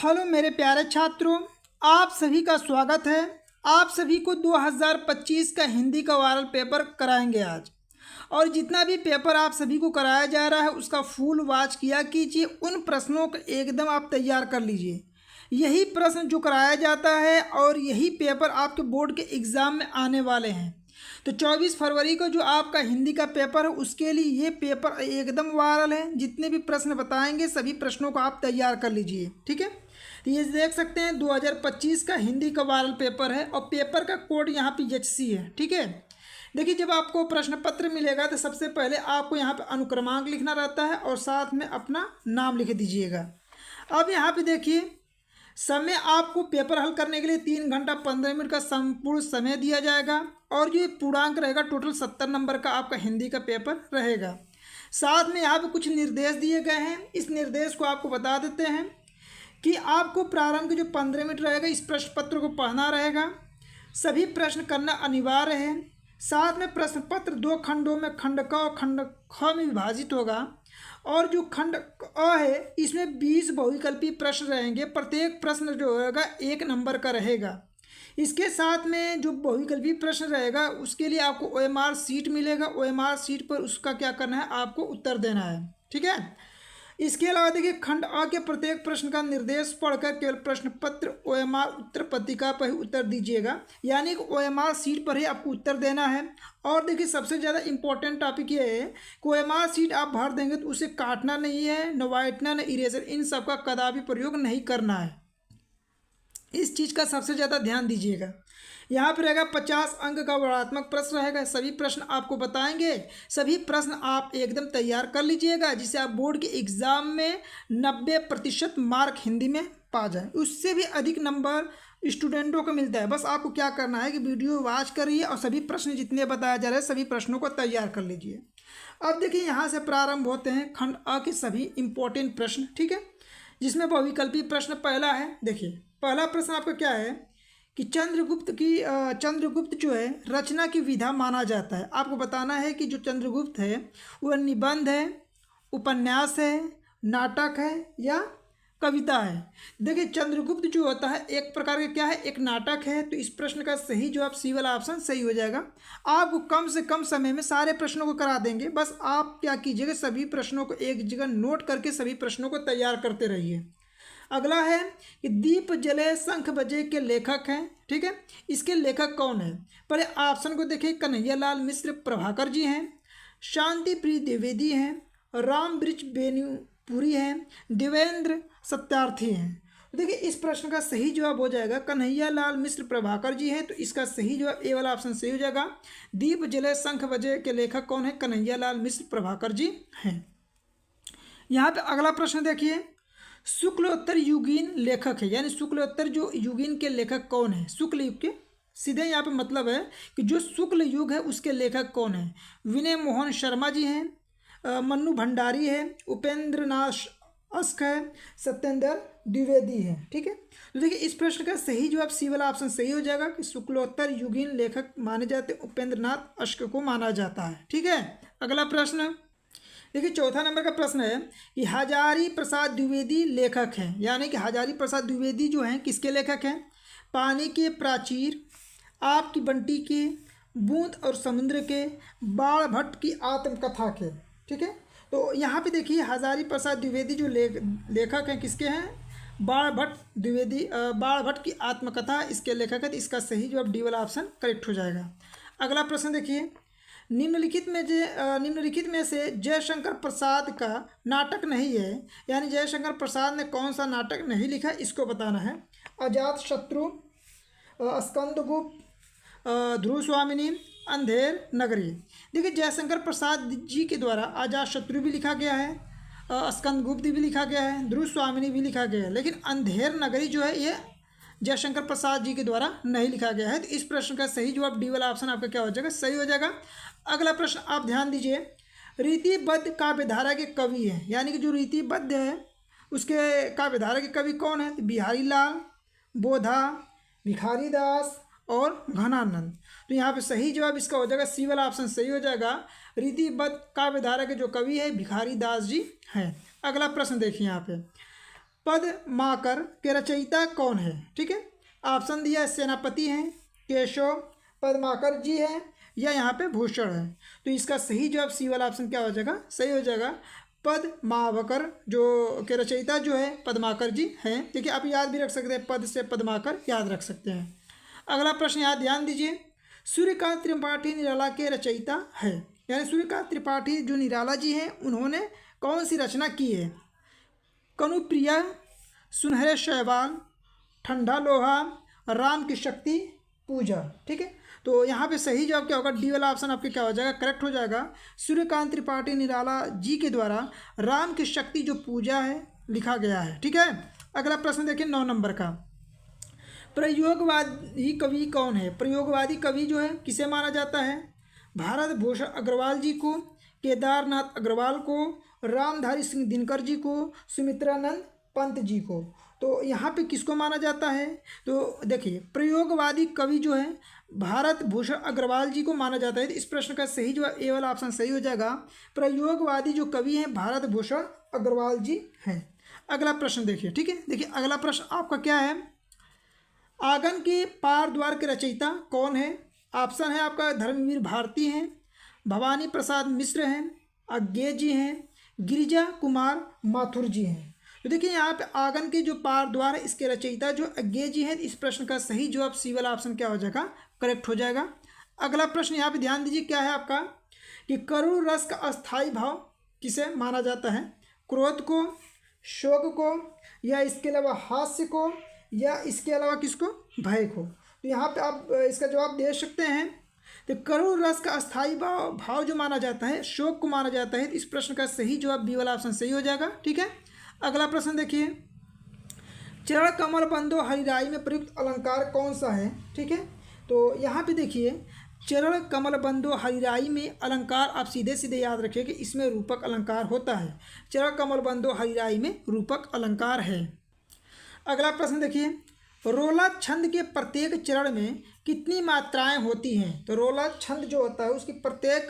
Hello मेरे प्यारे छात्रों, आप सभी का स्वागत है। आप सभी को 2025 का हिंदी का वायरल पेपर कराएंगे आज। और जितना भी पेपर आप सभी को कराया जा रहा है उसका फुल वॉच किया कीजिए। उन प्रश्नों को एकदम आप तैयार कर लीजिए। यही प्रश्न जो कराया जाता है और यही पेपर आपके बोर्ड के एग्ज़ाम में आने वाले हैं। तो 24 फरवरी को जो आपका हिंदी का पेपर है उसके लिए ये पेपर एकदम वायरल है। जितने भी प्रश्न बताएंगे सभी प्रश्नों को आप तैयार कर लीजिए, ठीक है। तो ये देख सकते हैं 2025 का हिंदी का वायरल पेपर है और पेपर का कोड यहाँ पे HC है, ठीक है। देखिए, जब आपको प्रश्न पत्र मिलेगा तो सबसे पहले आपको यहाँ पे अनुक्रमांक लिखना रहता है और साथ में अपना नाम लिख दीजिएगा। अब यहाँ पे देखिए, समय आपको पेपर हल करने के लिए 3 घंटा 15 मिनट का संपूर्ण समय दिया जाएगा और जो पूर्णांक रहेगा टोटल 70 नंबर का आपका हिंदी का पेपर रहेगा। साथ में यहाँ पे कुछ निर्देश दिए गए हैं। इस निर्देश को आपको बता देते हैं कि आपको प्रारंभ के जो 15 मिनट रहेगा इस प्रश्न पत्र को पढ़ना रहेगा। सभी प्रश्न करना अनिवार्य है। साथ में प्रश्न पत्र 2 खंडों में खंड क और खंड ख में विभाजित होगा और जो खंड अ है इसमें 20 बहुविकल्पी प्रश्न रहेंगे। प्रत्येक प्रश्न जो रहेगा 1 नंबर का रहेगा। इसके साथ में जो बहुविकल्पी प्रश्न रहेगा उसके लिए आपको OMR शीट मिलेगा। OMR शीट पर उसका क्या करना है, आपको उत्तर देना है, ठीक है। इसके अलावा देखिए, खंड अ के प्रत्येक प्रश्न का निर्देश पढ़कर केवल प्रश्न पत्र OMR उत्तर पत्रिका पर ही उत्तर दीजिएगा, यानी कि OMR शीट पर ही आपको उत्तर देना है। और देखिए, सबसे ज़्यादा इंपॉर्टेंट टॉपिक ये है कि OMR शीट आप भर देंगे तो उसे काटना नहीं है, न वाइटनर न इरेजर, इन सब का कदापि प्रयोग नहीं करना है। इस चीज़ का सबसे ज़्यादा ध्यान दीजिएगा। यहाँ पर रहेगा 50 अंक का वर्णात्मक प्रश्न रहेगा। सभी प्रश्न आपको बताएंगे। सभी प्रश्न आप एकदम तैयार कर लीजिएगा जिससे आप बोर्ड के एग्ज़ाम में 90% मार्क हिंदी में पा जाए। उससे भी अधिक नंबर स्टूडेंटों को मिलता है। बस आपको क्या करना है कि वीडियो वॉच करिए और सभी प्रश्न जितने बताए जा रहे हैं सभी प्रश्नों को तैयार कर लीजिए। अब देखिए, यहाँ से प्रारंभ होते हैं खंड अ के सभी इंपॉर्टेंट प्रश्न, ठीक है, जिसमें बहुविकल्पी प्रश्न पहला है। देखिए, पहला प्रश्न आपका क्या है कि चंद्रगुप्त जो है रचना की विधा माना जाता है। आपको बताना है कि जो चंद्रगुप्त है वह निबंध है, उपन्यास है, नाटक है या कविता है। देखिए, चंद्रगुप्त जो होता है एक प्रकार का क्या है, एक नाटक है। तो इस प्रश्न का सही जवाब सी वाला ऑप्शन सही हो जाएगा। आपको कम से कम समय में सारे प्रश्नों को करा देंगे। बस आप क्या कीजिएगा, सभी प्रश्नों को एक जगह नोट करके सभी प्रश्नों को तैयार करते रहिए। अगला है कि दीप जले शंख बजे के लेखक हैं, ठीक है। इसके लेखक कौन है? पहले ऑप्शन को देखिए, कन्हैयालाल मिश्र प्रभाकर जी हैं, शांति प्रिय द्विवेदी हैं, राम वृक्ष बेनीपुरी हैं, देवेंद्र सत्यार्थी हैं। देखिए, इस प्रश्न का सही जवाब हो जाएगा कन्हैयालाल मिश्र प्रभाकर जी हैं। तो इसका सही जवाब ए वाला ऑप्शन सही हो जाएगा। दीप जले शंख बजे के लेखक कौन है? कन्हैयालाल मिश्र प्रभाकर जी हैं। यहाँ पे अगला प्रश्न देखिए, शुक्लोत्तर युगीन लेखक है, यानी शुक्लोत्तर जो युगीन के लेखक कौन है? शुक्ल युग के सीधे यहाँ पे मतलब है कि जो शुक्ल युग है उसके लेखक कौन है? विनय मोहन शर्मा जी हैं, मन्नू भंडारी है, उपेंद्र नाथ अस्क है, सत्येंद्र द्विवेदी है, ठीक है। तो देखिए, इस प्रश्न का सही जवाब सी वाला ऑप्शन सही हो जाएगा कि शुक्लोत्तर युगीन लेखक माने जाते उपेंद्र नाथ अस्क को माना जाता है, ठीक है। अगला प्रश्न देखिए, चौथा नंबर का प्रश्न है कि हजारी प्रसाद द्विवेदी लेखक हैं, यानी कि हजारी प्रसाद द्विवेदी जो हैं किसके लेखक हैं? पानी के प्राचीर, आपकी बंटी के, बूंद और समुद्र के, बाण भट्ट की आत्मकथा के, ठीक है। तो यहाँ पे देखिए, हजारी प्रसाद द्विवेदी जो लेखक हैं किसके हैं? बाण भट्ट की आत्मकथा इसके लेखक है। तो इसका सही जवाब डी वाला ऑप्शन करेक्ट हो जाएगा। अगला प्रश्न देखिए, निम्नलिखित में से जयशंकर प्रसाद का नाटक नहीं है, यानी जयशंकर प्रसाद ने कौन सा नाटक नहीं लिखा इसको बताना है। अजातशत्रु, स्कंदगुप्त, ध्रुव स्वामिनी, अंधेर नगरी। देखिए, जयशंकर प्रसाद जी के द्वारा अजातशत्रु भी लिखा गया है, स्कंदगुप्त भी लिखा गया है, ध्रुव स्वामिनी भी लिखा गया है, लेकिन अंधेर नगरी जो है ये जयशंकर प्रसाद जी के द्वारा नहीं लिखा गया है। तो इस प्रश्न का सही जवाब डी वाला ऑप्शन आपका क्या हो जाएगा? सही हो जाएगा। अगला प्रश्न आप ध्यान दीजिए, रीतिबद्ध काव्यधारा के कवि हैं, यानी कि जो रीतिबद्ध है उसके काव्यधारा के कवि कौन है? बिहारी लाल, बोधा, भिखारी दास और घनानंद। तो यहाँ पे सही जवाब इसका हो जाएगा सी वाला ऑप्शन सही हो जाएगा। रीतिबद्ध काव्यधारा के जो कवि है भिखारी दास जी हैं। अगला प्रश्न देखिए, यहाँ पे पद्माकर के रचयिता कौन है? ठीक है, ऑप्शन दिया है सेनापति हैं, केशव, पद्माकर जी हैं, या यहाँ पे भूषण है। तो इसका सही जवाब सी वाला ऑप्शन क्या हो जाएगा? सही हो जाएगा पद्मावकर जो के रचयिता जो है पद्माकर जी हैं। देखिए आप याद भी रख सकते हैं, पद से पद्माकर याद रख सकते हैं। अगला प्रश्न यहाँ ध्यान दीजिए, सूर्यकांत त्रिपाठी निराला के रचयिता है, यानी सूर्यकांत त्रिपाठी जो निराला जी हैं उन्होंने कौन सी रचना की है? कनुप्रिया, सुनहरे शैवाल, ठंडा लोहा, राम की शक्ति, पूजा। ठीक है, तो यहाँ पे सही जवाब क्या होगा? डी वाला ऑप्शन आपके क्या हो जाएगा? करेक्ट हो जाएगा। सूर्यकांत त्रिपाठी निराला जी के द्वारा राम की शक्ति जो पूजा है लिखा गया है। ठीक है, अगला प्रश्न देखिए 9 नंबर का, प्रयोगवादी कवि कौन है? प्रयोगवादी कवि जो है किसे माना जाता है? भारत भूषण अग्रवाल जी को, केदारनाथ अग्रवाल को, रामधारी सिंह दिनकर जी को, सुमित्रानंद पंत जी को। तो यहाँ पे किसको माना जाता है? तो देखिए प्रयोगवादी कवि जो है भारत भूषण अग्रवाल जी को माना जाता है। तो इस प्रश्न का सही जवाब ए वाला ऑप्शन सही हो जाएगा। प्रयोगवादी जो कवि हैं भारत भूषण अग्रवाल जी हैं। अगला प्रश्न देखिए। ठीक है, देखिए अगला प्रश्न आपका क्या है? आंगन के पार द्वार के रचयिता कौन है? ऑप्शन है आपका धर्मवीर भारती हैं, भवानी प्रसाद मिश्र हैं, अज्ञे जी हैं, गिरिजा कुमार माथुर जी हैं। तो देखिए यहाँ पे आंगन के जो पार द्वार है इसके रचयिता जो अज्ञे जी हैं। इस प्रश्न का सही जवाब सी वाला ऑप्शन क्या हो जाएगा? करेक्ट हो जाएगा। अगला प्रश्न यहाँ पे ध्यान दीजिए क्या है आपका कि करुण रस का अस्थायी भाव किसे माना जाता है? क्रोध को, शोक को, या इसके अलावा हास्य को, या इसके अलावा किसको? भय को। तो यहाँ पे आप इसका जवाब दे सकते हैं। तो करुण रस का अस्थायी भाव जो माना जाता है शोक को माना जाता है। तो इस प्रश्न का सही जवाब बी वाला ऑप्शन सही हो जाएगा। ठीक है, अगला प्रश्न देखिए, चरण कमल बंदो हरिराई में प्रयुक्त अलंकार कौन सा है? ठीक है, तो यहाँ पे देखिए चरण कमल बंदो हरिराई में अलंकार आप सीधे सीधे याद रखिए कि इसमें रूपक अलंकार होता है। चरण कमल बंदो हरिराई में रूपक अलंकार है। अगला प्रश्न देखिए, रोला छंद के प्रत्येक चरण में कितनी मात्राएं होती हैं? तो रोला छंद जो होता है उसकी प्रत्येक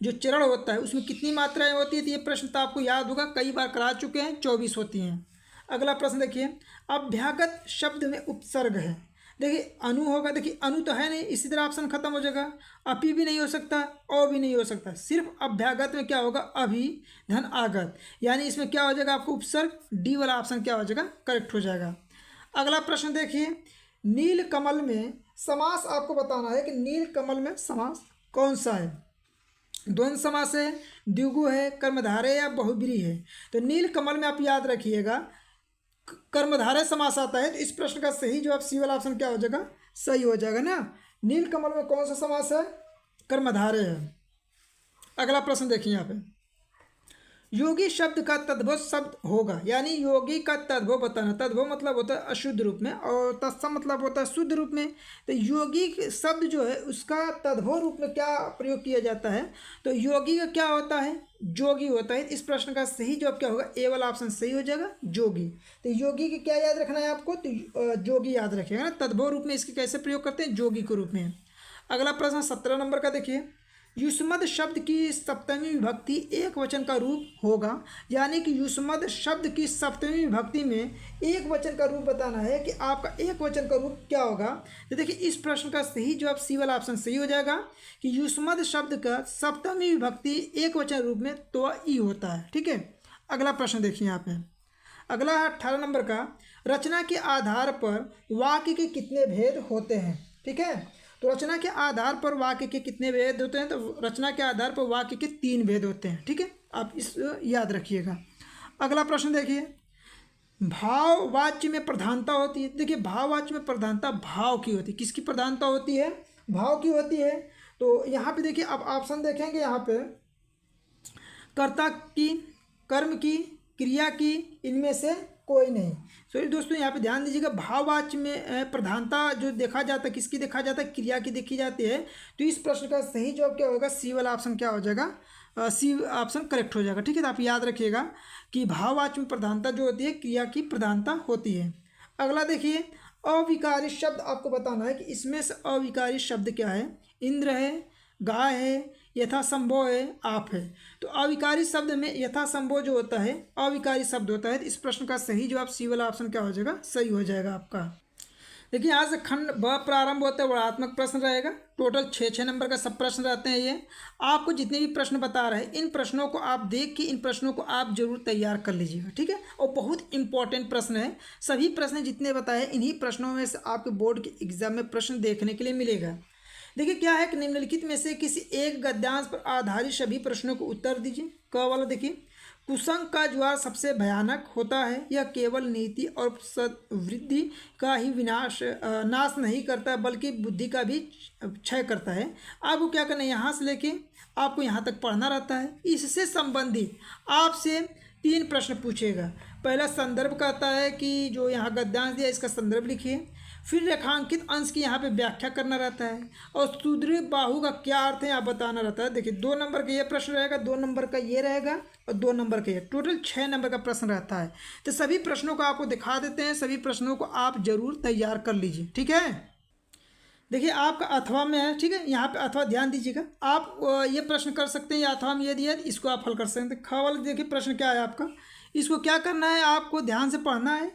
जो चरण होता है उसमें कितनी मात्राएं होती है? तो ये प्रश्न तो आपको याद होगा, कई बार करा चुके हैं, 24 होती हैं। अगला प्रश्न देखिए, अभ्यागत शब्द में उपसर्ग है। देखिए अनु होगा, देखिए अनु तो है नहीं, इसी तरह ऑप्शन खत्म हो जाएगा। अपी भी नहीं हो सकता, ओ भी नहीं हो सकता, सिर्फ अभ्यागत में क्या होगा? अभि धन आगत, यानी इसमें क्या हो जाएगा आपको? उपसर्ग। डी वाला ऑप्शन क्या हो जाएगा? करेक्ट हो जाएगा। अगला प्रश्न देखिए, नील कमल में समास आपको बताना है कि नील कमल में समास कौन सा है? द्वंद्व समास है, द्विगु है, कर्मधारय या बहुब्रीहि है? तो नील कमल में आप याद रखिएगा कर्मधारय समास आता है। तो इस प्रश्न का सही जवाब सी वाला ऑप्शन क्या हो जाएगा? सही हो जाएगा ना। नील कमल में कौन सा समास है? कर्मधारय है। अगला प्रश्न देखिए यहाँ पे, योगी शब्द का तद्भव शब्द होगा, यानी योगी का तद्भव बताना। तद्भव मतलब होता है अशुद्ध रूप में और तत्सम मतलब होता है शुद्ध रूप में। तो योगी शब्द जो है उसका तद्भव रूप में क्या प्रयोग किया जाता है? तो योगी का क्या होता है? जोगी होता है। इस प्रश्न का सही जवाब क्या होगा? ए वाला ऑप्शन सही हो जाएगा, जोगी। तो योगी की क्या याद रखना है आपको? तो जोगी याद रखिएगा ना। तद्भव रूप में इसके कैसे प्रयोग करते हैं? जोगी के रूप में। अगला प्रश्न 17 नंबर का देखिए, युष्मद शब्द की सप्तमी विभक्ति एक वचन का रूप होगा, यानी कि युष्मद शब्द की सप्तमी विभक्ति में एक वचन का रूप बताना है कि आपका एक वचन का रूप क्या होगा? तो देखिए इस प्रश्न का सही जवाब सी वाला ऑप्शन सही हो जाएगा कि युष्मद शब्द का सप्तमी विभक्ति एक वचन रूप में तो ई होता है। ठीक है, अगला प्रश्न देखिए यहाँ पे, अगला है 18 नंबर का, रचना के आधार पर वाक्य के कितने भेद होते हैं? ठीक है, तो रचना के आधार पर वाक्य के कितने भेद होते हैं? तो रचना के आधार पर वाक्य के 3 भेद होते हैं। ठीक है, आप इस याद रखिएगा। अगला प्रश्न देखिए, भाववाच्य में प्रधानता होती है। देखिए भाववाच्य में प्रधानता भाव की होती है। किसकी प्रधानता होती है? भाव की होती है। तो यहाँ पे देखिए आप ऑप्शन देखेंगे, यहाँ पे कर्ता की, कर्म की, क्रिया की, इनमें से कोई नहीं। सो दोस्तों यहाँ पे ध्यान दीजिएगा, भाववाच्य में प्रधानता जो देखा जाता है किसकी देखा जाता है? क्रिया की देखी जाती है। तो इस प्रश्न का सही जवाब क्या होगा? सी वाला ऑप्शन क्या हो जाएगा? सी ऑप्शन करेक्ट हो जाएगा। ठीक है, तो आप याद रखिएगा कि भाववाच्य में प्रधानता जो होती है क्रिया की प्रधानता होती है। अगला देखिए, अविकारी शब्द आपको बताना है कि इसमें से अविकारी शब्द क्या है? इंद्र है, गाय है, यथासंभव है, आप है। तो अविकारी शब्द में यथासंभव जो होता है अविकारी शब्द होता है। तो इस प्रश्न का सही जवाब सी वाला ऑप्शन क्या हो जाएगा, सही हो जाएगा आपका। देखिए यहाँ से खंड ब प्रारंभ होता है, वर्णात्मक प्रश्न रहेगा। टोटल 6 नंबर का सब प्रश्न रहते हैं। ये आपको जितने भी प्रश्न बता रहे हैं इन प्रश्नों को आप देख के इन प्रश्नों को आप जरूर तैयार कर लीजिएगा, ठीक है। और बहुत इंपॉर्टेंट प्रश्न है। सभी प्रश्न जितने बताए इन्हीं प्रश्नों में से आपके बोर्ड के एग्जाम में प्रश्न देखने के लिए मिलेगा। देखिए क्या है कि निम्नलिखित में से किसी एक गद्यांश पर आधारित सभी प्रश्नों को उत्तर दीजिए। क वाला देखिए, कुसंग का ज्वार सबसे भयानक होता है, यह केवल नीति और सद्वृद्धि का ही नाश नहीं करता बल्कि बुद्धि का भी क्षय करता है। आपको क्या करना है, यहाँ से लेके आपको यहाँ तक पढ़ना रहता है। इससे संबंधित आपसे 3 प्रश्न पूछेगा। पहला संदर्भ कहता है कि जो यहाँ गद्यांश दिया इसका संदर्भ लिखिए। फिर रेखांकित अंश की यहाँ पे व्याख्या करना रहता है और सुदृढ़ बाहु का क्या अर्थ है आप बताना रहता है। देखिए 2 नंबर का ये प्रश्न रहेगा, 2 नंबर का ये रहेगा और 2 नंबर का ये, टोटल 6 नंबर का प्रश्न रहता है। तो सभी प्रश्नों को आपको दिखा देते हैं, सभी प्रश्नों को आप जरूर तैयार कर लीजिए, ठीक है। देखिए आपका अथवा में है, ठीक है। यहाँ पे अथवा ध्यान दीजिएगा। आप ये प्रश्न कर सकते हैं, या अथवा में ये दिया है इसको आप हल कर सकते हैं। ख वाला देखिए प्रश्न क्या है आपका, इसको क्या करना है, आपको ध्यान से पढ़ना है।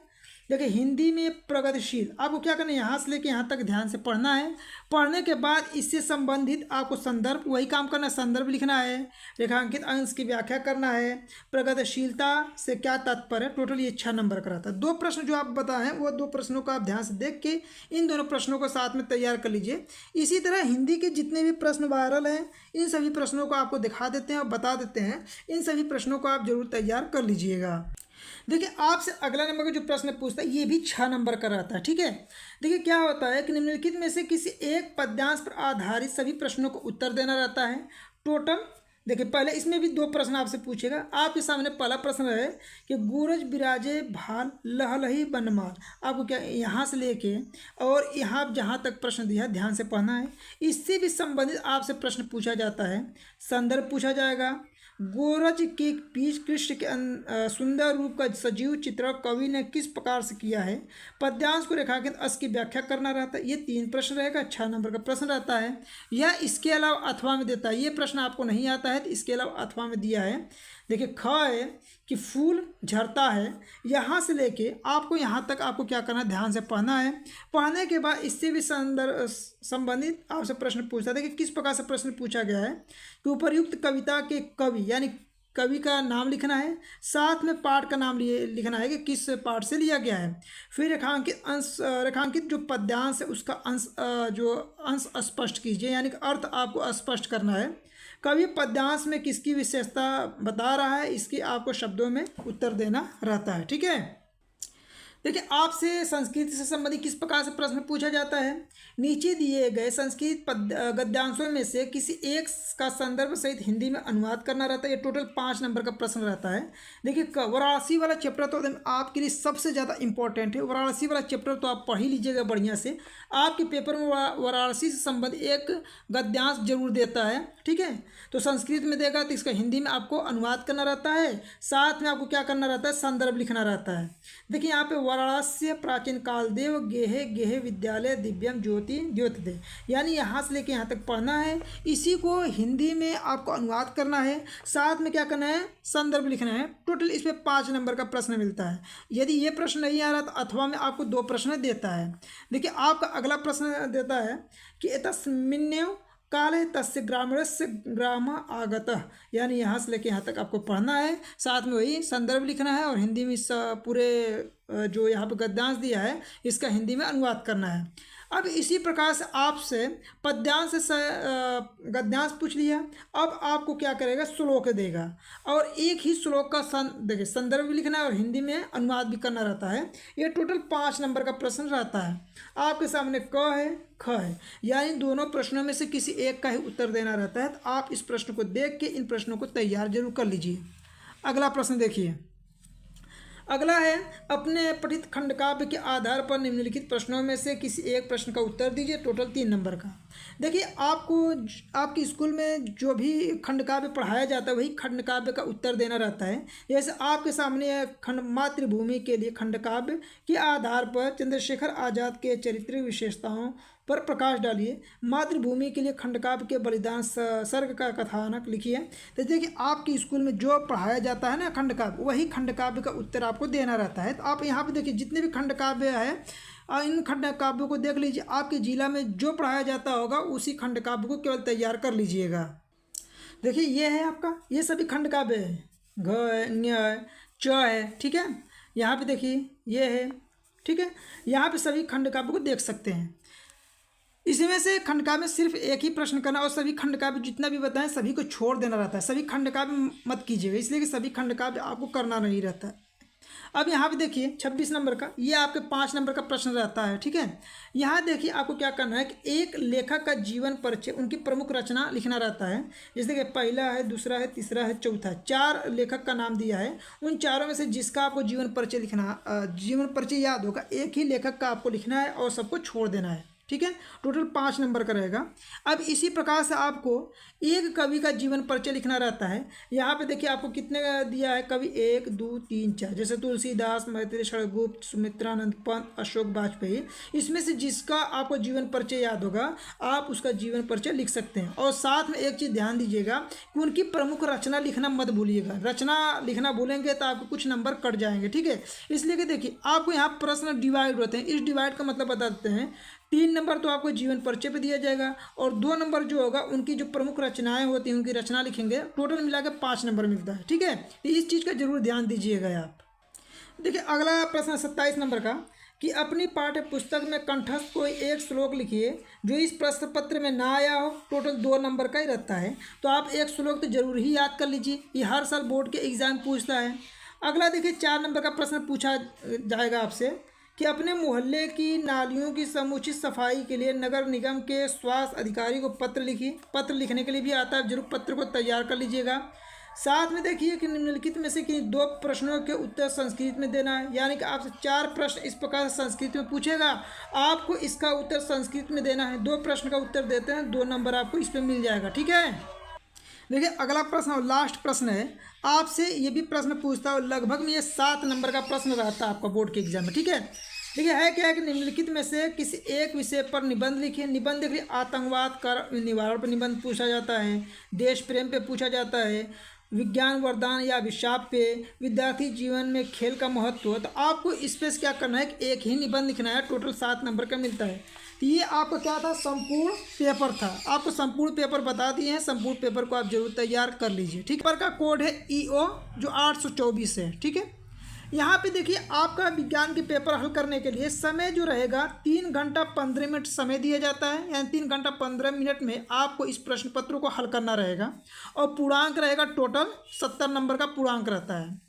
देखिए हिंदी में प्रगतिशील, आपको क्या करना है, यहाँ से लेके यहाँ तक ध्यान से पढ़ना है। पढ़ने के बाद इससे संबंधित आपको संदर्भ, वही काम करना है, संदर्भ लिखना है, रेखांकित अंश की व्याख्या करना है, प्रगतिशीलता से क्या तात्पर्य है। टोटल ये 6 नंबर का रहता है। 2 प्रश्न जो आप बताए हैं वो 2 प्रश्नों को आप ध्यान से देख के इन दोनों प्रश्नों को साथ में तैयार कर लीजिए। इसी तरह हिंदी के जितने भी प्रश्न वायरल हैं इन सभी प्रश्नों को आपको दिखा देते हैं और बता देते हैं। इन सभी प्रश्नों को आप जरूर तैयार कर लीजिएगा। देखिए आपसे अगला नंबर का जो प्रश्न पूछता है ये भी 6 नंबर का रहता है, ठीक है। देखिए क्या होता है कि निम्नलिखित में से किसी एक पद्यांश पर आधारित सभी प्रश्नों को उत्तर देना रहता है। टोटल देखिए पहले इसमें भी 2 प्रश्न आपसे पूछेगा। आपके सामने पहला प्रश्न है कि गूरज बिराजे भाल लहलही बनमाल। आपको क्या यहाँ से लेके और यहाँ जहाँ तक प्रश्न दिया ध्यान से पढ़ना है। इससे भी संबंधित आपसे प्रश्न पूछा जाता है, संदर्भ पूछा जाएगा। गोरज के बीच कृष्ण के सुंदर रूप का सजीव चित्र कवि ने किस प्रकार से किया है। पद्यांश को रेखांकित अंश की व्याख्या करना रहता है। ये 3 प्रश्न रहेगा, 6 नंबर का प्रश्न रहता है। या इसके अलावा अथवा में देता है, ये प्रश्न आपको नहीं आता है तो इसके अलावा अथवा में दिया है। देखिए ख है कि फूल झरता है, यहाँ से लेके आपको यहाँ तक आपको क्या करना है, ध्यान से पढ़ना है। पढ़ने के बाद इससे भी संबंधित आपसे प्रश्न पूछता है कि किस प्रकार से प्रश्न पूछा गया है कि उपर्युक्त कविता के कवि यानी कवि का नाम लिखना है, साथ में पाठ का नाम लिखना है कि किस पाठ से लिया गया है। फिर रेखांकित जो पद्यांश है उसका अंश स्पष्ट कीजिए, यानी कि अर्थ आपको स्पष्ट करना है। कवि पद्यांश में किसकी विशेषता बता रहा है, इसकी आपको शब्दों में उत्तर देना रहता है, ठीक है। देखिए आपसे संस्कृत से संबंधित किस प्रकार से प्रश्न पूछा जाता है। नीचे दिए गए संस्कृत गद्यांशों में से किसी एक का संदर्भ सहित हिंदी में अनुवाद करना रहता है। ये टोटल 5 नंबर का प्रश्न रहता है। देखिए वाराणसी वाला चैप्टर तो आपके लिए सबसे ज़्यादा इंपॉर्टेंट है। वाराणसी वाला चैप्टर तो आप पढ़ ही लीजिएगा बढ़िया से। आपके पेपर में वाराणसी से संबंधित एक गद्यांश जरूर देता है, ठीक है। तो संस्कृत में देगा तो इसका हिंदी में आपको अनुवाद करना रहता है, साथ में आपको क्या करना रहता है, संदर्भ लिखना रहता है। देखिए यहाँ पे वाराणस्य प्राचीन काल देव गेहे गेहे विद्यालय दिव्यम ज्योति ज्योतिदे, यानी यहाँ से लेके यहाँ तक पढ़ना है। इसी को हिंदी में आपको अनुवाद करना है, साथ में क्या करना है, संदर्भ लिखना है। टोटल इसमें 5 नंबर का प्रश्न मिलता है। यदि ये प्रश्न नहीं आ रहा तो अथवा में आपको 2 प्रश्न देता है। देखिए आपका अगला प्रश्न देता है कि एतस्मिन्नेव काले तस्य ग्रामीणस्य ग्राम आगतः, यानी यहाँ से लेके यहाँ तक आपको पढ़ना है, साथ में वही संदर्भ लिखना है और हिंदी में इस पूरे जो यहाँ पे गद्यांश दिया है इसका हिंदी में अनुवाद करना है। अब इसी प्रकार से आपसे पद्यांश से गद्यांश पूछ लिया। अब आपको क्या करेगा, श्लोक देगा और एक ही श्लोक का देखिए संदर्भ भी लिखना है और हिंदी में अनुवाद भी करना रहता है। ये टोटल 5 नंबर का प्रश्न रहता है। आपके सामने क है ख है, यानी दोनों प्रश्नों में से किसी एक का ही उत्तर देना रहता है। तो आप इस प्रश्न को देख के इन प्रश्नों को तैयार जरूर कर लीजिए। अगला प्रश्न देखिए, अगला है अपने पठित खंड काव्य के आधार पर निम्नलिखित प्रश्नों में से किसी एक प्रश्न का उत्तर दीजिए। टोटल 3 नंबर का। देखिए आपको आपके स्कूल में जो भी खंड काव्य पढ़ाया जाता है वही खंड काव्य का उत्तर देना रहता है। जैसे आपके सामने है खंड मातृभूमि के लिए खंड काव्य के आधार पर चंद्रशेखर आज़ाद के चरित्रीय विशेषताओं पर प्रकाश डालिए। मातृभूमि के लिए खंड काव्य के बलिदान सर्ग का कथानक लिखिए। तो देखिए आपके स्कूल में जो पढ़ाया जाता है ना खंड काव्य, वही खंड काव्य का उत्तर आपको देना रहता है। तो आप यहाँ पे देखिए जितने भी खंड काव्य है इन खंड काव्यों को देख लीजिए, आपके जिला में जो पढ़ाया जाता होगा उसी खंड काव्य को केवल तैयार कर लीजिएगा। देखिए ये है आपका, ये सभी खंड काव्य है, घ है, ञ है, च है, ठीक है। यहाँ पे देखिए ये है, ठीक है। यहाँ पे सभी खंड काव्य को देख सकते हैं। इसमें से खंड काव्य में सिर्फ एक ही प्रश्न करना और सभी खंड काव्य जितना भी बताएं सभी को छोड़ देना रहता है। सभी खंड काव्य मत कीजिएगा, इसलिए कि सभी खंड काव्य आपको करना नहीं रहता है। अब यहाँ पे देखिए 26 नंबर का, ये आपके 5 नंबर का प्रश्न रहता है, ठीक है। यहाँ देखिए आपको क्या करना है कि एक लेखक का जीवन परिचय, उनकी प्रमुख रचना लिखना रहता है। जैसे कि पहला है, दूसरा है, तीसरा है, चौथा है, 4 लेखक का नाम दिया है। उन चारों में से जिसका आपको जीवन परिचय लिखना, जीवन परिचय याद होगा, एक ही लेखक का आपको लिखना है और सबको छोड़ देना है, ठीक है। टोटल 5 नंबर का रहेगा। अब इसी प्रकार से आपको एक कवि का जीवन परिचय लिखना रहता है। यहाँ पे देखिए आपको कितने का दिया है कवि, 1 2 3 4, जैसे तुलसीदास, मैत्रेय, षड़गुप्त, सुमित्रानंद पंत, अशोक वाजपेयी। इसमें से जिसका आपको जीवन परिचय याद होगा आप उसका जीवन परिचय लिख सकते हैं। और साथ में एक चीज़ ध्यान दीजिएगा कि उनकी प्रमुख रचना लिखना मत भूलिएगा। रचना लिखना भूलेंगे तो आपको कुछ नंबर कट जाएंगे, ठीक है। इसलिए कि देखिए आपको यहाँ प्रश्न डिवाइड होते हैं, इस डिवाइड का मतलब बता देते हैं। 3 नंबर तो आपको जीवन परिचय पे दिया जाएगा और 2 नंबर जो होगा उनकी जो प्रमुख रचनाएं होती हैं उनकी रचना लिखेंगे। टोटल मिला के 5 नंबर मिलता है, ठीक है। तो इस चीज़ का जरूर ध्यान दीजिएगा आप। देखिए अगला प्रश्न 27 नंबर का कि अपनी पाठ्य पुस्तक में कंठस्थ कोई एक श्लोक लिखिए जो इस प्रश्न पत्र में ना आया हो। टोटल 2 नंबर का ही रहता है, तो आप एक श्लोक तो जरूर ही याद कर लीजिए, ये हर साल बोर्ड के एग्जाम पूछता है। अगला देखिए 4 नंबर का प्रश्न पूछा जाएगा आपसे कि अपने मोहल्ले की नालियों की समुचित सफाई के लिए नगर निगम के स्वास्थ्य अधिकारी को पत्र लिखिए। पत्र लिखने के लिए भी आता है, जरूर पत्र को तैयार कर लीजिएगा। साथ में देखिए कि निम्नलिखित में से किन्हीं 2 प्रश्नों के उत्तर संस्कृत में देना है, यानी कि आपसे 4 प्रश्न इस प्रकार से संस्कृत में पूछेगा, आपको इसका उत्तर संस्कृत में देना है। 2 प्रश्न का उत्तर देते हैं, 2 नंबर आपको इस पर मिल जाएगा, ठीक है। देखिए अगला प्रश्न और लास्ट प्रश्न है, आपसे ये भी प्रश्न पूछता है, लगभग में ये 7 नंबर का प्रश्न रहता है आपका बोर्ड के एग्जाम में, ठीक है। देखिए है क्या है कि निम्नलिखित में से किसी एक विषय पर निबंध लिखिए। निबंध के लिए आतंकवाद का निवारण पर निबंध पूछा जाता है, देश प्रेम पे पूछा जाता है, विज्ञान वरदान या अभिशाप पे, विद्यार्थी जीवन में खेल का महत्व। तो आपको इस पे क्या करना है कि एक ही निबंध लिखना है, टोटल 7 नंबर का मिलता है। तो ये आपका क्या था, संपूर्ण पेपर था। आपको संपूर्ण पेपर बता दिए हैं, संपूर्ण पेपर को आप जरूर तैयार कर लीजिए, ठीक है। पेपर का कोड है EO जो 824 है, ठीक है। यहाँ पे देखिए आपका विज्ञान के पेपर हल करने के लिए समय जो रहेगा 3 घंटा 15 मिनट समय दिया जाता है, यानी 3 घंटा 15 मिनट में आपको इस प्रश्न पत्र को हल करना रहेगा। और पूर्णांक रहेगा, टोटल 70 नंबर का पूर्णांक रहता है।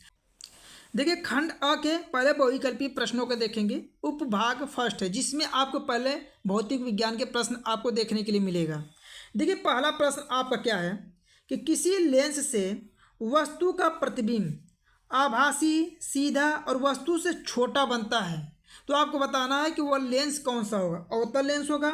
देखिए खंड अ के पहले बहुविकल्पी प्रश्नों को देखेंगे। उपभाग फर्स्ट है जिसमें आपको पहले भौतिक विज्ञान के प्रश्न आपको देखने के लिए मिलेगा। देखिए पहला प्रश्न आपका क्या है कि किसी लेंस से वस्तु का प्रतिबिंब आभासी, सीधा और वस्तु से छोटा बनता है, तो आपको बताना है कि वह लेंस कौन सा होगा। अवतल लेंस होगा,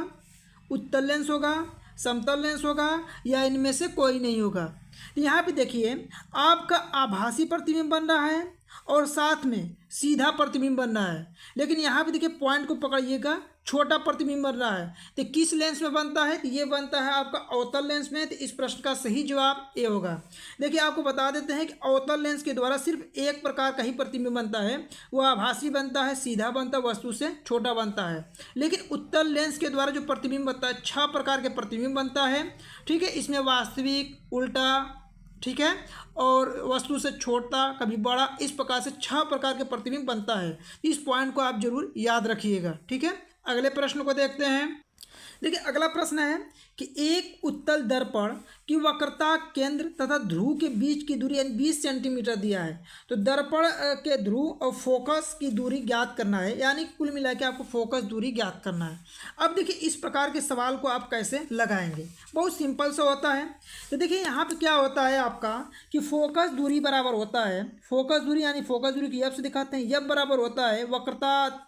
उत्तल लेंस होगा, समतल लेंस होगा या इनमें से कोई नहीं होगा। यहाँ पे देखिए आपका आभासी प्रतिबिंब बन रहा है और साथ में सीधा प्रतिबिंब बन रहा है, लेकिन यहाँ पे देखिए पॉइंट को पकड़िएगा, छोटा प्रतिबिंब बन रहा है। तो किस लेंस में बनता है, तो ये बनता है आपका अवतल लेंस में। तो इस प्रश्न का सही जवाब ए होगा। देखिए आपको बता देते हैं कि अवतल लेंस के द्वारा सिर्फ एक प्रकार का ही प्रतिबिंब बनता है, वह आभासी बनता है, सीधा बनता है, वस्तु से छोटा बनता है। लेकिन उत्तल लेंस के द्वारा जो प्रतिबिंब बनता है 6 प्रकार के प्रतिबिंब बनता है, ठीक है। इसमें वास्तविक, उल्टा, ठीक है, और वस्तु से छोटा, कभी बड़ा, इस प्रकार से 6 प्रकार के प्रतिबिंब बनता है। इस पॉइंट को आप जरूर याद रखिएगा, ठीक है। अगले प्रश्न को देखते हैं। देखिए अगला प्रश्न है कि एक उत्तल दर्पण की वक्रता केंद्र तथा ध्रुव के बीच की दूरी यानी 20 सेंटीमीटर दिया है, तो दर्पण के ध्रुव और फोकस की दूरी ज्ञात करना है, यानी कुल मिला के आपको फोकस दूरी ज्ञात करना है। अब देखिए इस प्रकार के सवाल को आप कैसे लगाएंगे, बहुत सिंपल सा होता है। तो देखिए यहाँ पे क्या होता है आपका कि फोकस दूरी बराबर होता है, फोकस दूरी यानी फोकस दूरी की एफ से दिखाते हैं, एफ बराबर होता है वक्रता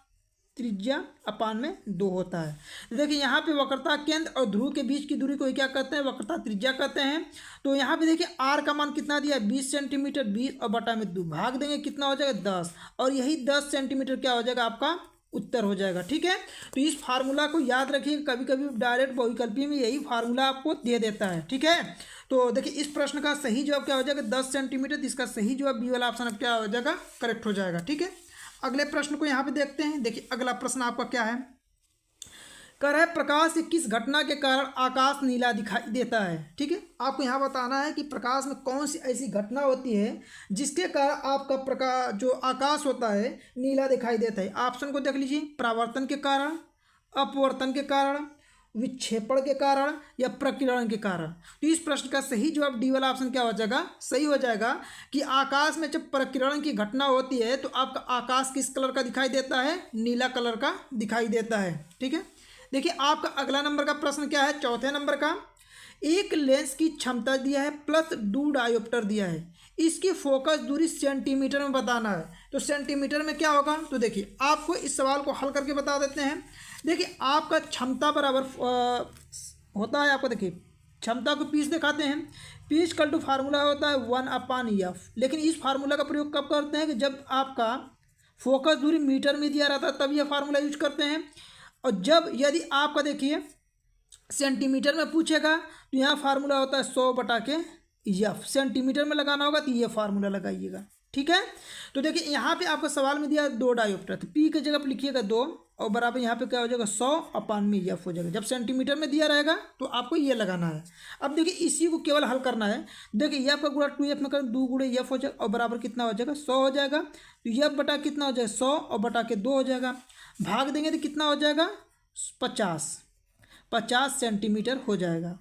त्रिज्या अपान में 2 होता है। तो देखिए यहाँ पे वक्रता केंद्र और ध्रुव के बीच की दूरी को क्या कहते हैं, वक्रता त्रिज्या कहते हैं। तो यहाँ पे देखिए आर का मान कितना दिया है 20 सेंटीमीटर, 20 और बटा में 2 भाग देंगे कितना हो जाएगा 10, और यही 10 सेंटीमीटर क्या हो जाएगा आपका उत्तर हो जाएगा। ठीक है, तो इस फार्मूला को याद रखिए, कभी कभी डायरेक्ट बहुविकल्पी में यही फार्मूला आपको दे देता है। ठीक है, तो देखिए इस प्रश्न का सही जवाब क्या हो जाएगा 10 सेंटीमीटर, इसका सही जवाब बी वाला ऑप्शन क्या हो जाएगा, करेक्ट हो जाएगा। ठीक है, अगले प्रश्न को यहाँ पे देखते हैं। देखिए अगला प्रश्न आपका क्या है, कह रहा है प्रकाश की किस घटना के कारण आकाश नीला दिखाई देता है। ठीक है, आपको यहाँ बताना है कि प्रकाश में कौन सी ऐसी घटना होती है जिसके कारण आपका प्रकाश जो आकाश होता है नीला दिखाई देता है। ऑप्शन को देख लीजिए, परावर्तन के कारण, अपवर्तन के कारण, विक्षेपण के कारण या प्रकीर्णन के कारण। तो इस प्रश्न का सही जवाब डी वाला ऑप्शन क्या हो जाएगा, सही हो जाएगा कि आकाश में जब प्रकीर्णन की घटना होती है तो आपका आकाश किस कलर का दिखाई देता है, नीला कलर का दिखाई देता है। ठीक है, देखिए आपका अगला नंबर का प्रश्न क्या है, चौथे नंबर का, एक लेंस की क्षमता दिया है प्लस 2 डायोप्टर दिया है, इसकी फोकस दूरी सेंटीमीटर में बताना है। तो सेंटीमीटर में क्या होगा, तो देखिए आपको इस सवाल को हल करके बता देते हैं। देखिए आपका क्षमता बराबर होता है, आपको देखिए क्षमता को पीस दिखाते हैं, पीस कल टू फार्मूला होता है 1/f, लेकिन इस फार्मूला का प्रयोग कब करते हैं कि जब आपका फोकस दूरी मीटर में दिया रहता है तब यह फार्मूला यूज करते हैं। और जब यदि आपका देखिए सेंटीमीटर में पूछेगा तो यहाँ फार्मूला होता है 100/f, सेंटीमीटर में लगाना होगा तो ये फार्मूला लगाइएगा। ठीक है, तो देखिए यहाँ पे आपको सवाल में दिया 2 डायोप्टर, तो पी की जगह पर लिखिएगा 2 और बराबर यहाँ पे क्या हो जाएगा 100/f हो जाएगा। जब सेंटीमीटर में दिया रहेगा तो आपको ये लगाना है। अब देखिए इसी को केवल हल करना है। देखिए एफ का गुणा 2f में करें 2 गुणे एफ हो जाएगा और बराबर कितना हो जाएगा 100 हो जाएगा। तो एफ बटा कितना हो जाएगा 100 और बटा के 2 हो जाएगा, भाग देंगे तो कितना हो जाएगा 50 सेंटीमीटर हो जाएगा।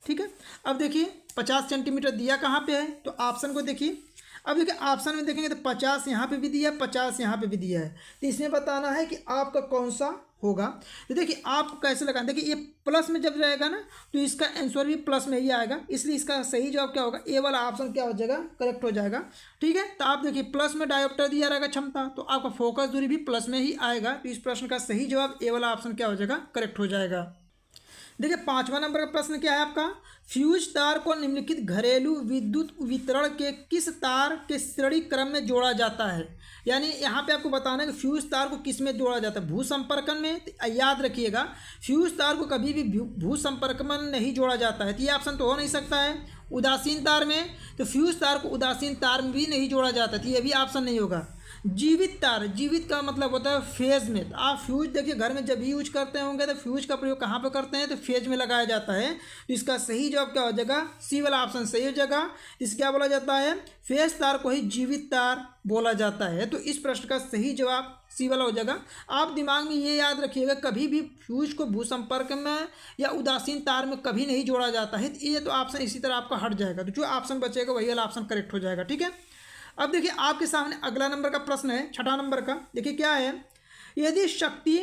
ठीक है, अब देखिए 50 सेंटीमीटर दिया कहाँ पे है, तो ऑप्शन को देखिए। अब देखिए ऑप्शन में देखेंगे तो 50 यहाँ पे भी दिया है, 50 यहाँ पे भी दिया है, तो इसमें बताना है कि आपका कौन सा होगा। तो देखिए आप कैसे लगाएं, देखिए ये प्लस में जब रहेगा ना तो इसका आंसर भी प्लस में ही आएगा, इसलिए इसका सही जवाब क्या होगा, ए वाला ऑप्शन क्या हो जाएगा, करेक्ट हो जाएगा। ठीक है, तो आप देखिए प्लस में डायोप्टर दिया रहेगा क्षमता, तो आपका फोकस दूरी भी प्लस में ही आएगा। तो इस प्रश्न का सही जवाब ए वाला ऑप्शन क्या हो जाएगा, करेक्ट हो जाएगा। देखिए 5वां नंबर का प्रश्न क्या है आपका, फ्यूज तार को निम्नलिखित घरेलू विद्युत वितरण के किस तार के श्रेणी क्रम में जोड़ा जाता है। यानी यहाँ पे आपको बताना है कि फ्यूज तार को किस में जोड़ा जाता है, भू संपर्कन में। याद रखिएगा फ्यूज तार को कभी भी भू संपर्क में नहीं जोड़ा जाता है, तो ये ऑप्शन तो हो नहीं सकता है। उदासीन तार में, तो फ्यूज तार को उदासीन तार में भी नहीं जोड़ा जाता, तो ये भी ऑप्शन नहीं होगा। जीवित तार, जीवित का मतलब होता है फेज में। आप फ्यूज देखिए घर में जब भी यूज करते होंगे तो फ्यूज का प्रयोग कहाँ पे करते हैं, तो फेज में लगाया जाता है। तो इसका सही जवाब क्या हो जाएगा, सी वाला ऑप्शन सही हो जाएगा। इस क्या बोला जाता है, फेज तार को ही जीवित तार बोला जाता है। तो इस प्रश्न का सही जवाब सी वाला हो जाएगा। आप दिमाग में ये याद रखिएगा कभी भी फ्यूज को भू संपर्क में या उदासीन तार में कभी नहीं जोड़ा जाता है। ये तो ऑप्शन इसी तरह आपका हट जाएगा, तो जो ऑप्शन बचेगा वही वाला ऑप्शन करेक्ट हो जाएगा। ठीक है, अब देखिए आपके सामने अगला नंबर का प्रश्न है, 6ठा नंबर का। देखिए क्या है, यदि शक्ति,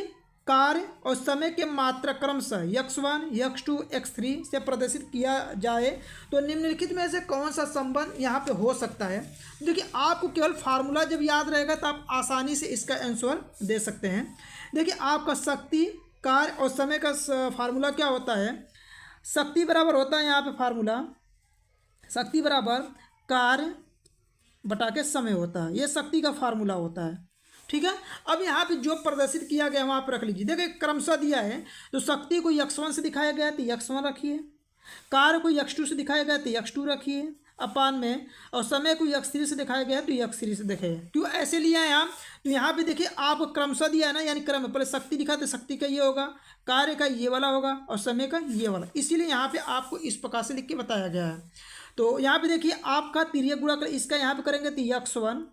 कार्य और समय के मात्रा क्रमशः x1, x2, x3 से प्रदर्शित किया जाए तो निम्नलिखित में से कौन सा संबंध यहाँ पे हो सकता है। देखिए आपको केवल फार्मूला जब याद रहेगा तो आप आसानी से इसका आंसर दे सकते हैं। देखिए आपका शक्ति, कार्य और समय का फार्मूला क्या होता है, शक्ति बराबर होता है यहाँ पे फार्मूला, शक्ति बराबर कार्य बटा के समय होता है, ये शक्ति का फार्मूला होता है। ठीक है, अब यहाँ पे जो प्रदर्शित किया गया वहाँ पर रख लीजिए। देखिए क्रमशः दिया है तो शक्ति को x1 से दिखाया गया तो x1 रखिए, कार्य को x2 से दिखाया गया तो x2 रखिए अपान में, और समय को x3 से दिखाया गया तो x3 से देखिए। क्यों ऐसे लिया है आप, तो यहाँ पे देखिए आपको क्रमशः दिया है ना, यानी क्रम पहले शक्ति दिखा तो शक्ति का ये होगा, कार्य का ये वाला होगा और समय का ये वाला, इसीलिए यहाँ पे आपको इस प्रकार से लिख के बताया गया है। तो यहाँ पे देखिए आपका तिर्यक गुणा कर इसका यहाँ पे करेंगे तो x1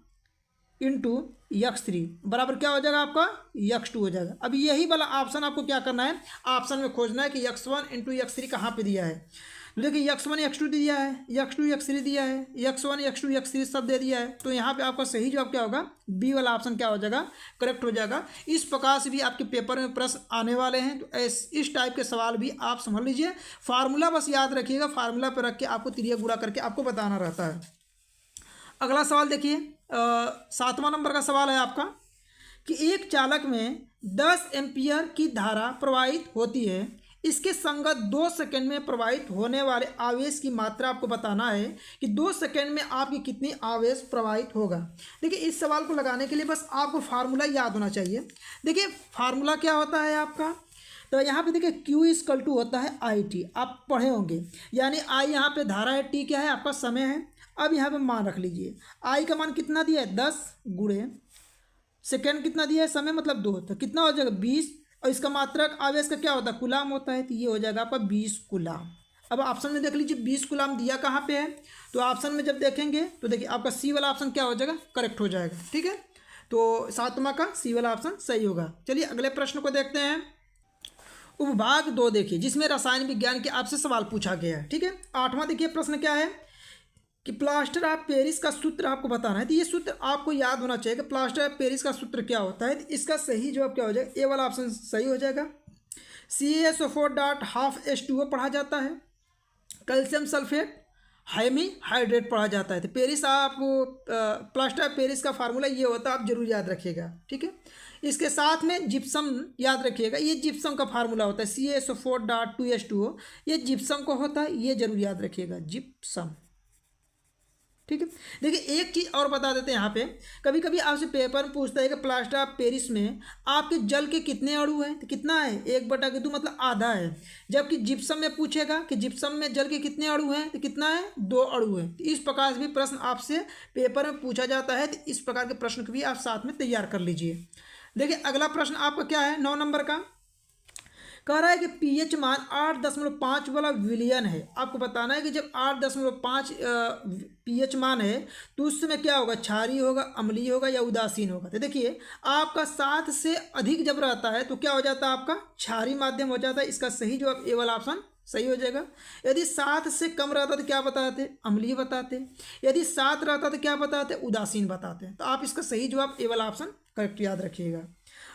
इंटू x3 बराबर क्या हो जाएगा आपका x2 हो जाएगा। अब यही वाला ऑप्शन आपको क्या करना है, ऑप्शन में खोजना है कि x1 इंटू x3 कहाँ पे दिया है। देखिए x1 x2 दिया है, x2 x3 दिया है, x1 x2 x3 सब दे दिया है। तो यहाँ पे आपका सही जवाब क्या होगा, बी वाला ऑप्शन क्या हो जाएगा, करेक्ट हो जाएगा। इस प्रकार से भी आपके पेपर में प्रश्न आने वाले हैं, तो इस टाइप के सवाल भी आप समझ लीजिए। फार्मूला बस याद रखिएगा, फार्मूला पर रख के आपको तिर्यक गुणा करके आपको बताना रहता है। अगला सवाल देखिए 7वां नंबर का सवाल है आपका, कि एक चालक में 10 एम्पियर की धारा प्रवाहित होती है, इसके संगत 2 सेकंड में प्रवाहित होने वाले आवेश की मात्रा आपको बताना है कि 2 सेकंड में आपकी कितनी आवेश प्रवाहित होगा। देखिए इस सवाल को लगाने के लिए बस आपको फार्मूला याद होना चाहिए। देखिए फार्मूला क्या होता है आपका, तो यहाँ पे देखिए Q इक्वल टू होता है IT, आप पढ़े होंगे, यानी I यहाँ पे धारा है, T क्या है आपका समय है। अब यहाँ पे मान रख लीजिए, I का मान कितना दिया है 10 गुणे सेकेंड कितना दिया है समय मतलब 2, तो कितना हो जाएगा 20, और इसका मात्रक आवेश का क्या होता है कूलाम होता है, तो ये हो जाएगा आपका 20 कूलाम। अब ऑप्शन में देख लीजिए 20 कूलाम दिया कहाँ पे है, तो ऑप्शन में जब देखेंगे तो देखिए आपका सी वाला ऑप्शन क्या हो जाएगा करेक्ट हो जाएगा। ठीक है, तो 7वां का सी वाला ऑप्शन सही होगा। चलिए अगले प्रश्न को देखते हैं। उपभाग 2 देखिए, जिसमें रसायन विज्ञान के आपसे सवाल पूछा गया है। ठीक है, 8वां देखिए प्रश्न क्या है कि प्लास्टर ऑफ पेरिस का सूत्र आपको बताना है। तो ये सूत्र आपको याद होना चाहिए कि प्लास्टर ऑफ पेरिस का सूत्र क्या होता है। तो इसका सही जवाब क्या हो जाएगा, ए वाला ऑप्शन सही हो जाएगा। CaSO4.12H2O पढ़ा जाता है, कैल्शियम सल्फेट हाइमी हाइड्रेट पढ़ा जाता है। तो पेरिस आप प्लास्टर ऑफ पेरिस का फार्मूला ये होता है, आप जरूर याद रखिएगा। ठीक है, इसके साथ में जिप्सम याद रखिएगा, ये जिप्सम का फार्मूला होता है CaSO4.2H2O, ये जिप्सम को होता है, ये जरूर याद रखिएगा जिप्सम। ठीक है, देखिए एक चीज़ और बता देते हैं यहाँ पे, कभी कभी आपसे पेपर में पूछता है कि प्लास्टर ऑफ पेरिस में आपके जल के कितने अणु हैं, तो कितना है 1/2 मतलब आधा है। जबकि जिप्सम में पूछेगा कि जिप्सम में जल के कितने अणु हैं, तो कितना है 2 अणु हैं। तो इस प्रकार से भी प्रश्न आपसे पेपर में पूछा जाता है, तो इस प्रकार के प्रश्न को भी आप साथ में तैयार कर लीजिए। देखिए अगला प्रश्न आपका क्या है 9 नंबर का, कह रहा है कि pH मान 8.5 वाला विलियन है। आपको बताना है कि जब 8.5 pH मान है तो उस समय क्या होगा, क्षारीय होगा, अम्लीय होगा या उदासीन होगा। तो देखिए आपका 7 से अधिक जब रहता है तो क्या हो जाता है, आपका क्षारीय माध्यम हो जाता है। इसका सही जवाब ए वाला ऑप्शन सही हो जाएगा। यदि 7 से कम रहता तो क्या बताते, अम्लीय बताते। यदि 7 रहता तो क्या बताते, उदासीन बताते। तो आप इसका सही जवाब ए वाला ऑप्शन करेक्ट याद रखिएगा।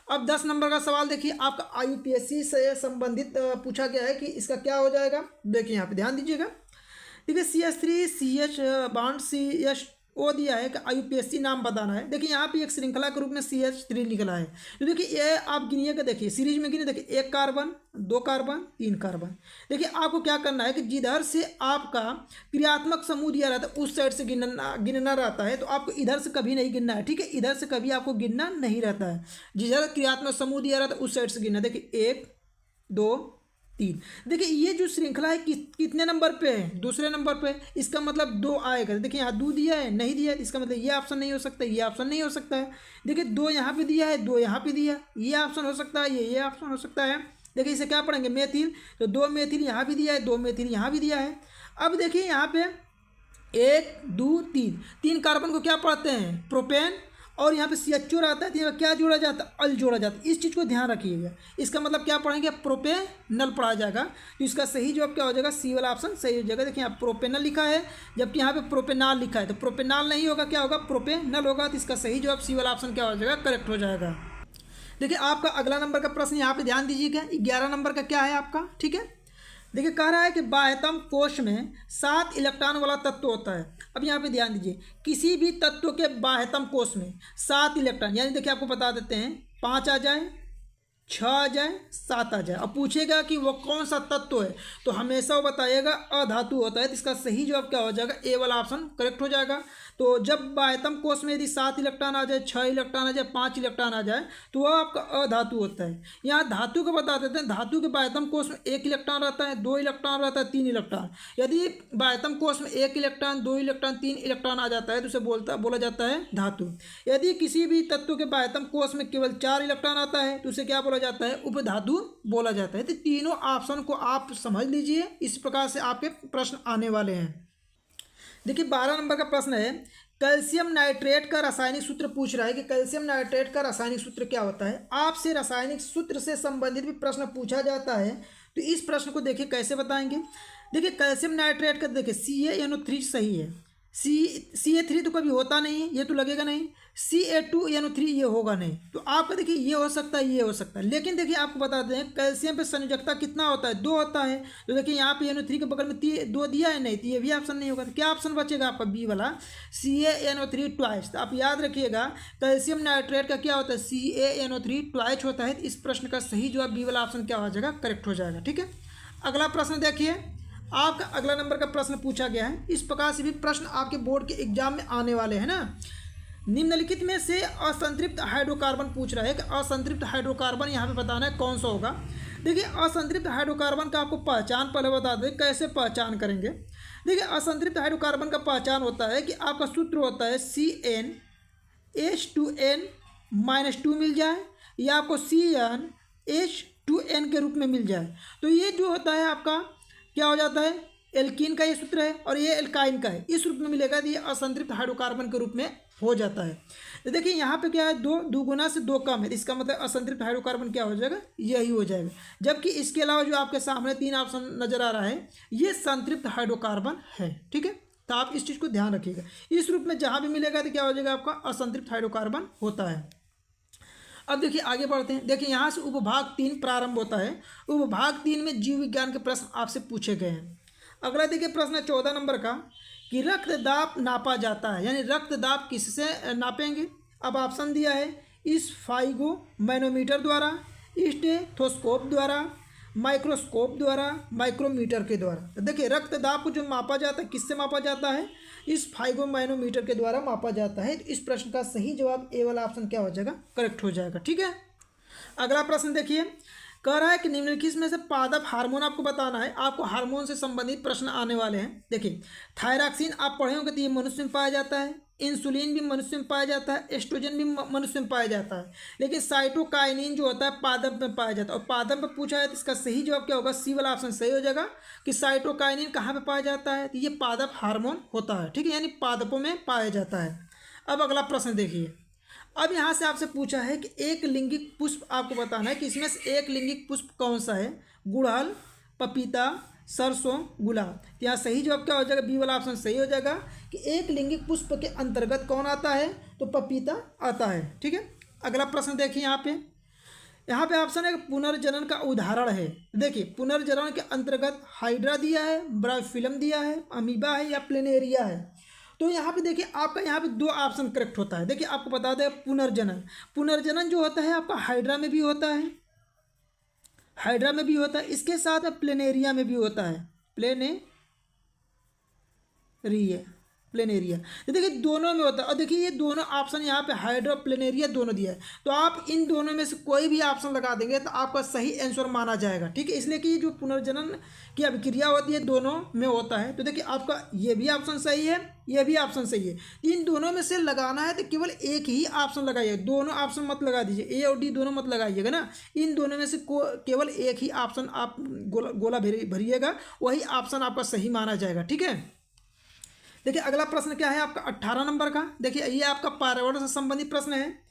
अब 10 नंबर का सवाल देखिए, आपका IUPAC से संबंधित पूछा गया है कि इसका क्या हो जाएगा। देखिए यहाँ पे ध्यान दीजिएगा, देखिए CH3CH बॉन्ड CHO दिया है कि IUPAC नाम बताना है। देखिए यहाँ पे एक श्रृंखला के रूप में CH3 निकला है। तो देखिए ये आप गिनिएगा, देखिए सीरीज में गिनिए, देखिए 1 कार्बन 2 कार्बन 3 कार्बन। देखिए आपको क्या करना है कि जिधर से आपका क्रियात्मक समूह दिया रहता है उस साइड से गिनना रहता है, तो आपको इधर से कभी नहीं गिनना है। ठीक है, इधर से कभी आपको गिनना नहीं रहता है, जिधर क्रियात्मक समूह दिया रहता है उस साइड से गिनना। देखिए 1 2 3। देखिए ये जो श्रृंखला है कितने नंबर पे है, दूसरे नंबर पे, इसका मतलब 2 आएगा। देखिए यहाँ 2 दिया है, नहीं दिया है, इसका मतलब ये ऑप्शन नहीं हो सकता, ये ऑप्शन नहीं हो सकता है। देखिए 2 यहाँ पे दिया है, 2 यहाँ पे दिया, ये ऑप्शन हो सकता है, ये ऑप्शन हो सकता है। देखिए इसे क्या पढ़ेंगे, मेथिल, तो 2 मेथिल यहाँ भी दिया है, 2 मेथिल यहाँ भी दिया है। अब देखिए यहाँ पे 1 2 3 कार्बन को क्या पढ़ते हैं, प्रोपेन, और यहाँ पे CHO रहता है, तो यहाँ क्या जोड़ा जाता है, अल जोड़ा जाता है। इस चीज़ को ध्यान रखिएगा, इसका मतलब क्या पढ़ेंगे, प्रोपेनल पढ़ा जाएगा। तो इसका सही जवाब क्या हो जाएगा, सी वाला ऑप्शन सही हो जाएगा। देखिए यहाँ प्रोपेनल लिखा है, जबकि यहाँ पे प्रोपेनाल लिखा है, तो प्रोपेनाल नहीं होगा, क्या होगा, प्रोपेनल होगा। तो इसका सही जवाब सी वाला ऑप्शन क्या हो जाएगा, करेक्ट हो जाएगा। देखिए आपका अगला नंबर का प्रश्न यहाँ पे ध्यान दीजिएगा, 11 नंबर का क्या है आपका। ठीक है, देखिए कह रहा है कि बाह्यतम कोश में 7 इलेक्ट्रॉन वाला तत्व होता है। अब यहाँ पे ध्यान दीजिए, किसी भी तत्व के बाह्यतम कोश में 7 इलेक्ट्रॉन, यानी देखिए आपको बता देते हैं 5 आ जाए, 6 आ जाए, 7 आ जाए। अब पूछेगा कि वो कौन सा तत्व है, तो हमेशा वो बताइएगा अधातु होता है। तो इसका सही जवाब क्या हो जाएगा, ए वाला ऑप्शन करेक्ट हो जाएगा। तो जब बाह्यतम कोश में यदि 7 इलेक्ट्रॉन आ जाए, 6 इलेक्ट्रॉन आ जाए, 5 इलेक्ट्रॉन आ जाए, तो वह आपका अधातु होता है। यहाँ धातु को बता देते हैं, धातु के बाह्यतम कोश में 1 इलेक्ट्रॉन रहता है, 2 इलेक्ट्रॉन रहता है, 3 इलेक्ट्रॉन। यदि बाह्यतम कोश में 1 इलेक्ट्रॉन, 2 इलेक्ट्रॉन, 3 इलेक्ट्रॉन आ जाता है तो उसे बोला जाता है धातु। यदि किसी भी तत्व के बाह्यतम कोश में केवल 4 इलेक्ट्रॉन आता है तो उसे क्या बोला जाता है, उपधातु बोला जाता है। तो तीनों ऑप्शन को आप समझ लीजिए, इस प्रकार से आपके प्रश्न आने वाले हैं। देखिए 12 नंबर का प्रश्न है, कैल्शियम नाइट्रेट का रासायनिक सूत्र पूछ रहा है कि कैल्शियम नाइट्रेट का रासायनिक सूत्र क्या होता है। आपसे रासायनिक सूत्र से संबंधित भी प्रश्न पूछा जाता है, तो इस प्रश्न को देखिए कैसे बताएंगे। देखिए कैल्शियम नाइट्रेट का देखिए CaNO3 सही है, CA3 तो कभी होता नहीं है, ये तो लगेगा नहीं। Ca2NO3 ये होगा नहीं। तो आपका देखिए ये हो सकता है, ये हो सकता है, लेकिन देखिए आपको बता दें कैल्शियम पे संयोजकता कितना होता है, 2 होता है। तो देखिए यहाँ पे NO3 के बगल में 2 दिया है, नहीं तो ये भी ऑप्शन नहीं होगा। तो क्या ऑप्शन बचेगा आपका बी वाला CaNO3 ट्वाइस। तो आप याद रखिएगा कैल्शियम नाइट्रेट का क्या होता है, CaNO3 ट्वाइस होता है। इस प्रश्न का सही जवाब बी वाला ऑप्शन क्या हो जाएगा, करेक्ट हो जाएगा। ठीक है, अगला प्रश्न देखिए, आपका अगला नंबर का प्रश्न पूछा गया है। इस प्रकार से भी प्रश्न आपके बोर्ड के एग्जाम में आने वाले हैं ना। निम्नलिखित में से असंतृप्त हाइड्रोकार्बन पूछ रहा है कि असंतृप्त हाइड्रोकार्बन यहाँ पे बताना है कौन सा होगा। देखिए असंतृप्त हाइड्रोकार्बन का आपको पहचान पहले बता दें, कैसे पहचान करेंगे। देखिए असंतृप्त हाइड्रोकार्बन का पहचान होता है कि आपका सूत्र होता है CnH2n-2 मिल जाए या आपको CnH2n के रूप में मिल जाए। तो ये जो होता है आपका क्या हो जाता है, एल्कीन का ये सूत्र है और ये एल्काइन का है, इस रूप में मिलेगा तो ये असंतृप्त हाइड्रोकार्बन के रूप में हो जाता है। तो देखिए यहाँ पे क्या है, 2 गुना से 2 कम है, इसका मतलब असंतृप्त हाइड्रोकार्बन क्या हो जाएगा, यही हो जाएगा। जबकि इसके अलावा जो आपके सामने 3 ऑप्शन नजर आ रहा है ये संतृप्त हाइड्रोकार्बन है। ठीक है, तो आप इस चीज़ को ध्यान रखिएगा, इस रूप में जहाँ भी मिलेगा तो क्या हो जाएगा, आपका असंतृप्त हाइड्रोकार्बन होता है। अब देखिए आगे बढ़ते हैं। देखिए यहाँ से उपभाग 3 प्रारंभ होता है। उपभाग 3 में जीव विज्ञान के प्रश्न आपसे पूछे गए हैं। अगला देखिए प्रश्न है 14 नंबर का कि रक्तदाब नापा जाता है, यानी रक्तदाब किससे नापेंगे। अब ऑप्शन दिया है स्फाइगो मैनोमीटर द्वारा, स्टेथोस्कोप द्वारा, माइक्रोस्कोप द्वारा, माइक्रोमीटर के द्वारा। तो देखिए रक्तदाब को जो मापा जाता है किससे मापा जाता है, इस फाइगो मैनोमीटर के द्वारा मापा जाता है। तो इस प्रश्न का सही जवाब ए वाला ऑप्शन क्या हो जाएगा, करेक्ट हो जाएगा। ठीक है, अगला प्रश्न देखिए, कह रहा है कि निम्नलिखित में से पादप हार्मोन आपको बताना है। आपको हार्मोन से संबंधित प्रश्न आने वाले हैं। देखिए थायरॉक्सिन आप पढ़े होंगे तो ये मनुष्य में पाया जाता है, इंसुलिन भी मनुष्य में पाया जाता है, एस्ट्रोजन भी मनुष्य में पाया जाता है, लेकिन साइटोकाइनिन जो होता है पादप में पाया जाता है। और पादप में पूछा है तो इसका सही जवाब क्या होगा, सी वाला ऑप्शन सही हो जाएगा कि साइटोकाइनिन कहाँ पे पाया जाता है, तो ये पादप हार्मोन होता है। ठीक है, यानी पादपों में पाया जाता है। अब अगला प्रश्न देखिए, अब यहाँ से आपसे पूछा है कि एक लिंगिक पुष्प आपको बताना है कि इसमें से एक लिंगिक पुष्प कौन सा है, गुड़हल, पपीता, सरसों, गुलाब। तो यहाँ सही जवाब क्या हो जाएगा, बी वाला ऑप्शन सही हो जाएगा कि एक लिंगिक पुष्प के अंतर्गत कौन आता है, तो पपीता आता है। ठीक है, अगला प्रश्न देखिए, यहाँ पे ऑप्शन है पुनर्जनन का उदाहरण है। देखिए पुनर्जनन के अंतर्गत हाइड्रा दिया है, ब्रायोफिलम दिया है, अमीबा है या प्लेनेरिया है। तो यहाँ पे देखिए आपका यहाँ पे 2 ऑप्शन करेक्ट होता है। देखिए आपको बता दें पुनर्जनन जो होता है आपका हाइड्रा में भी होता है, इसके साथ में प्लेनेरिया में भी होता है, प्लेनेरिया। तो देखिए दोनों में होता है। और देखिए ये दोनों ऑप्शन यहाँ पे हाइड्रा प्लेनेरिया दोनों दिया है, तो आप इन दोनों में से कोई भी ऑप्शन लगा देंगे तो आपका सही आंसर माना जाएगा। ठीक है, इसलिए कि जो पुनर्जनन की अभिक्रिया होती है दोनों में होता है। तो देखिए आपका ये भी ऑप्शन सही है, ये भी ऑप्शन सही है। इन दोनों में से लगाना है तो केवल एक ही ऑप्शन लगाइए, दोनों ऑप्शन मत लगा दीजिए, ए और डी दोनों मत लगाइएगा ना। इन दोनों में से केवल एक ही ऑप्शन आप गोला भरिएगा, वही ऑप्शन आपका सही माना जाएगा। ठीक है, देखिए अगला प्रश्न क्या है आपका 18 नंबर का। देखिए ये आपका पर्यावरण से संबंधित प्रश्न है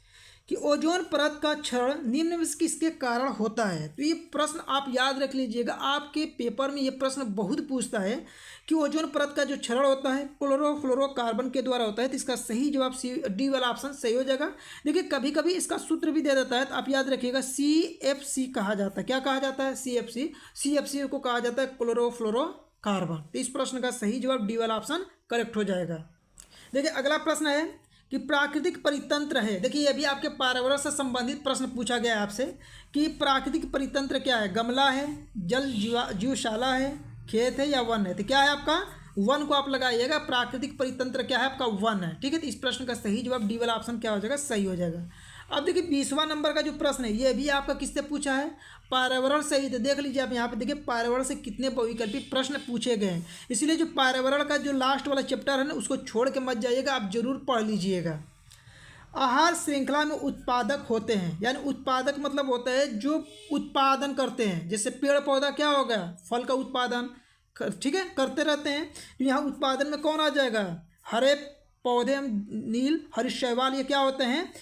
कि ओजोन परत का क्षरण निम्न में से किसके कारण होता है। तो ये प्रश्न आप याद रख लीजिएगा, आपके पेपर में ये प्रश्न बहुत पूछता है कि ओजोन परत का जो क्षरण होता है क्लोरोफ्लोरोकार्बन के द्वारा होता है। तो इसका सही जवाब डी वाला ऑप्शन सही हो जाएगा। देखिए कभी कभी इसका सूत्र भी दे देता है, तो आप याद रखिएगा CFC कहा जाता है। क्या कहा जाता है, CFC को कहा जाता है क्लोरोफ्लोरोकार्बन। तो इस प्रश्न का सही जवाब डी वाला ऑप्शन करेक्ट हो जाएगा। देखिए अगला प्रश्न है कि प्राकृतिक परितंत्र है। देखिए ये भी आपके पर्यावरण से संबंधित प्रश्न पूछा गया है आपसे कि प्राकृतिक परितंत्र क्या है, गमला है, जल जीवशाला है, खेत है या वन है। तो क्या है आपका, वन को आप लगाइएगा। प्राकृतिक परितंत्र क्या है आपका, वन है। ठीक है, तो इस प्रश्न का सही जवाब डी वाला ऑप्शन क्या हो जाएगा, सही हो जाएगा। अब देखिए 20वां नंबर का जो प्रश्न है ये भी आपका किससे पूछा है, पर्यावरण से ही। तो देख लीजिए आप यहाँ पे देखिए पर्यावरण से कितने बहुविकल्पी प्रश्न पूछे गए हैं। इसलिए जो पर्यावरण का जो लास्ट वाला चैप्टर है ना उसको छोड़ के मत जाइएगा, आप जरूर पढ़ लीजिएगा। आहार श्रृंखला में उत्पादक होते हैं, यानी उत्पादक मतलब होता है जो उत्पादन करते हैं। जैसे पेड़ पौधा क्या हो गया, फल का उत्पादन, ठीक है, करते रहते हैं। यहाँ उत्पादन में कौन आ जाएगा, हरे पौधे, नील, हरित शैवाल, ये क्या होते हैं,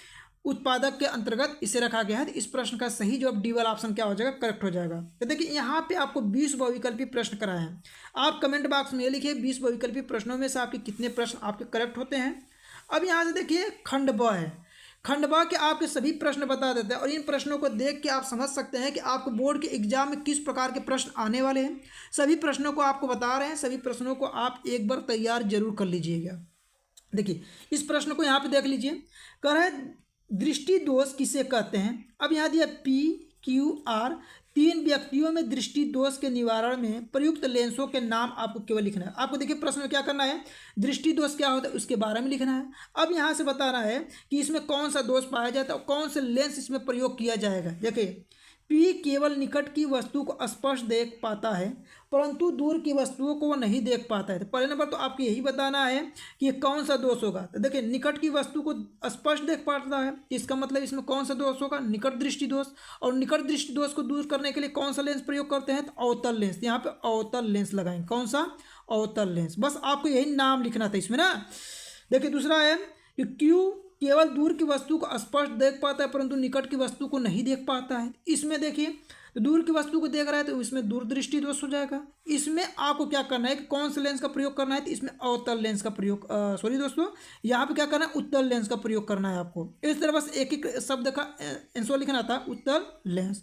उत्पादक के अंतर्गत इसे रखा गया है। तो इस प्रश्न का सही जवाब डी वाला ऑप्शन क्या हो जाएगा, करेक्ट हो जाएगा। तो देखिए यहाँ पे आपको 20 बहुविकल्पी प्रश्न कराए हैं। आप कमेंट बॉक्स में लिखिए 20 बहुविकल्पी प्रश्नों में से आपके कितने प्रश्न आपके करेक्ट होते हैं। अब यहाँ से देखिए खंड ब है, खंड ब के आपके सभी प्रश्न बता देते हैं और इन प्रश्नों को देख के आप समझ सकते हैं कि आपको बोर्ड के एग्जाम में किस प्रकार के प्रश्न आने वाले हैं। सभी प्रश्नों को आपको बता रहे हैं, सभी प्रश्नों को आप एक बार तैयार जरूर कर लीजिएगा। देखिए इस प्रश्न को यहाँ पे देख लीजिए, कह रहा है दृष्टि दोष किसे कहते हैं। अब यहाँ दिया PQR, तीन व्यक्तियों में दृष्टि दोष के निवारण में प्रयुक्त लेंसों के नाम आपको केवल लिखना है। आपको देखिए प्रश्न में क्या करना है, दृष्टि दोष क्या होता है उसके बारे में लिखना है। अब यहाँ से बताना है कि इसमें कौन सा दोष पाया जाता है और कौन से लेंस इसमें प्रयोग किया जाएगा। देखिए P केवल निकट की वस्तु को स्पष्ट देख पाता है परंतु दूर की वस्तुओं को वो नहीं देख पाता है। तो पहले नंबर तो आपको यही बताना है कि ये कौन सा दोष होगा। तो देखिए निकट की वस्तु को स्पष्ट देख पाता है, इसका मतलब इसमें कौन सा दोष होगा, निकट दृष्टि दोष। और निकट दृष्टि दोष को दूर करने के लिए कौन सा लेंस प्रयोग करते हैं, तो अवतल लेंस। यहाँ पे अवतल लेंस लगाएंगे, कौन सा, अवतल लेंस। बस आपको यही नाम लिखना था इसमें ना। देखिए दूसरा है कि Q केवल दूर की वस्तु को स्पष्ट देख पाता है परंतु निकट की वस्तु को नहीं देख पाता है। इसमें देखिए तो दूर की वस्तु को देख रहा है तो इसमें दूरदृष्टि दोष हो जाएगा। इसमें आपको क्या करना है कि कौन से लेंस का प्रयोग करना है, तो इसमें अवतल लेंस का प्रयोग, सॉरी दोस्तों यहाँ पे क्या करना है, उत्तल लेंस का प्रयोग करना है आपको। इस तरह बस एक एक शब्द का आंसर लिखना था, उत्तल लेंस।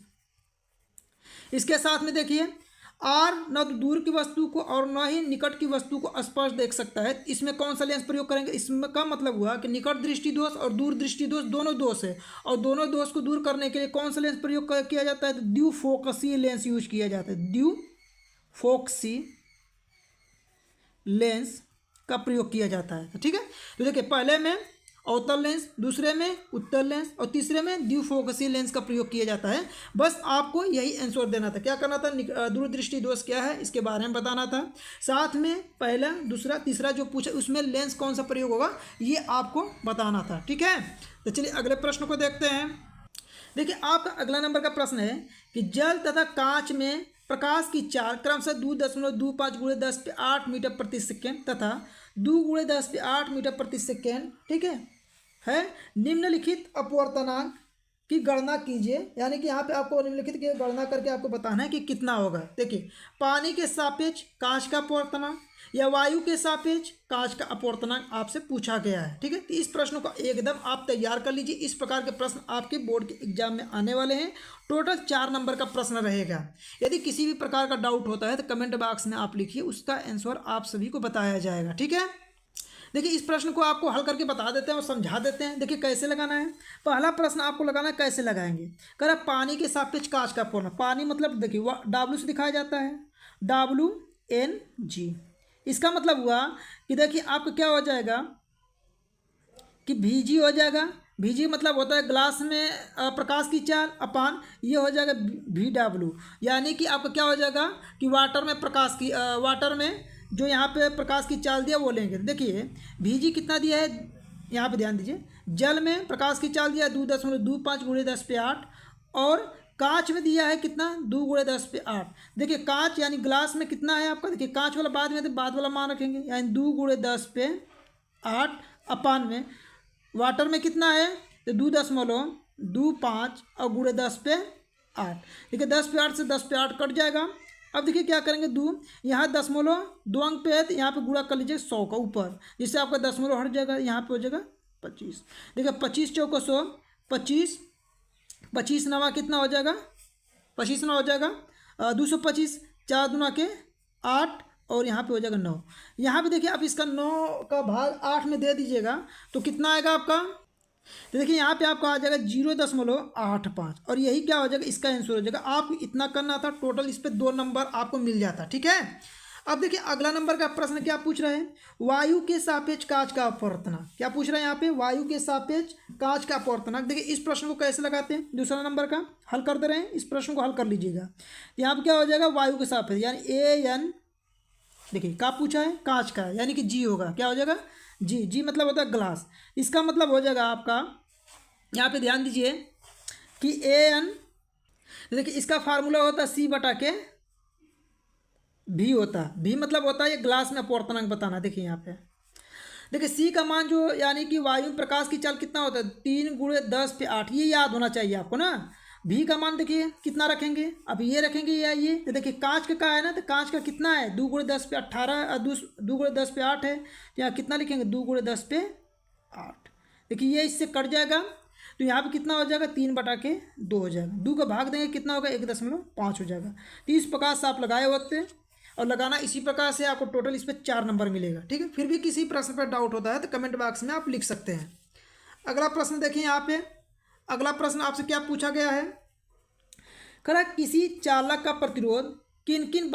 इसके साथ में देखिए R न तो दूर की वस्तु को और न ही निकट की वस्तु को स्पष्ट देख सकता है। इसमें कौन सा लेंस प्रयोग करेंगे, इसमें का मतलब हुआ कि निकट दृष्टि दोष और दूर दृष्टि दोष दोनों दोष है और दोनों दोष को दूर करने के लिए कौन सा लेंस प्रयोग किया जाता है, तो ड्यूफोकसी लेंस यूज किया जाता है। ड्यूफोकसी लेंस का प्रयोग किया जाता है। तो ठीक है, तो देखिए पहले में अवतल लेंस, दूसरे में उत्तल लेंस और तीसरे में द्विफोकसी लेंस का प्रयोग किया जाता है। बस आपको यही आंसर देना था। क्या करना था, दूरदृष्टि दोष क्या है इसके बारे में बताना था। साथ में पहला दूसरा तीसरा जो पूछा उसमें लेंस कौन सा प्रयोग होगा ये आपको बताना था। ठीक है, तो चलिए अगले प्रश्न को देखते हैं। देखिए आपका अगला नंबर का प्रश्न है कि जल तथा कांच में प्रकाश की चाल क्रमशः 2.25 × 10⁸ मीटर प्रति सेकेंड तथा 2 × 10⁸ मीटर प्रति सेकेंड, ठीक है निम्नलिखित अपवर्तनांक की गणना कीजिए। यानी कि यहाँ पे आपको निम्नलिखित की गणना करके आपको बताना है कि कितना होगा। देखिए पानी के सापेक्ष कांच का अपवर्तनांक या वायु के सापेक्ष कांच का अपवर्तनांक आपसे पूछा गया है। ठीक है, तो इस प्रश्न को एकदम आप तैयार कर लीजिए। इस प्रकार के प्रश्न आपके बोर्ड के एग्जाम में आने वाले हैं। टोटल 4 नंबर का प्रश्न रहेगा। यदि किसी भी प्रकार का डाउट होता है तो कमेंट बॉक्स में आप लिखिए, उसका आंसर आप सभी को बताया जाएगा। ठीक है, देखिए इस प्रश्न को आपको हल करके बता देते हैं और समझा देते हैं। देखिए कैसे लगाना है। पहला प्रश्न आपको लगाना है, कैसे लगाएंगे, कह रहा पानी के सापेक्ष कांच का अपवर्तनांक। पानी मतलब देखिए W से दिखाया जाता है, WNG। इसका मतलब हुआ कि देखिए आपको क्या हो जाएगा कि VG हो जाएगा। VG मतलब होता है ग्लास में प्रकाश की चाल अपान ये हो जाएगा VW। यानी कि आपका क्या हो जाएगा कि वाटर में प्रकाश की वाटर में जो यहाँ पे प्रकाश की चाल दिया वो लेंगे। देखिए VG कितना दिया है, यहाँ पे ध्यान दीजिए। जल में प्रकाश की चाल दिया 2.25 × 10⁸ और कांच में दिया है कितना, 2 × 10⁸। देखिए कांच यानी ग्लास में कितना है आपका, देखिए कांच वाला बाद में तो बाद वाला मान रखेंगे, यानी 2 × 10⁸ अपान में वाटर में कितना है तो 2.25 और × 10⁸। देखिए 10⁸ से 10⁸ कट जाएगा। अब देखिए क्या करेंगे, 2 यहाँ 2 अंक पे है तो यहाँ पे गुणा कर लीजिए 100 का ऊपर, जिससे आपका 10 हट जाएगा, यहाँ पे हो जाएगा 25। देखिए 25 चौको 100, 25 नवा कितना हो जाएगा, 25 नवा हो जाएगा 225, 4 दूना के 8 और यहाँ पे हो जाएगा 9। यहाँ पे देखिए आप इसका 9 का भाग 8 में दे दीजिएगा तो कितना आएगा आपका, तो देखिए यहाँ पे आपका आ जाएगा 0.85 और यही क्या हो जाएगा, इसका आंसर हो जाएगा। आपको इतना करना था, टोटल इस पे 2 नंबर आपको मिल जाता। ठीक है, अब देखिए अगला नंबर का प्रश्न क्या पूछ रहे हैं, वायु के सापेक्ष कांच का अपवर्तनांक। क्या पूछ रहे हैं यहाँ पे, वायु के सापेक्ष कांच का अपवर्तनांक। देखिए इस प्रश्न को कैसे लगाते हैं, दूसरा नंबर का हल कर दे रहे हैं, इस प्रश्न को हल कर लीजिएगा। यहाँ पे क्या हो जाएगा, वायु के सापेक्ष यानी AN, देखिए क्या पूछा है, कांच का है यानी कि G होगा, क्या हो जाएगा G मतलब होता है ग्लास। इसका मतलब हो जाएगा आपका, यहाँ पे ध्यान दीजिए कि AN, देखिए इसका फार्मूला होता है C/V होता है। V मतलब होता है ये ग्लास में अपवर्तनांक बताना। देखिए यहाँ पे देखिए C का मान जो यानी कि वायु में प्रकाश की चाल कितना होता है 3 × 10⁸, ये याद होना चाहिए आपको ना। V का मान देखिए कितना रखेंगे, अब ये रखेंगे या ये, तो देखिए कांच का है ना, तो कांच का कितना है 2 × 10⁸, 2 × 10⁸ है, तो यहाँ कितना लिखेंगे 2 × 10⁸। 8। देखिए ये इससे कट जाएगा तो यहाँ पे कितना हो जाएगा 3/2 हो जाएगा। 2 का भाग देंगे कितना होगा 1.5 हो जाएगा। तो इस प्रकार से आप लगाए होते हैं और लगाना इसी प्रकार से आपको टोटल इस पर 4 नंबर मिलेगा। ठीक है, फिर भी किसी प्रश्न पर डाउट होता है तो कमेंट बॉक्स में आप लिख सकते हैं। अगला प्रश्न देखिए यहाँ पे। अगला प्रश्न आपसे क्या पूछा गया है, कह रहा किसी चालक का प्रतिरोध किन किन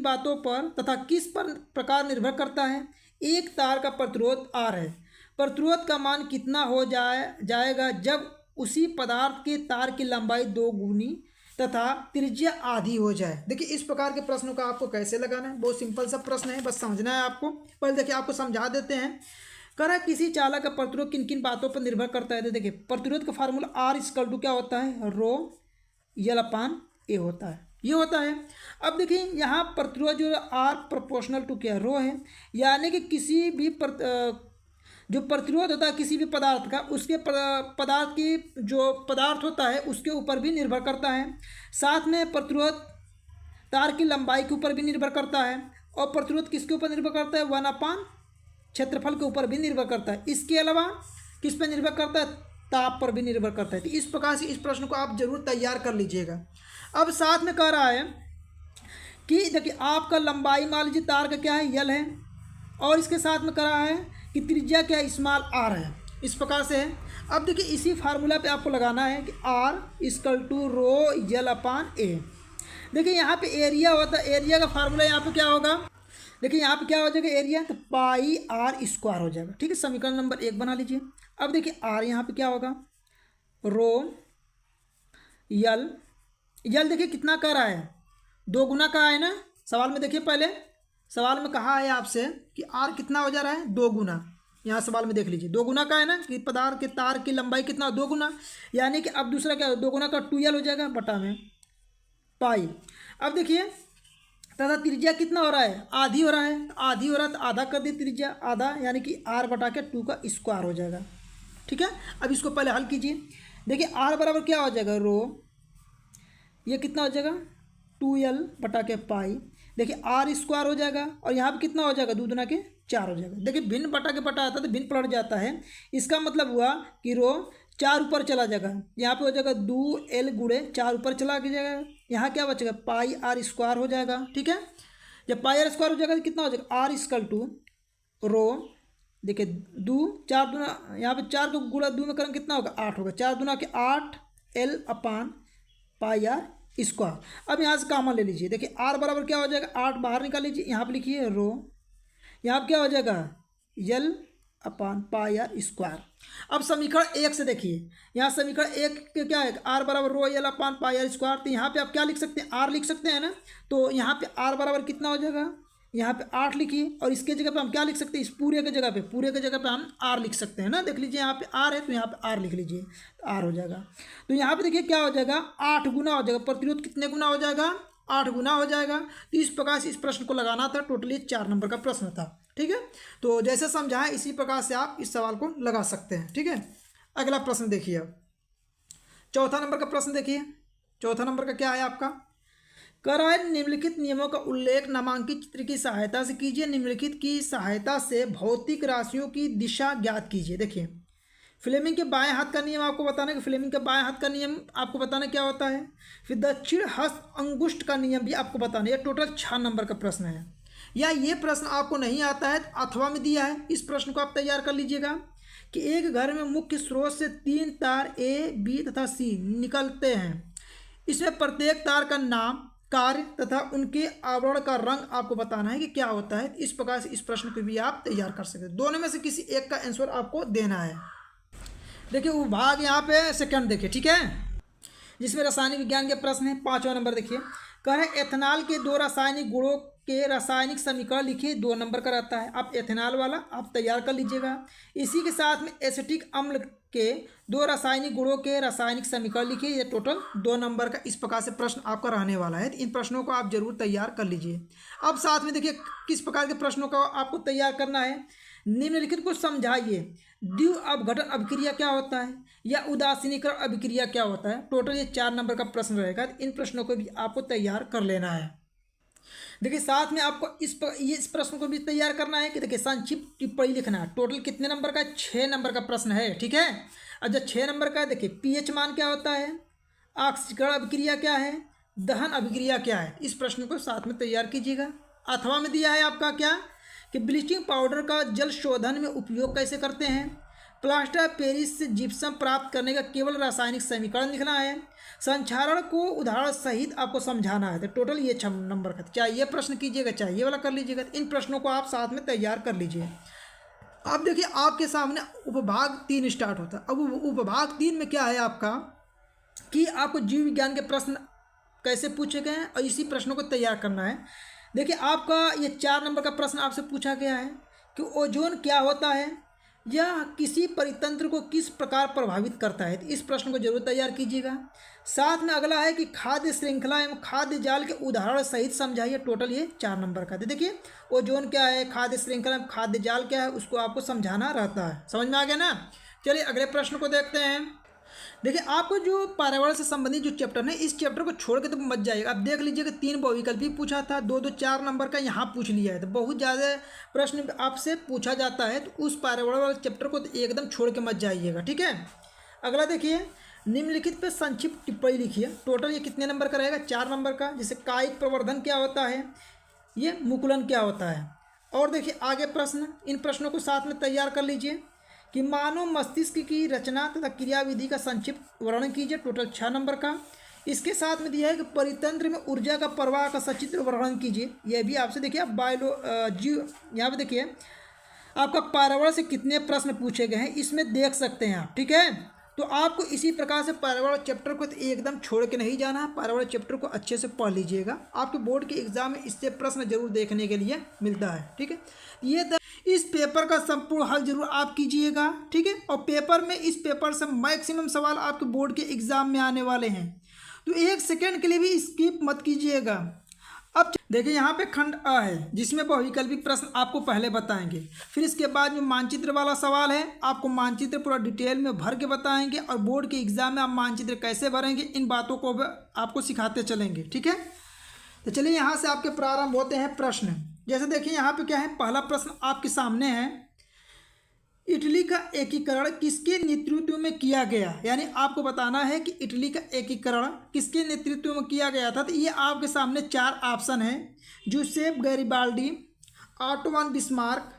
बातों पर तथा किस प्रकार निर्भर करता है। एक तार का प्रतिरोध R है, प्रतिरोध का मान कितना हो जाएगा जब उसी पदार्थ के तार की लंबाई 2 गुनी तथा त्रिज्या आधी हो जाए। देखिए इस प्रकार के प्रश्नों का आपको कैसे लगाना है, बहुत सिंपल सा प्रश्न है, बस समझना है आपको। पहले देखिए आपको समझा देते हैं। कह रहा है किसी चालक का प्रतिरोध किन किन बातों पर निर्भर करता है। तो देखिए प्रतिरोध का फार्मूला R क्या होता है, रो L/A होता है, ये होता है। अब देखिए यहाँ प्रतिरोध जो R प्रोपोर्शनल टू क्या रो है, यानी कि किसी भी जो प्रतिरोध होता है किसी भी पदार्थ का, उसके पदार्थ की जो पदार्थ होता है उसके ऊपर भी निर्भर करता है। साथ में प्रतिरोध तार की लंबाई के ऊपर भी निर्भर करता है और प्रतिरोध किसके ऊपर निर्भर करता है 1/, क्षेत्रफल के ऊपर भी निर्भर करता है। इसके अलावा किस पर निर्भर करता है, ताप पर भी निर्भर करता है। तो इस प्रकार से इस प्रश्न को आप जरूर तैयार कर लीजिएगा। अब साथ में कह रहा है कि देखिए आपका लंबाई मान लीजिए तार का क्या है L है और इसके साथ में कह रहा है कि त्रिज्या क्या है स्मॉल r है, इस प्रकार से है। अब देखिए इसी फार्मूला पे आपको लगाना है कि R = रो L/A। देखिए यहाँ पे एरिया होता है, एरिया का फार्मूला यहाँ पे क्या होगा, देखिए यहाँ पे क्या हो जाएगा एरिया, तो πr² हो जाएगा। ठीक है, समीकरण नंबर 1 बना लीजिए। अब देखिए R यहाँ पे क्या होगा, रो L देखिए कितना कर रहा है 2 गुना का है ना। सवाल में देखिए, पहले सवाल में कहा है आपसे कि R कितना हो जा रहा है 2 गुना। यहाँ सवाल में देख लीजिए 2 गुना का है ना, कि पदार्थ के तार की लंबाई कितना 2 गुना, यानी कि अब दूसरा क्या 2 गुना का 2L हो जाएगा बटा में पाई। अब देखिए तथा त्रिज्या कितना हो रहा है, आधी हो रहा है, आधी हो रहा है तो आधा कर दी त्रिज्या, आधा यानी कि R/2 हो जाएगा। ठीक है, अब इसको पहले हल कीजिए। देखिए R बराबर क्या हो जाएगा, रो ये कितना हो जाएगा 2L/पाई। देखिए R² हो जाएगा और यहाँ पे कितना हो जाएगा 2 दूना के 4 हो जाएगा। देखिए भिन्न बटा के बटा आता है तो भिन्न पलट जाता है, इसका मतलब हुआ कि रो 4 ऊपर चला जाएगा, यहाँ पे हो जाएगा 2L गुणे 4 ऊपर चला जाएगा, यहाँ क्या बचेगा πr² हो जाएगा। ठीक है, जब πr² हो जाएगा तो कितना हो जाएगा R रो, देखिए 2 4 दूना, यहाँ पे 4 को गुणा 2 में करेंगे कितना होगा 8 होगा, 4 दूना के 8 L/πr²। अब यहाँ से कॉमन ले लीजिए। देखिए R बराबर क्या हो जाएगा 8 बाहर निकाल लीजिए, यहाँ पे लिखिए रो, यहाँ पे क्या हो जाएगा L/πr²। अब समीकरण 1 से देखिए, यहाँ समीकरण 1 के क्या है R बराबर रो L/πr²। तो यहाँ पे आप क्या लिख सकते हैं R लिख सकते हैं ना, तो यहाँ पे R बराबर कितना हो जाएगा, यहाँ पे 8 लिखिए और इसके जगह पे हम क्या लिख सकते हैं, इस पूरे के जगह पे हम R लिख सकते हैं ना। देख लीजिए यहाँ पे R है तो यहाँ पे R लिख लीजिए, R हो जाएगा। तो यहाँ पे देखिए क्या हो जाएगा 8 गुना हो जाएगा, प्रतिरोध कितने गुना हो जाएगा 8 गुना हो जाएगा। तो इस प्रकार से इस प्रश्न को लगाना था, टोटली 4 नंबर का प्रश्न था। ठीक है, तो जैसे समझाएं इसी प्रकार से आप इस सवाल को लगा सकते हैं। ठीक है, अगला प्रश्न देखिए, अब चौथा नंबर का प्रश्न देखिए। चौथा नंबर का क्या है आपका, कह रहा है निम्नलिखित नियमों का उल्लेख नामांकित चित्र की सहायता से कीजिए, निम्नलिखित की सहायता से भौतिक राशियों की दिशा ज्ञात कीजिए। देखिए फ्लेमिंग के बाएं हाथ का नियम आपको बताना है कि फ्लेमिंग के बाएं हाथ का नियम आपको बताना क्या होता है। फिर दक्षिण हस्त अंगुष्ठ का नियम भी आपको बताना है। ये टोटल 6 नंबर का प्रश्न है, या ये प्रश्न आपको नहीं आता है अथवा में दिया है, इस प्रश्न को आप तैयार कर लीजिएगा कि एक घर में मुख्य स्रोत से 3 तार A, B तथा C निकलते हैं। इसमें प्रत्येक तार का नाम, कार्य तथा उनके आवरण का रंग आपको बताना है कि क्या होता है। इस प्रकार से इस प्रश्न को भी आप तैयार कर सकते हैं। दोनों में से किसी एक का आंसर आपको देना है। देखिए वो भाग यहाँ पे सेकंड देखिए, ठीक है, जिसमें रासायनिक विज्ञान के प्रश्न है। 5वां नंबर देखिए, कह रहे एथेनॉल के 2 रासायनिक गुणों के रासायनिक समीकरण लिखिए, 2 नंबर का रहता है। आप एथेनॉल वाला आप तैयार कर लीजिएगा। इसी के साथ में एसिटिक अम्ल के 2 रासायनिक गुणों के रासायनिक समीकरण लिखिए, ये टोटल 2 नंबर का इस प्रकार से प्रश्न आपका रहने वाला है। इन प्रश्नों को आप जरूर तैयार कर लीजिए। अब साथ में देखिए किस प्रकार के प्रश्नों का आपको तैयार करना है। निम्नलिखित को समझाइए, द्विव अपघटन अभिक्रिया क्या होता है या उदासीनीकरण अभिक्रिया क्या होता है। टोटल ये 4 नंबर का प्रश्न रहेगा। इन प्रश्नों को भी आपको तैयार कर लेना है। देखिए साथ में आपको इस प्रश्न को भी तैयार करना है कि देखिए संक्षिप्त टिप्पणी लिखना है। टोटल कितने नंबर का? 6 नंबर का प्रश्न है, ठीक है। अब जब 6 नंबर का है, देखिए पीएच मान क्या होता है, ऑक्सीकरण अभिक्रिया क्या है, दहन अभिक्रिया क्या है, इस प्रश्न को साथ में तैयार कीजिएगा। अथवा में दिया है आपका क्या कि ब्लीचिंग पाउडर का जल शोधन में उपयोग कैसे करते हैं, प्लास्टर ऑफ पेरिस से जिप्सम प्राप्त करने का केवल रासायनिक समीकरण लिखना है, संक्षारण को उदाहरण सहित आपको समझाना है। तो टोटल ये 6 नंबर का, चाहे ये प्रश्न कीजिएगा चाहे ये वाला कर लीजिएगा। इन प्रश्नों को आप साथ में तैयार कर लीजिए। अब देखिए आपके सामने उपभाग 3 स्टार्ट होता है। अब उपभाग 3 में क्या है आपका कि आपको जीव विज्ञान के प्रश्न कैसे पूछे गए हैं और इसी प्रश्नों को तैयार करना है। देखिए आपका ये 4 नंबर का प्रश्न आपसे पूछा गया है कि ओजोन क्या होता है, यह किसी परितंत्र को किस प्रकार प्रभावित करता है। तो इस प्रश्न को जरूर तैयार कीजिएगा। साथ में अगला है कि खाद्य श्रृंखला एवं खाद्य जाल के उदाहरण सहित समझाइए। टोटल ये 4 नंबर का। तो देखिए ओजोन क्या है, खाद्य श्रृंखला एवं खाद्य जाल क्या है, उसको आपको समझाना रहता है। समझ में आ गया ना। चलिए अगले प्रश्न को देखते हैं। देखिए आपको जो पर्यावरण से संबंधित जो चैप्टर है, इस चैप्टर को छोड़ के तो मत जाइएगा। आप देख लीजिए कि 3 बहुविकल्पी पूछा था, 2 4 नंबर का यहाँ पूछ लिया है। तो बहुत ज़्यादा प्रश्न आपसे पूछा जाता है, तो उस पर्यावरण वाले चैप्टर को तो एकदम छोड़ के मत जाइएगा, ठीक है। अगला देखिए निम्नलिखित पे संक्षिप्त टिप्पणी लिखिए। टोटल ये कितने नंबर का रहेगा? 4 नंबर का। जैसे कायिक प्रवर्धन क्या होता है, ये मुकुलन क्या होता है। और देखिए आगे प्रश्न, इन प्रश्नों को साथ में तैयार कर लीजिए कि मानव मस्तिष्क की रचना तथा क्रियाविधि का संक्षिप्त वर्णन कीजिए। टोटल 6 नंबर का। इसके साथ में दिया है कि परितंत्र में ऊर्जा का प्रवाह का सचित्र वर्णन कीजिए। यह भी आपसे देखिए आप यहाँ पे देखिए आपका पर्यावरण से कितने प्रश्न पूछे गए हैं, इसमें देख सकते हैं आप, ठीक है। तो आपको इसी प्रकार से पर्यावरण चैप्टर को तो एकदम छोड़ के नहीं जाना है। पर्यावरण चैप्टर को अच्छे से पढ़ लीजिएगा। आपके बोर्ड के एग्जाम में इससे प्रश्न जरूर देखने के लिए मिलता है, ठीक है। ये इस पेपर का संपूर्ण हल जरूर आप कीजिएगा, ठीक है। और पेपर में इस पेपर से मैक्सिमम सवाल आपके बोर्ड के एग्जाम में आने वाले हैं, तो 1 सेकेंड के लिए भी स्किप मत कीजिएगा। अब देखिए यहाँ पे खंड अ है, जिसमें बहुविकल्पिक प्रश्न आपको पहले बताएंगे। फिर इसके बाद में मानचित्र वाला सवाल है, आपको मानचित्र पूरा डिटेल में भर के बताएंगे। और बोर्ड के एग्जाम में आप मानचित्र कैसे भरेंगे, इन बातों को आपको सिखाते चलेंगे, ठीक है। तो चलिए यहाँ से आपके प्रारंभ होते हैं प्रश्न। जैसे देखिए यहाँ पे क्या है, पहला प्रश्न आपके सामने है, इटली का एकीकरण किसके नेतृत्व में किया गया। यानी आपको बताना है कि इटली का एकीकरण किसके नेतृत्व में किया गया था। तो ये आपके सामने 4 ऑप्शन है, Giuseppe Garibaldi, Otto von Bismarck,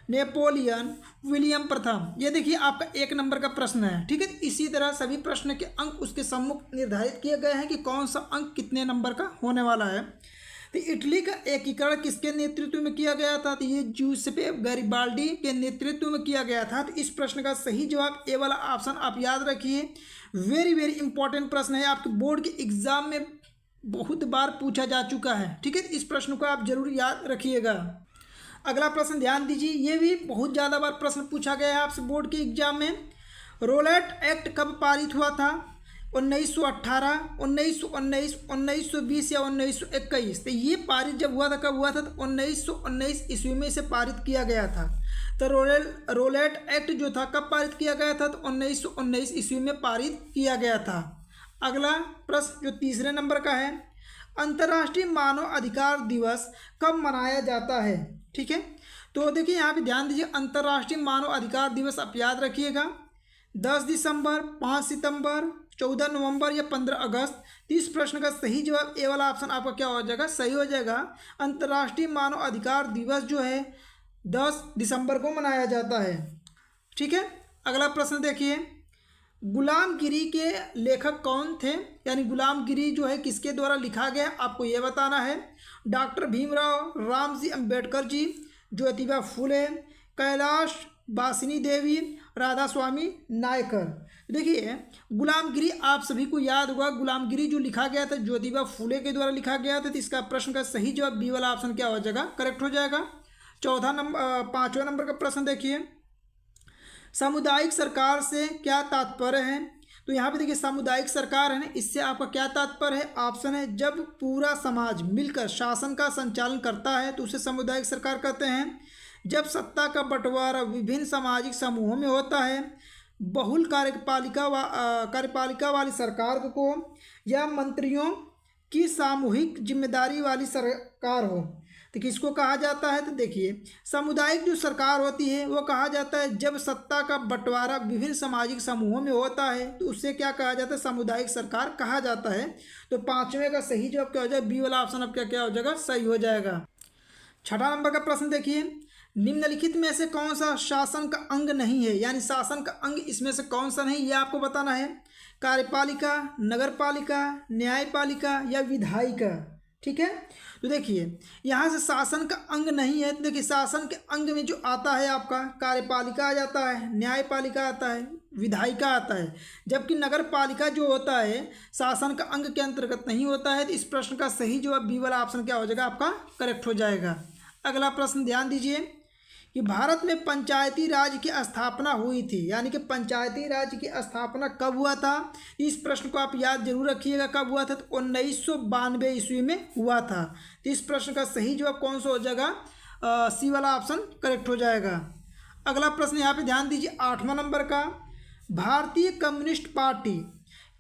Napoleon, William प्रथम। ये देखिए आपका 1 नंबर का प्रश्न है, ठीक है। इसी तरह सभी प्रश्न के अंक उसके सम्मुख निर्धारित किए गए हैं कि कौन सा अंक कितने नंबर का होने वाला है। तो इटली का एकीकरण किसके नेतृत्व में किया गया था? तो ये जूसेppe गैरिबाल्डी के नेतृत्व में किया गया था। तो इस प्रश्न का सही जवाब ए वाला ऑप्शन आप याद रखिए। वेरी वेरी इंपॉर्टेंट प्रश्न है, आपके बोर्ड के एग्जाम में बहुत बार पूछा जा चुका है, ठीक है। इस प्रश्न को आप जरूर याद रखिएगा। अगला प्रश्न ध्यान दीजिए, ये भी बहुत ज़्यादा बार प्रश्न पूछा गया है आपसे बोर्ड के एग्जाम में। रोलेट एक्ट कब पारित हुआ था? 1918, 1919, 1920 या 1921। तो ये पारित जब हुआ था, कब हुआ था? तो 1919 ईस्वी में इसे पारित किया गया था। तो रोलेट एक्ट जो था कब पारित किया गया था? तो 1919 ईस्वी में पारित किया गया था। अगला प्रश्न जो तीसरे नंबर का है, अंतर्राष्ट्रीय मानव अधिकार दिवस कब मनाया जाता है, ठीक है। तो देखिए यहाँ पे ध्यान दीजिए, अंतर्राष्ट्रीय मानव अधिकार दिवस आप याद रखिएगा 10 दिसंबर, 5 सितंबर, 14 नवंबर या 15 अगस्त। 30 प्रश्न का सही जवाब ए वाला ऑप्शन आपका क्या हो जाएगा? सही हो जाएगा। अंतर्राष्ट्रीय मानव अधिकार दिवस जो है 10 दिसंबर को मनाया जाता है, ठीक है। अगला प्रश्न देखिए, गुलामगिरी के लेखक कौन थे? यानी गुलामगिरी जो है किसके द्वारा लिखा गया, आपको ये बताना है। डॉक्टर भीमराव रामजी अंबेडकर जी, ज्योतिबा फुले, कैलाश बासिनी देवी, राधा स्वामी नायकर। देखिए गुलामगिरी आप सभी को याद होगा, गुलामगिरी जो लिखा गया था ज्योतिबा फुले के द्वारा लिखा गया था। तो इसका प्रश्न का सही जवाब बी वाला ऑप्शन क्या हो जाएगा? करेक्ट हो जाएगा। 5वां नंबर का प्रश्न देखिए, सामुदायिक सरकार से क्या तात्पर्य है? तो यहाँ पे देखिए सामुदायिक सरकार है ना, इससे आपका क्या तात्पर्य है? ऑप्शन है जब पूरा समाज मिलकर शासन का संचालन करता है तो उसे सामुदायिक सरकार कहते हैं। जब सत्ता का बंटवारा विभिन्न सामाजिक समूहों में होता है, बहुल कार्यपालिका वाली सरकार को या मंत्रियों की सामूहिक जिम्मेदारी वाली सरकार हो। तो किसको कहा जाता है? तो देखिए, सामुदायिक जो सरकार होती है वो कहा जाता है जब सत्ता का बंटवारा विभिन्न सामाजिक समूहों में होता है तो उससे क्या कहा जाता है? सामुदायिक सरकार कहा जाता है। तो पांचवें का सही जवाब क्या हो जाएगा? बी वाला ऑप्शन अब क्या हो जाएगा? सही हो जाएगा। छठा नंबर का प्रश्न देखिए, निम्नलिखित में से कौन सा शासन का अंग नहीं है, यानी शासन का अंग इसमें से कौन सा नहीं, ये आपको बताना है। कार्यपालिका, नगरपालिका, न्यायपालिका या विधायिका। ठीक है, तो देखिए यहाँ से शासन का अंग नहीं है, तो देखिए शासन के अंग में जो आता है आपका कार्यपालिका आ जाता है, न्यायपालिका आता है, विधायिका आता है, जबकि नगरपालिका जो होता है शासन का अंग के अंतर्गत नहीं होता है। तो इस प्रश्न का सही जवाब बी वाला ऑप्शन क्या हो जाएगा? आपका करेक्ट हो जाएगा। अगला प्रश्न ध्यान दीजिए कि भारत में पंचायती राज की स्थापना हुई थी, यानी कि पंचायती राज की स्थापना कब हुआ था? इस प्रश्न को आप याद जरूर रखिएगा, कब हुआ था? तो 1992 ईस्वी में हुआ था। तो इस प्रश्न का सही जवाब कौन सा हो जाएगा? सी वाला ऑप्शन करेक्ट हो जाएगा। अगला प्रश्न यहाँ पे ध्यान दीजिए, 8वां नंबर का, भारतीय कम्युनिस्ट पार्टी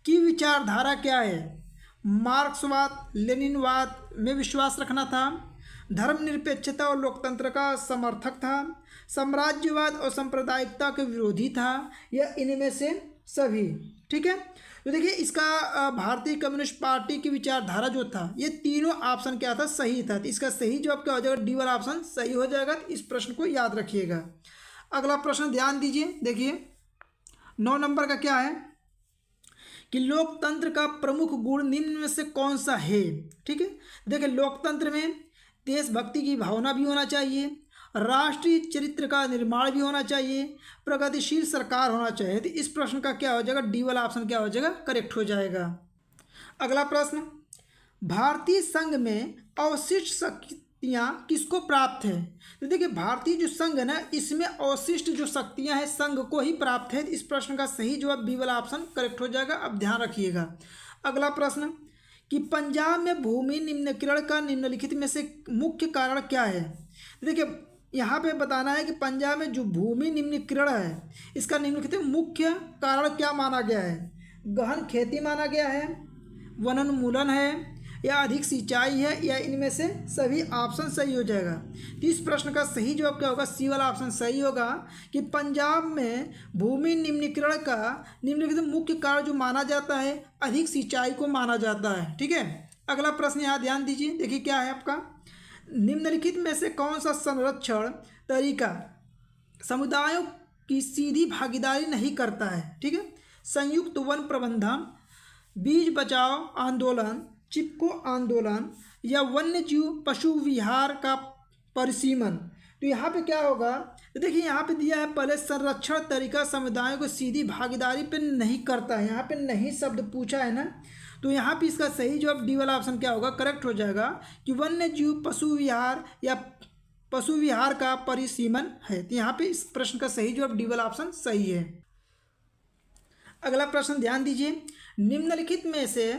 की विचारधारा क्या है? मार्क्सवाद, लेनिनवाद में विश्वास रखना था, धर्मनिरपेक्षता और लोकतंत्र का समर्थक था, साम्राज्यवाद और सांप्रदायिकता के विरोधी था, या इनमें से सभी। ठीक है, तो देखिए इसका भारतीय कम्युनिस्ट पार्टी की विचारधारा जो था ये तीनों ऑप्शन क्या था? सही था। तो इसका सही जवाब क्या हो जाएगा? डी वाला ऑप्शन सही हो जाएगा। तो इस प्रश्न को याद रखिएगा। अगला प्रश्न ध्यान दीजिए, देखिए 9 नंबर का क्या है कि लोकतंत्र का प्रमुख गुण निम्न में से कौन सा है? ठीक है, देखिए लोकतंत्र में देशभक्ति की भावना भी होना चाहिए, राष्ट्रीय चरित्र का निर्माण भी होना चाहिए, प्रगतिशील सरकार होना चाहिए। तो इस प्रश्न का क्या हो जाएगा? डी वाला ऑप्शन क्या हो जाएगा? करेक्ट हो जाएगा। अगला प्रश्न, भारतीय संघ में अवशिष्ट शक्तियाँ किसको प्राप्त है? तो देखिए भारतीय जो संघ है ना इसमें अवशिष्ट जो शक्तियाँ हैं संघ को ही प्राप्त है। इस प्रश्न का सही जवाब बी वाला ऑप्शन करेक्ट हो जाएगा। अब ध्यान रखिएगा। अगला प्रश्न कि पंजाब में भूमि निम्नीकरण का निम्नलिखित में से मुख्य कारण क्या है? देखिए यहाँ पे बताना है कि पंजाब में जो भूमि निम्नीकरण है इसका निम्नलिखित मुख्य कारण क्या माना गया है? गहन खेती माना गया है, वनोन्मूलन है, या अधिक सिंचाई है, या इनमें से सभी ऑप्शन सही हो जाएगा। तो इस प्रश्न का सही जवाब क्या होगा? सी वाला ऑप्शन सही होगा कि पंजाब में भूमि निम्नीकरण का निम्नलिखित मुख्य कारण जो माना जाता है अधिक सिंचाई को माना जाता है। ठीक है, अगला प्रश्न यहाँ ध्यान दीजिए, देखिए क्या है आपका, निम्नलिखित में से कौन सा संरक्षण तरीका समुदायों की सीधी भागीदारी नहीं करता है? ठीक है, संयुक्त वन प्रबंधन, बीज बचाओ आंदोलन, चिपको आंदोलन, या वन्य जीव पशु विहार का परिसीमन। तो यहाँ पे क्या होगा? तो देखिए यहाँ पे दिया है पहले संरक्षण तरीका समुदायों को सीधी भागीदारी पे नहीं करता है, यहाँ पे नहीं शब्द पूछा है ना, तो यहाँ पे इसका सही जवाब डी वाला ऑप्शन क्या होगा? करेक्ट हो जाएगा कि वन्य जीव पशु विहार या पशु विहार का परिसीमन है। तो यहाँ पे इस प्रश्न का सही जवाब डी वाला ऑप्शन सही है। अगला प्रश्न ध्यान दीजिए, निम्नलिखित में से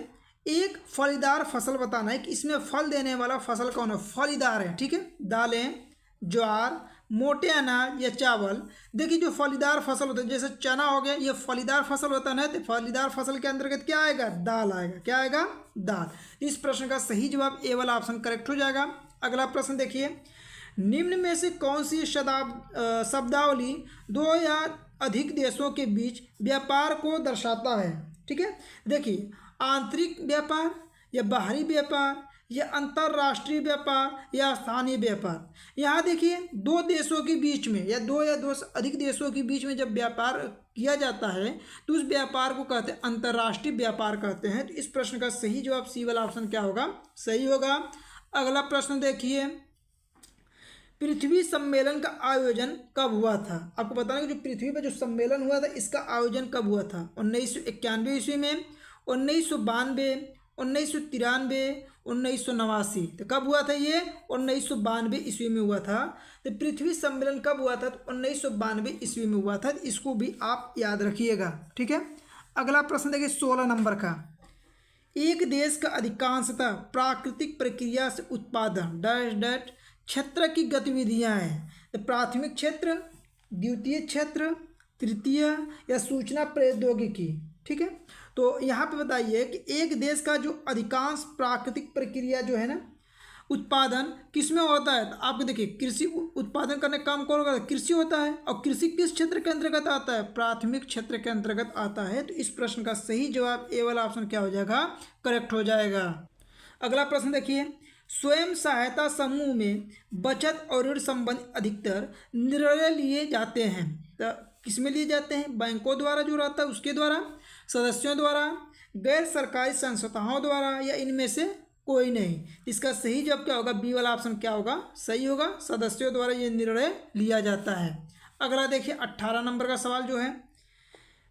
एक फलीदार फसल बताना है कि इसमें फल देने वाला फसल कौन है? फलीदार है। ठीक है, दालें, ज्वार, मोटे अनाज या चावल। देखिए जो फलीदार फसल होता है जैसे चना हो गया, ये फलीदार फसल होता है ना, तो फलीदार फसल के अंतर्गत क्या आएगा? दाल आएगा। क्या आएगा? दाल। इस प्रश्न का सही जवाब ए वाला ऑप्शन करेक्ट हो जाएगा। अगला प्रश्न देखिए, निम्न में से कौन सी शब्दावली दो या अधिक देशों के बीच व्यापार को दर्शाता है? ठीक है, देखिए आंतरिक व्यापार या बाहरी व्यापार या अंतर्राष्ट्रीय व्यापार या स्थानीय व्यापार। यहाँ देखिए दो देशों के बीच में या दो से अधिक देशों के बीच में जब व्यापार किया जाता है तो उस व्यापार को कहते हैं अंतर्राष्ट्रीय व्यापार कहते हैं। तो इस प्रश्न का सही जवाब सी वाला ऑप्शन क्या होगा? सही होगा। अगला प्रश्न देखिए, पृथ्वी सम्मेलन का आयोजन कब हुआ था? आपको बताना कि जो पृथ्वी पर जो सम्मेलन हुआ था इसका आयोजन कब हुआ था? 1991 ईस्वी में, 1992, 1993, 1989। तो कब हुआ था ये? 1992 ईस्वी में हुआ था। तो पृथ्वी सम्मेलन कब हुआ था? तो 1992 ईस्वी में हुआ था। इसको भी आप याद रखिएगा। ठीक है, अगला प्रश्न देखिए 16 नंबर का, एक देश का अधिकांशतः प्राकृतिक प्रक्रिया से उत्पादन डैश डैश क्षेत्र की गतिविधियां हैं। तो प्राथमिक क्षेत्र, द्वितीय क्षेत्र, तृतीय या सूचना प्रौद्योगिकी। ठीक है, तो यहाँ पे बताइए कि एक देश का जो अधिकांश प्राकृतिक प्रक्रिया जो है ना उत्पादन किस में होता है। तो आपको देखिए कृषि उत्पादन करने का काम कौन करता है, कृषि होता है। और कृषि किस क्षेत्र के अंतर्गत आता है, प्राथमिक क्षेत्र के अंतर्गत आता है। तो इस प्रश्न का सही जवाब ए वाला ऑप्शन क्या हो जाएगा, करेक्ट हो जाएगा। अगला प्रश्न देखिए, स्वयं सहायता समूह में बचत और ऋण संबंधी अधिकतर निर्णय लिए जाते हैं। तो किस में लिए जाते हैं, बैंकों द्वारा जो रहता है उसके द्वारा, सदस्यों द्वारा, गैर सरकारी संस्थाओं द्वारा, या इनमें से कोई नहीं। इसका सही जवाब क्या होगा, बी वाला ऑप्शन क्या होगा, सही होगा, सदस्यों द्वारा ये निर्णय लिया जाता है। अगला देखिए 18 नंबर का सवाल जो है,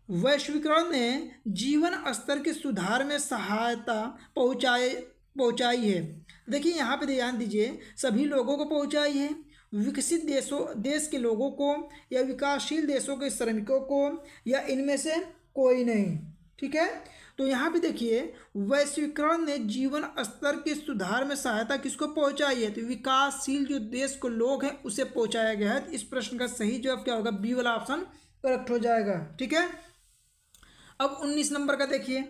वैश्वीकरण ने जीवन स्तर के सुधार में सहायता पहुंचाई है। देखिए यहाँ पे ध्यान दीजिए, सभी लोगों को पहुंचाई है, विकसित देश के लोगों को या विकासशील देशों के श्रमिकों को, या इनमें से कोई नहीं। ठीक है, तो यहाँ पे देखिए वैश्वीकरण ने जीवन स्तर के सुधार में सहायता किसको पहुंचाई है, तो विकासशील जो देश को लोग हैं उसे पहुंचाया गया है। इस प्रश्न का सही जवाब क्या होगा, बी वाला ऑप्शन करेक्ट हो जाएगा। ठीक है, अब 19 नंबर का देखिए,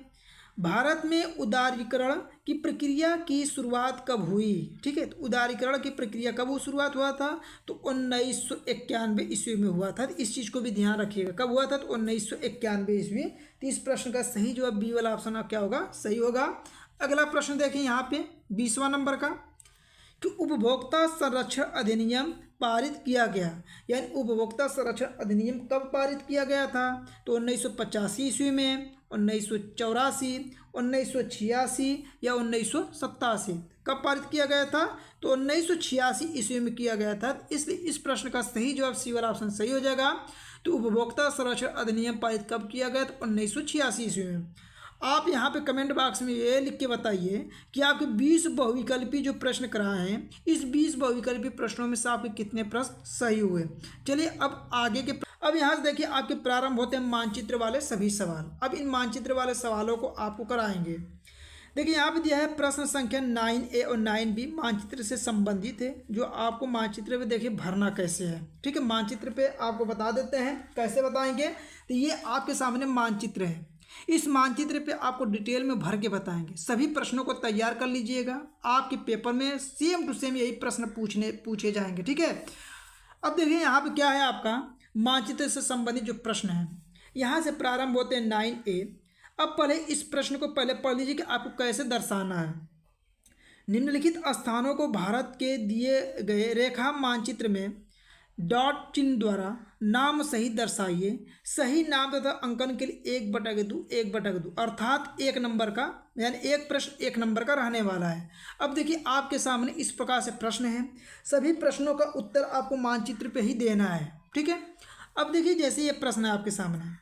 भारत में उदारीकरण की प्रक्रिया की शुरुआत कब हुई। ठीक है, तो उदारीकरण की प्रक्रिया कब शुरुआत हुआ था, तो 1991 ईस्वी में हुआ था। तो इस चीज़ को भी ध्यान रखिएगा, कब हुआ था, तो 1991 ईस्वी। तो इस प्रश्न का सही जवाब बी वाला ऑप्शन क्या होगा, सही होगा। अगला प्रश्न देखिए यहाँ पे 20वां नंबर का, कि उपभोक्ता संरक्षण अधिनियम पारित किया गया, यानी उपभोक्ता संरक्षण अधिनियम कब पारित किया गया था, तो 1985 ईस्वी में, 1984, 1986 या 1987। कब पारित किया गया था, तो 1986 ईस्वी में किया गया था। इसलिए इस प्रश्न का सही जवाब सी वाला ऑप्शन सही हो जाएगा। तो उपभोक्ता संरक्षण अधिनियम पारित कब किया गया, तो 1986 ईस्वी में। आप यहाँ पे कमेंट बॉक्स में ये लिख के बताइए कि आपके 20 बहुविकल्पी जो प्रश्न कराए हैं, इस 20 बहुविकल्पी प्रश्नों में से आपके कितने प्रश्न सही हुए। चलिए अब आगे के, अब यहाँ से देखिए आपके प्रारंभ होते हैं मानचित्र वाले सभी सवाल। अब इन मानचित्र वाले सवालों को आपको कराएंगे। देखिए यहाँ पे दिया है प्रश्न संख्या 9A और 9B मानचित्र से संबंधित है, जो आपको मानचित्र पे देखिए भरना कैसे है। ठीक है, मानचित्र पे आपको बता देते हैं कैसे बताएंगे। तो ये आपके सामने मानचित्र है, इस मानचित्र पे आपको डिटेल में भर के बताएंगे। सभी प्रश्नों को तैयार कर लीजिएगा, आपके पेपर में सेम टू सेम यही प्रश्न पूछे जाएंगे। ठीक है, अब देखिए यहाँ पे क्या है, आपका मानचित्र से संबंधित जो प्रश्न है, यहाँ से प्रारंभ होते हैं 9A। अब पहले इस प्रश्न को पहले पढ़ लीजिए कि आपको कैसे दर्शाना है। निम्नलिखित स्थानों को भारत के दिए गए रेखा मानचित्र में डॉट चिन्ह द्वारा नाम सही दर्शाइए। सही नाम तथा अंकन के लिए 1/2 अर्थात 1 नंबर का, यानी एक प्रश्न 1 नंबर का रहने वाला है। अब देखिए आपके सामने इस प्रकार से प्रश्न है, सभी प्रश्नों का उत्तर आपको मानचित्र पे ही देना है। ठीक है, अब देखिए जैसे ये प्रश्न है आपके सामने,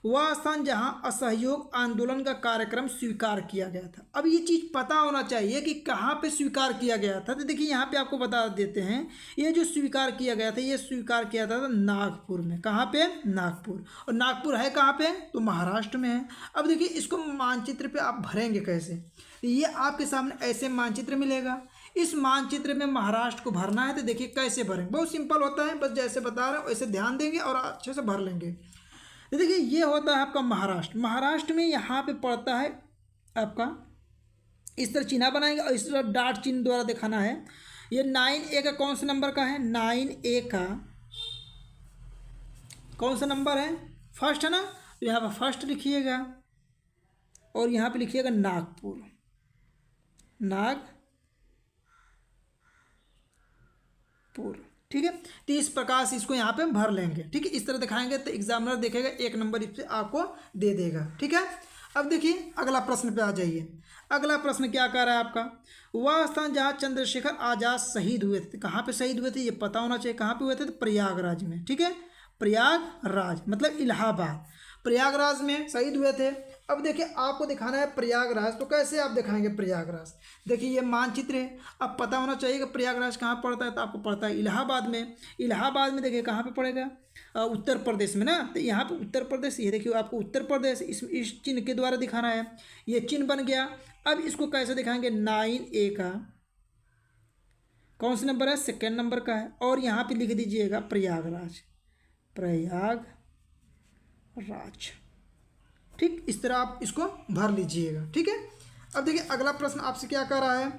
वह स्थान जहां असहयोग आंदोलन का कार्यक्रम स्वीकार किया गया था। अब ये चीज़ पता होना चाहिए कि कहाँ पे स्वीकार किया गया था। तो देखिए यहाँ पे आपको बता देते हैं, ये जो स्वीकार किया गया था, ये स्वीकार किया था नागपुर में। कहाँ पे, नागपुर। और नागपुर है कहाँ पे, तो महाराष्ट्र में है। अब देखिए इसको मानचित्र पे आप भरेंगे कैसे, ये आपके सामने ऐसे मानचित्र मिलेगा। इस मानचित्र में महाराष्ट्र को भरना है। तो देखिए कैसे भरेंगे, बहुत सिंपल होता है, बस जैसे बता रहे हैं वैसे ध्यान देंगे और अच्छे से भर लेंगे। तो देखिए ये होता है आपका महाराष्ट्र। महाराष्ट्र में यहाँ पे पड़ता है आपका, इस तरह चिन्ह बनाएंगे और इस तरह डॉट चिन्ह द्वारा दिखाना है। ये 9A का कौन सा नंबर का है, 9A का कौन सा नंबर है, फर्स्ट है ना। तो यहाँ पर फर्स्ट लिखिएगा और यहाँ पे लिखिएगा नागपुर, नागपुर। ठीक है, तो इस प्रकार से इसको यहाँ पे भर लेंगे। ठीक है, इस तरह दिखाएंगे तो एग्जामिनर देखेगा, 1 नंबर इस पे आपको दे देगा। ठीक है, अब देखिए अगला प्रश्न पे आ जाइए। अगला प्रश्न क्या कह रहा है आपका, वह स्थान जहाँ चंद्रशेखर आजाद शहीद हुए थे। कहाँ पे शहीद हुए थे ये पता होना चाहिए, कहाँ पे हुए थे, तो प्रयागराज में। ठीक है, प्रयागराज मतलब इलाहाबाद, प्रयागराज में शहीद हुए थे। अब देखिए आपको दिखाना है प्रयागराज, तो कैसे आप दिखाएंगे प्रयागराज। देखिए ये मानचित्र है, अब पता होना चाहिए कि प्रयागराज कहाँ पड़ता है, तो आपको पड़ता है इलाहाबाद में। इलाहाबाद में देखिए कहाँ पे पड़ेगा, उत्तर प्रदेश में ना। तो यहाँ पे उत्तर प्रदेश, ये देखिए आपको उत्तर प्रदेश इस चिन्ह के द्वारा दिखाना है। ये चिन्ह बन गया। अब इसको कैसे दिखाएंगे, 9A का कौन सा नंबर है, 2nd नंबर का है। और यहाँ पे लिख दीजिएगा प्रयागराज, प्रयागराज। ठीक, इस तरह आप इसको भर लीजिएगा। ठीक है, अब देखिए अगला प्रश्न आपसे क्या कह रहा है,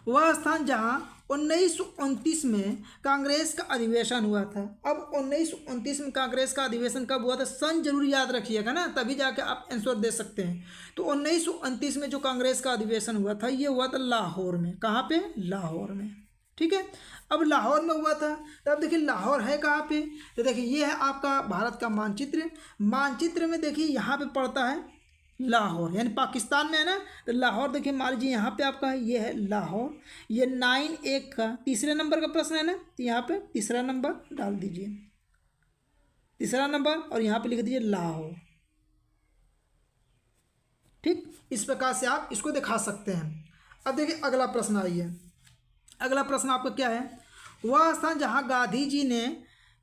वह स्थान जहां 1929 में कांग्रेस का अधिवेशन हुआ था। अब 1929 में कांग्रेस का अधिवेशन कब हुआ था, सन जरूर याद रखिएगा ना, तभी जाके आप आंसर दे सकते हैं। तो 1929 में जो कांग्रेस का अधिवेशन हुआ था ये हुआ था लाहौर में। कहाँ पे, लाहौर में। ठीक है, अब लाहौर में हुआ था, तो अब देखिए लाहौर है कहाँ पे, तो देखिए ये है आपका भारत का मानचित्र। मानचित्र में देखिए यहाँ पे पड़ता है लाहौर, यानी पाकिस्तान में है ना, तो लाहौर देखिए मान लीजिए यहाँ पे आपका है, ये है लाहौर। ये 9A का तीसरे नंबर का प्रश्न है ना, तो यहाँ पे तीसरा नंबर डाल दीजिए, तीसरा नंबर, और यहाँ पे लिख दीजिए लाहौर। ठीक, इस प्रकार से आप इसको दिखा सकते हैं। अब देखिए अगला प्रश्न आइए, अगला प्रश्न आपका क्या है, वह स्थान जहाँ गांधी जी ने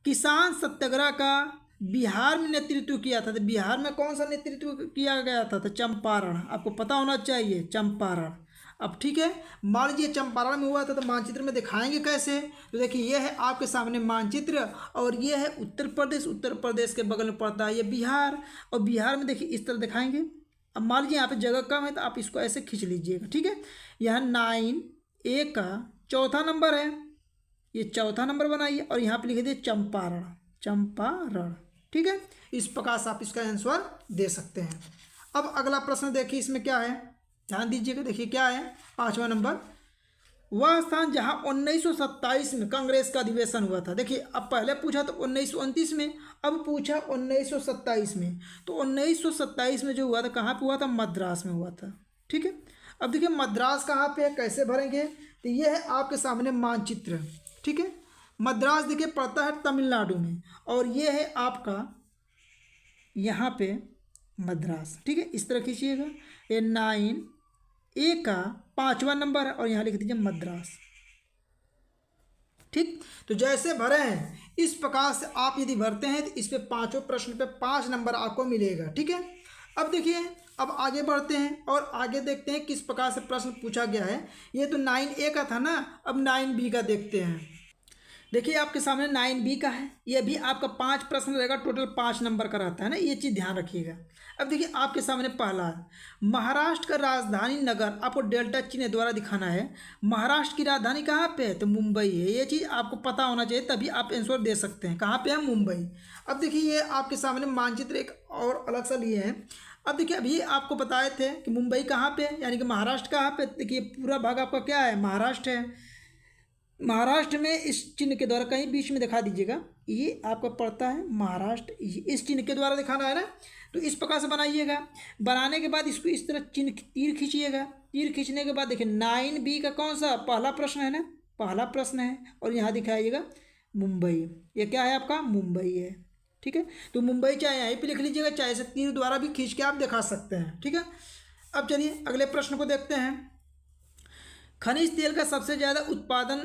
किसान सत्याग्रह का बिहार में नेतृत्व किया था। तो बिहार में कौन सा नेतृत्व किया गया था, तो चंपारण, आपको पता होना चाहिए, चंपारण। अब ठीक है, मान लीजिए चंपारण में हुआ था, तो मानचित्र में दिखाएंगे कैसे, तो देखिए ये है आपके सामने मानचित्र, और ये है उत्तर प्रदेश, उत्तर प्रदेश के बगल में पड़ता है ये बिहार, और बिहार में देखिए इस तरह दिखाएंगे। अब मान लीजिए यहाँ पे जगह कम है तो आप इसको ऐसे खींच लीजिएगा। ठीक है, यहाँ 9A का चौथा नंबर है, ये चौथा नंबर बनाइए, और यहाँ पे लिख दिए चंपारण, चंपारण। ठीक है, इस प्रकार से आप इसका आंसर दे सकते हैं। अब अगला प्रश्न देखिए, इसमें क्या है, ध्यान दीजिएगा, देखिए क्या है, 5वां नंबर, वह स्थान जहां 1927 में कांग्रेस का अधिवेशन हुआ था। देखिए अब पहले पूछा तो 1929 में, अब पूछा 1927 में, तो 1927 में जो हुआ था कहाँ पे हुआ था, मद्रास में हुआ था। ठीक है, अब देखिए मद्रास कहाँ पे है, कैसे भरेंगे, तो ये है आपके सामने मानचित्र। ठीक है, मद्रास देखिए पड़ता है तमिलनाडु में, और ये है आपका यहाँ पे मद्रास। ठीक है, इस तरह खींचिएगा, ये 9A का 5वां नंबर है, और यहाँ लिख दीजिए मद्रास। ठीक, तो जैसे भरे हैं इस प्रकार से आप यदि भरते हैं तो इस पे पांचों प्रश्न पे 5 नंबर आपको मिलेगा। ठीक है, अब देखिए अब आगे बढ़ते हैं और आगे देखते हैं किस प्रकार से प्रश्न पूछा गया है। ये तो 9A का था ना, अब 9B का देखते हैं। देखिए आपके सामने 9B का है, ये भी आपका 5 प्रश्न रहेगा, टोटल 5 नंबर का रहता है ना, ये चीज़ ध्यान रखिएगा। अब देखिए आपके सामने पहला है, महाराष्ट्र का राजधानी नगर आपको डेल्टा चिन्ह द्वारा दिखाना है। महाराष्ट्र की राजधानी कहाँ पे है, तो मुंबई है। ये चीज़ आपको पता होना चाहिए, तभी आप आंसर दे सकते हैं। कहाँ पे है, मुंबई। अब देखिए ये आपके सामने मानचित्र एक और अलग सा लिए हैं। अब देखिए अभी आपको बताए थे कि मुंबई कहाँ पे है, यानी कि महाराष्ट्र कहाँ पे, देखिए पूरा भाग आपका क्या है, महाराष्ट्र है। महाराष्ट्र में इस चिन्ह के द्वारा कहीं बीच में दिखा दीजिएगा, ये आपका पड़ता है महाराष्ट्र, इस चिन्ह के द्वारा दिखाना है ना, तो इस प्रकार से बनाइएगा। बनाने के बाद इसको इस तरह चिन्ह तीर खींचिएगा। तीर खींचने के बाद देखिए 9B का कौन सा पहला प्रश्न है ना, पहला प्रश्न है, और यहाँ दिखाइएगा मुंबई। ये क्या है आपका, मुंबई है। ठीक है, तो मुंबई चाहे यहीं पे लिख लीजिएगा, चाहे इसे तीर द्वारा भी खींच के आप दिखा सकते हैं। ठीक है, अब चलिए अगले प्रश्न को देखते हैं। खनिज तेल का सबसे ज़्यादा उत्पादन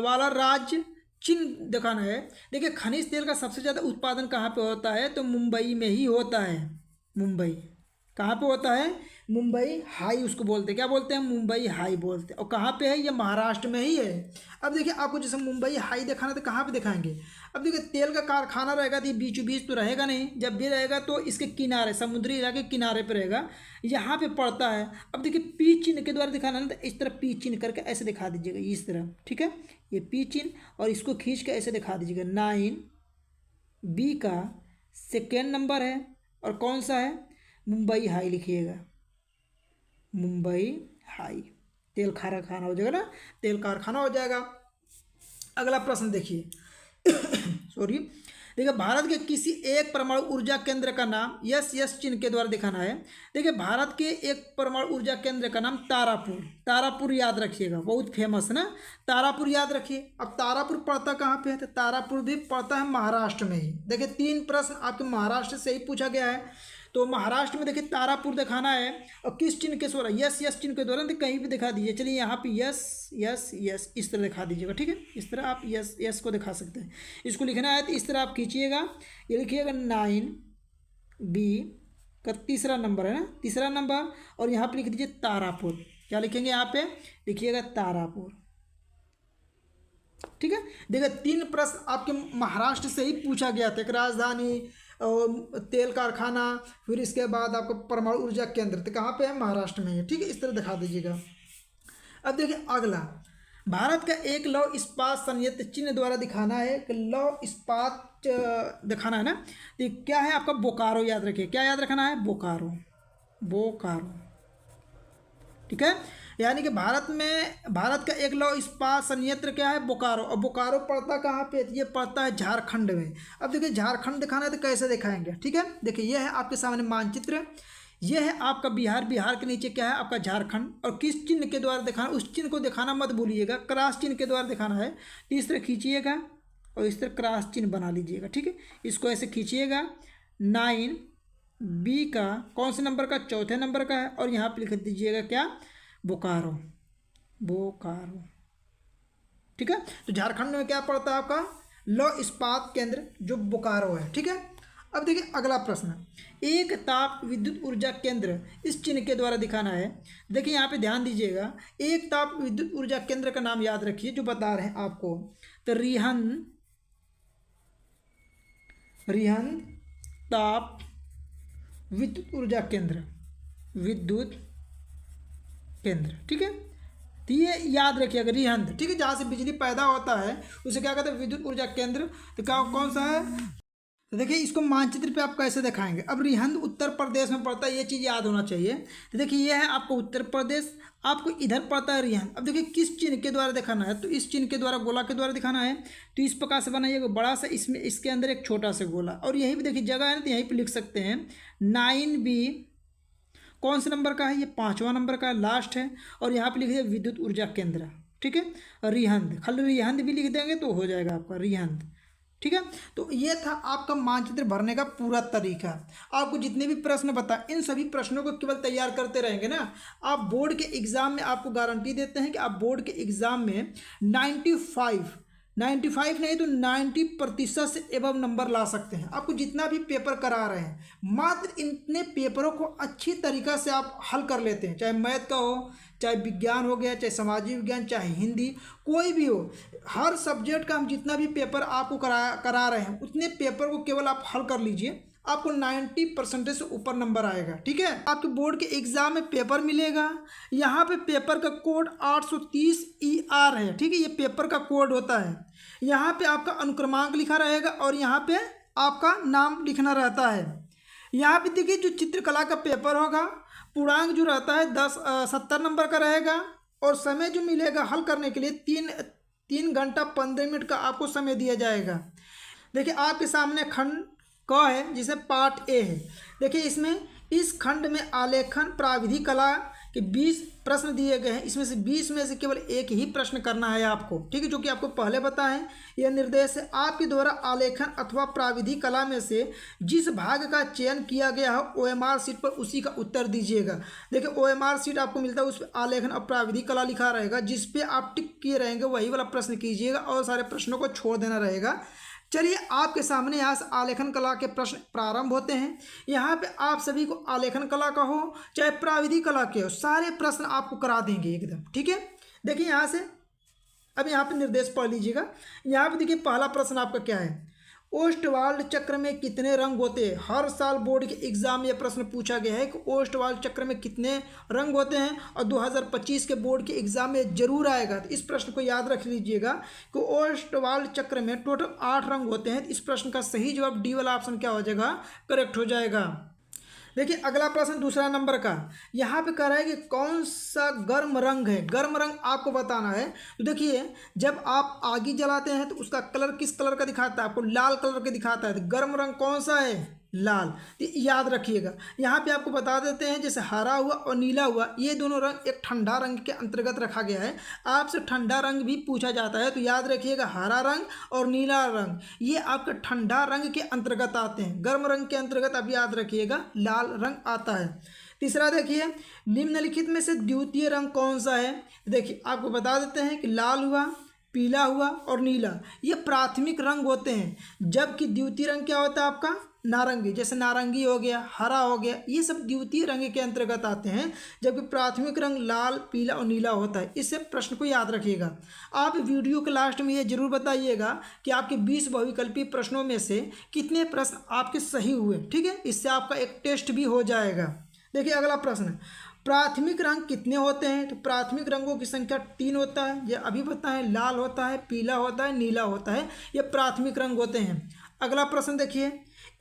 वाला राज्य चिन्ह दिखाना है। देखिए खनिज तेल का सबसे ज़्यादा उत्पादन कहाँ पे होता है, तो मुंबई में ही होता है। मुंबई कहाँ पे होता है, मुंबई हाई उसको बोलते हैं, क्या बोलते हैं, मुंबई हाई बोलते हैं। और कहाँ पे है, ये महाराष्ट्र में ही है। अब देखिए आपको जैसे मुंबई हाई दिखाना तो कहाँ पे दिखाएंगे। अब देखिए तेल का कारखाना रहेगा तो ये बीचों बीच तो रहेगा नहीं, जब भी रहेगा तो इसके किनारे, समुद्री इलाके के किनारे पे रहेगा, यहाँ पे पड़ता है। अब देखिए पी चिन्ह के द्वारा दिखाना है तो इस तरह पी चिन्ह करके ऐसे दिखा दीजिएगा, इस तरह। ठीक है, ये पी चिन्ह और इसको खींच के ऐसे दिखा दीजिएगा। 9B का सेकेंड नंबर है, और कौन सा है, मुंबई हाई लिखिएगा, मुंबई हाई। तेल कारखाना हो जाएगा ना, तेल कारखाना हो जाएगा। अगला प्रश्न देखिए सॉरी, देखिए भारत के किसी एक परमाणु ऊर्जा केंद्र का नाम यस चिन्ह के द्वारा दिखाना है। देखिए भारत के एक परमाणु ऊर्जा केंद्र का नाम तारापुर, तारापुर याद रखिएगा, बहुत फेमस है ना, तारापुर याद रखिए। अब तारापुर पड़ता कहाँ पे है, तो तारापुर भी पड़ता है महाराष्ट्र में ही। देखिए 3 प्रश्न आपके महाराष्ट्र से ही पूछा गया है, तो महाराष्ट्र में देखिए तारापुर दिखाना है, और किस चिन्ह के द्वारा, यस चिन्ह के द्वारा, तो कहीं भी दिखा दीजिए। चलिए यहाँ पे यस इस तरह दिखा दीजिएगा। ठीक है, इस तरह आप यस को दिखा सकते हैं। इसको लिखना है तो इस तरह आप खींचिएगा, ये लिखिएगा 9B का तीसरा नंबर है ना, तीसरा नंबर, और यहाँ पे लिख दीजिए तारापुर। क्या लिखेंगे, यहाँ पे लिखिएगा तारापुर। ठीक है, देखिए 3 प्रश्न आपके महाराष्ट्र से ही पूछा गया था, एक राजधानी, तेल कारखाना, फिर इसके बाद आपका परमाणु ऊर्जा केंद्र, तो कहाँ पे है? महाराष्ट्र में है। ठीक है, इस तरह दिखा दीजिएगा। अब देखिए अगला, भारत का एक लौह इस्पात संयंत्र चिन्ह द्वारा दिखाना है कि लौह इस्पात दिखाना है ना, तो क्या है आपका? बोकारो। याद रखिए, क्या याद रखना है? बोकारो, बोकारो। ठीक है, यानी कि भारत का एक लौह इस्पात संयंत्र क्या है? बोकारो। और बोकारो पड़ता कहाँ पे? ये पड़ता है झारखंड में। अब देखिए झारखंड दिखाना है तो कैसे दिखाएंगे? ठीक है, देखिए ये है आपके सामने मानचित्र, ये है आपका बिहार, बिहार के नीचे क्या है? आपका झारखंड। और किस चिन्ह के द्वारा दिखाना? उस चिन्ह को दिखाना मत भूलिएगा, क्रॉस चिन्ह के द्वारा दिखाना है। तो इस तरह खींचिएगा और इस तरह क्रॉस चिन्ह बना लीजिएगा। ठीक है, इसको ऐसे खींचिएगा। 9B का कौन से नंबर का? चौथे नंबर का है। और यहाँ पर लिख दीजिएगा क्या? बोकारो, बोकारो। ठीक है, तो झारखंड में क्या पड़ता है आपका? लौह इस्पात केंद्र जो बोकारो है। ठीक है, अब देखिए अगला प्रश्न, एक ताप विद्युत ऊर्जा केंद्र इस चिन्ह के द्वारा दिखाना है। देखिए यहाँ पे ध्यान दीजिएगा, एक ताप विद्युत ऊर्जा केंद्र का नाम याद रखिए जो बता रहे हैं आपको। तो रिहंद ताप विद्युत ऊर्जा केंद्र, विद्युत केंद्र। ठीक है, तो ये याद रखिएगा, रिहंद। ठीक है, जहाँ से बिजली पैदा होता है उसे क्या कहते हैं? विद्युत ऊर्जा केंद्र। तो क्या कौन सा है? तो देखिए इसको मानचित्र पे आप कैसे दिखाएंगे? अब रिहंद उत्तर प्रदेश में पड़ता है, ये चीज़ याद होना चाहिए। तो देखिए ये है आपको उत्तर प्रदेश, आपको इधर पड़ता है रिहंद। अब देखिए किस चिन्ह के द्वारा दिखाना है? तो इस चिन्ह के द्वारा, गोला के द्वारा दिखाना है। तो इस प्रकार से बनाइएगा, बड़ा सा, इसमें इसके अंदर एक छोटा सा गोला। और यहीं पर देखिए जगह है ना, तो यहीं पर लिख सकते हैं 9B कौन से नंबर का है? ये 5वां नंबर का लास्ट है। और यहाँ पर लिखिए विद्युत ऊर्जा केंद्र। ठीक है, रिहंद, खाली रिहंद भी लिख देंगे तो हो जाएगा आपका रिहंद। ठीक है, तो ये था आपका मानचित्र भरने का पूरा तरीका। आपको जितने भी प्रश्न बताए, इन सभी प्रश्नों को केवल तैयार करते रहेंगे ना, आप बोर्ड के एग्जाम में, आपको गारंटी देते हैं कि आप बोर्ड के एग्जाम में 95 नहीं तो 90% से एबव नंबर ला सकते हैं। आपको जितना भी पेपर करा रहे हैं, मात्र इतने पेपरों को अच्छी तरीक़ा से आप हल कर लेते हैं, चाहे मैथ का हो, चाहे विज्ञान हो गया, चाहे सामाजिक विज्ञान, चाहे हिंदी, कोई भी हो, हर सब्जेक्ट का हम जितना भी पेपर आपको करा रहे हैं, उतने पेपर को केवल आप हल कर लीजिए, आपको 90% से ऊपर नंबर आएगा। ठीक है, आपके बोर्ड के एग्जाम में पेपर मिलेगा। यहाँ पे पेपर का कोड 830ER है। ठीक है, ये पेपर का कोड होता है। यहाँ पे आपका अनुक्रमांक लिखा रहेगा और यहाँ पे आपका नाम लिखना रहता है। यहाँ पे देखिए जो चित्रकला का पेपर होगा, पूर्णांक जो रहता है 70 नंबर का रहेगा। और समय जो मिलेगा हल करने के लिए 3 घंटा 15 मिनट का आपको समय दिया जाएगा। देखिए आपके सामने खंड क है जिसे पार्ट ए है। देखिए इसमें इस खंड में आलेखन प्राविधि कला के 20 प्रश्न दिए गए हैं। इसमें से 20 में से केवल एक ही प्रश्न करना है आपको। ठीक है, जो कि आपको पहले बताएं, यह निर्देश है आपके द्वारा आलेखन अथवा प्राविधि कला में से जिस भाग का चयन किया गया हो OMR सीट पर उसी का उत्तर दीजिएगा। देखिए OMR सीट आपको मिलता है, उस पर आलेखन और प्राविधि कला लिखा रहेगा, जिस पे आप टिक किए रहेंगे वही वाला प्रश्न कीजिएगा और सारे प्रश्नों को छोड़ देना रहेगा। चलिए आपके सामने यहाँ से आलेखन कला के प्रश्न प्रारंभ होते हैं। यहाँ पे आप सभी को आलेखन कला का हो चाहे प्राविधि कला के हो, सारे प्रश्न आपको करा देंगे एकदम। ठीक है, देखिए यहाँ से अब यहाँ पे निर्देश पढ़ लीजिएगा। यहाँ पे देखिए पहला प्रश्न आपका क्या है, ओस्टवाल्ड चक्र में कितने रंग होते हैं? हर साल बोर्ड के एग्जाम में यह प्रश्न पूछा गया है कि ओस्टवाल्ड चक्र में कितने रंग होते हैं, और 2025 के बोर्ड के एग्जाम में जरूर आएगा। तो इस प्रश्न को याद रख लीजिएगा कि ओस्टवाल्ड चक्र में टोटल 8 रंग होते हैं। इस प्रश्न का सही जवाब डी वाला ऑप्शन क्या हो जाएगा? करेक्ट हो जाएगा। देखिए अगला प्रश्न दूसरा नंबर का, यहाँ पे कह रहा है कि कौन सा गर्म रंग है? गर्म रंग आपको बताना है। तो देखिए जब आप आगी जलाते हैं तो उसका कलर किस कलर का दिखाता है? आपको लाल कलर का दिखाता है। तो गर्म रंग कौन सा है? लाल। तो याद रखिएगा, यहाँ पे आपको बता देते हैं जैसे हरा हुआ और नीला हुआ, ये दोनों रंग एक ठंडा रंग के अंतर्गत रखा गया है। आपसे ठंडा रंग भी पूछा जाता है, तो याद रखिएगा हरा रंग और नीला रंग ये आपके ठंडा रंग के अंतर्गत आते हैं। गर्म रंग के अंतर्गत अब याद रखिएगा लाल रंग आता है। तीसरा देखिए, निम्नलिखित में से द्वितीय रंग कौन सा है? देखिए आपको बता देते हैं कि लाल हुआ, पीला हुआ और नीला, ये प्राथमिक रंग होते हैं, जबकि द्वितीय रंग क्या होता है आपका? नारंगी, जैसे नारंगी हो गया, हरा हो गया, ये सब द्वितीय रंग के अंतर्गत आते हैं, जबकि प्राथमिक रंग लाल, पीला और नीला होता है। इससे प्रश्न को याद रखिएगा। आप वीडियो के लास्ट में ये जरूर बताइएगा कि आपके 20 बहुविकल्पी प्रश्नों में से कितने प्रश्न आपके सही हुए, ठीक है। इससे आपका एक टेस्ट भी हो जाएगा। देखिए अगला प्रश्न, प्राथमिक रंग कितने होते हैं? तो प्राथमिक रंगों की संख्या 3 होता है, ये अभी बताएं। लाल होता है, पीला होता है, नीला होता है, ये प्राथमिक रंग होते हैं। अगला प्रश्न देखिए,